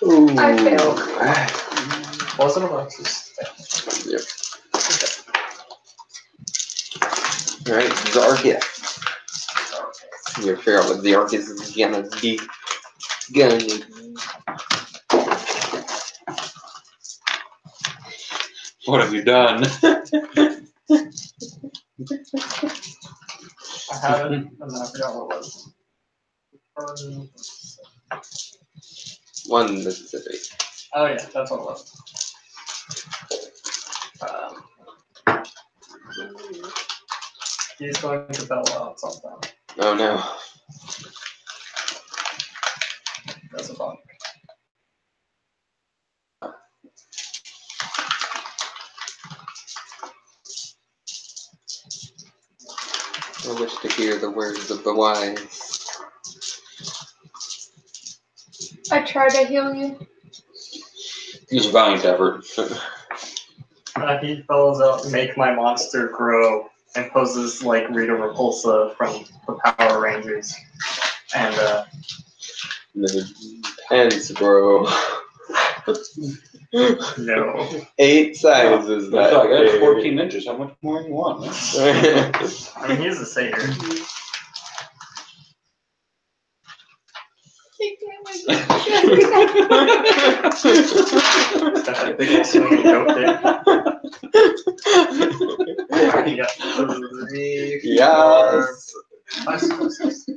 Ooh. I failed. Wasn't Alexis? Yep. Alright, Zarkith. You figure out what Zarkith is gonna be. What have you done? I had it, and then I forgot what it was. One Mississippi. Oh yeah, that's what it was. He's going to bellow out something. Oh no. That's a bug. I wish to hear the words of the wise. I try to heal you. Use a valiant effort. He bellows out, "Make my monster grow," and poses like Rita Repulsa from the Power Rangers. And Pence, bro. no. 8 sizes That's that like, that's big. 14 inches. How much more you want? Man? I mean, he's a satyr. That big old swinging goat dick. You got 3, 4, Yes. 5 successes.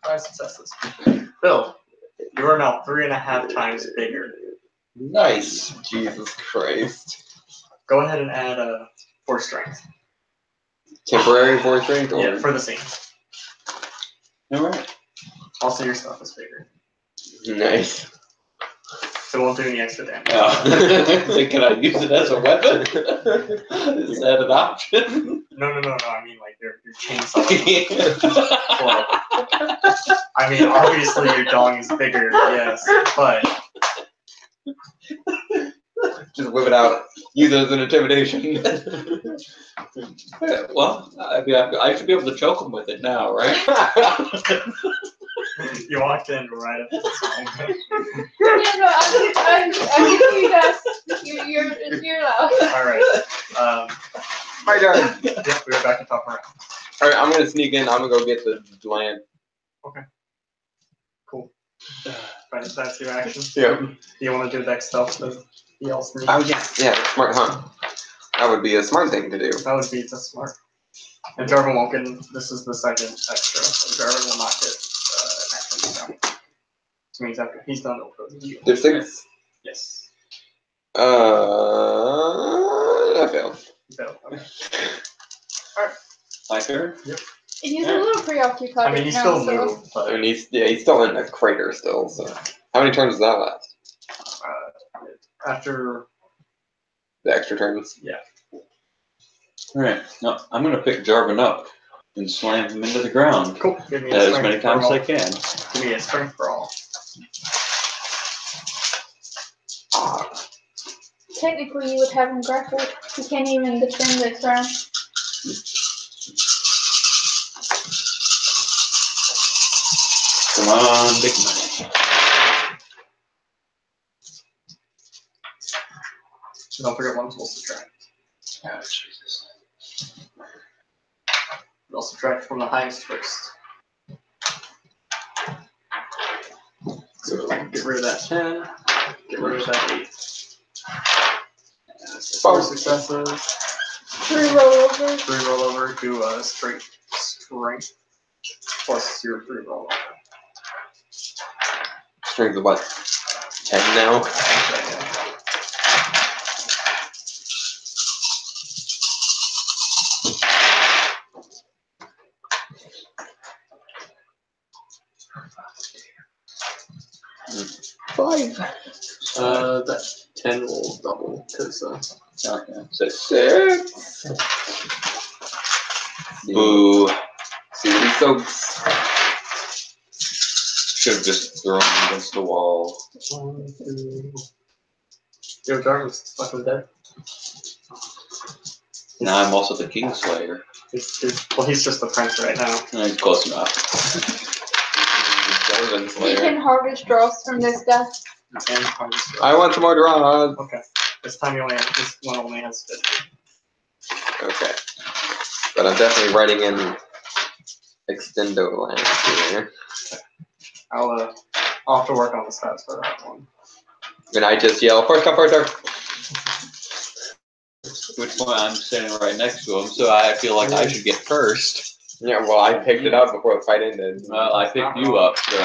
5 successes. Bill, you are now 3.5 times bigger. Nice. Jesus Christ. Go ahead and add 4 strength. Temporary 4 strength? Or? Yeah, for the scene. Alright. Also, your stuff is bigger, Nice. so it won't do any extra damage. So can I use it as a weapon? Is that an option? No. I mean, like your chainsaw. Well, I mean, obviously your dog is bigger, yes, but Just whip it out. Use it as an intimidation. Well, I mean, I should be able to choke him with it now, right? you walked in right at this moment. Yeah, no, I give you guys. You're loud. All right. My turn. Yep, we're back to top round. Alright, I'm gonna sneak in. I'm gonna go get the land. Cool. Right, that's your action. Yeah. Do you want to do dex stealth to the else? Oh, yes. Yeah, smart, huh? That would be a smart thing to do. That would be the smart. And Jarvan won't get. This is the second extra, so Jarvan will not get an extra now. Which means after he's done, it'll go to you. There's 6. Yes. I failed. So, okay. All My turn? And he's a little preoccupied I mean, he now, still so. moved, but And he's still in the crater still. So how many turns does that last? after The extra turns. Alright, no, I'm gonna pick Jarvan up and slam him into the ground cool, give me a as strength many times as brawl. I can. Give me a strength brawl. Technically, you would have him grappled. He can't even defend this round. Come on, big money. Don't forget one will subtract. Oh, Jesus. We'll subtract from the highest first. So get rid of that 10. Get rid of that 8. Four successes. 3 rollovers. 3 rollover. Do a straight strength plus your 3 rollover. Strength of what? 10 now. That 10 will double because Okay, 6. 6. Boo. See what he soaks. Should have just thrown him against the wall. 1, 2. Yo, Jarvan's fucking dead. Now I'm also the Kingslayer. He's just the prince right now. He's close enough. Jarvan's He lair. can harvest draws from this guy. And harvest. I want some more draws. Okay. This time this one only has 50. Okay. But I'm definitely writing in extendo lands here. I'll have to work on the stats for that one. And I just yell, first come, first serve. Which one I'm standing right next to him, so I feel like I should get first. Yeah, well, I picked it up before the fight ended. Well, I picked you up, so.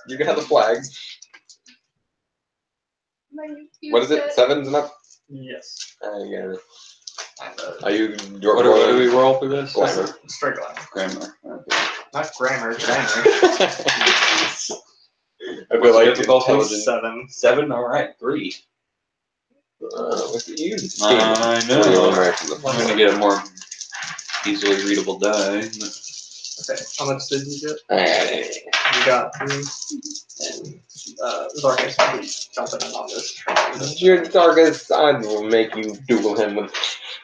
You can have the flag. What is it? 7s and up? Yes. Again. And, Are you? What do we roll for this? Glamour. straight line. Grammar. Okay. Not grammar, grammar. I feel like difficult? intelligent. 7. 7, alright, 3. Look at you. I know. 21 right from the I'm gonna get a more easily readable die. Okay, how much did you get? Hey. You got 3. And Zarkus will be jumping in on this. Your darkest, I will make you duel him with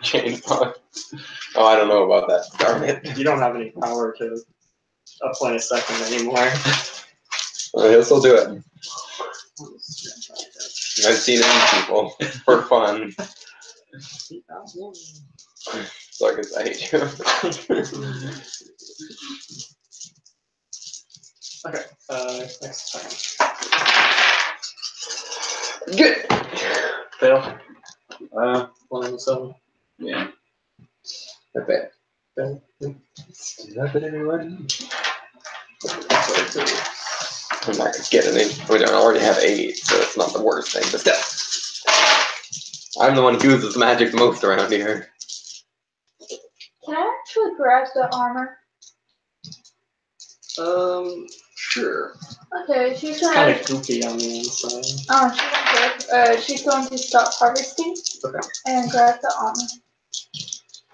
chainsaw. Oh, I don't know about that. Darn it. You don't have any power to play a second anymore. Well, he'll still do it. I've seen it in people for fun. Darkest, I hate you. Okay, next turn. Good. Fail. 1 and 7. Yeah. Okay. Fail. I'm not gonna get any. I mean, I already have 8, so it's not the worst thing, but still. I'm the one who uses magic the most around here. Can I actually grab the armor? Sure. Okay, she's Kind gonna. of goofy on the inside. Oh, she don't care. She's going to stop harvesting Okay. and grab the armor.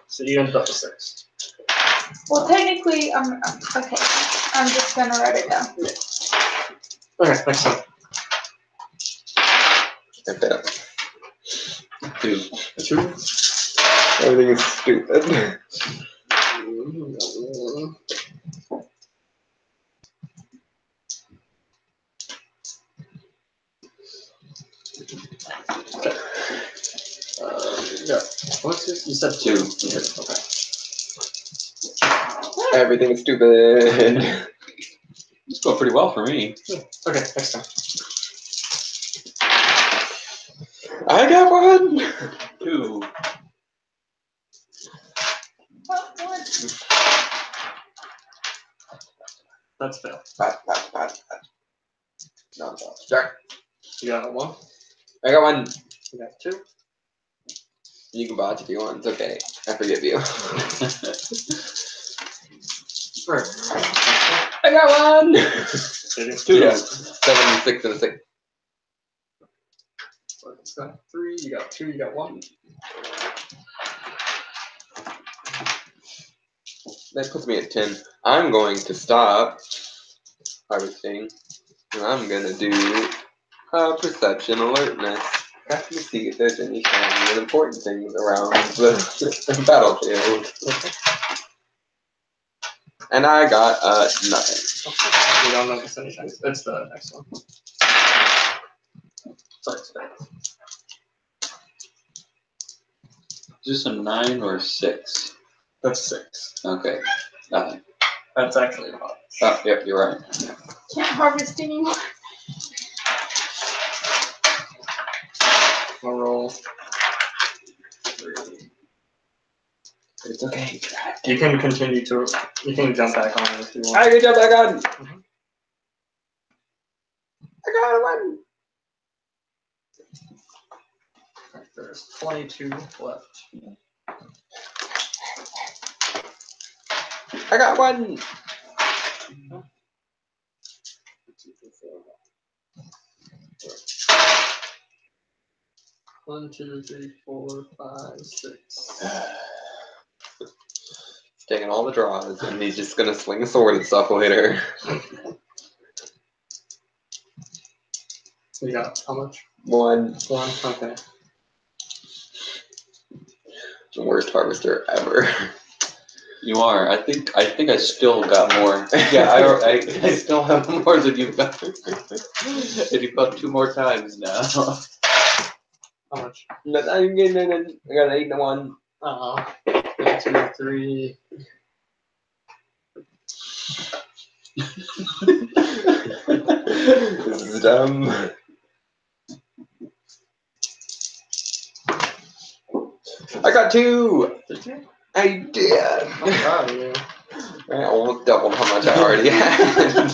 So you ended up with 6. Well, technically, okay. I'm just gonna write it down. Okay, next time. I fail. 2. 2. Everything is stupid. Yeah. What's this? You said 2. Okay. Everything is stupid. It's going pretty well for me. Okay, next time. I got 1. 2. That's fail. Bad. No, sorry. You got a 1. I got 1. You got 2. You can botch if you want. It's okay. I forgive you. I got one. Two. Yeah. 76 and a 6. It's got 3, you got 2, you got 1. That puts me at 10. I'm going to stop harvesting. And I'm going to do perception alertness. Have to see if there's any shiny and important things around the battlefield. And I got nothing. You don't notice any shines. It's the next one. Sorry, it's bad. Is this a 9 or a 6? That's 6. Okay, nothing. That's actually a 5. Oh, yep, you're right. Can't harvest anymore. I'll roll 3. It's okay. You can continue to. You can jump back on it if you want. I can jump back on. I got one. There's 22 left. I got one. 1, 2, 3, 4, 5, 6. He's taking all the draws, and he's just gonna swing a sword and stuff later. You got how much? 1. 1. Okay. The worst harvester ever. You are. I think I still got more. Yeah, I still have more than you've got. And you've got 2 more times now. How much? No, I'm getting it. I got an 8 and a 1. 2, 3. This is dumb. I got 2. Did you? I did. I'm proud of you. I almost doubled how much I already had.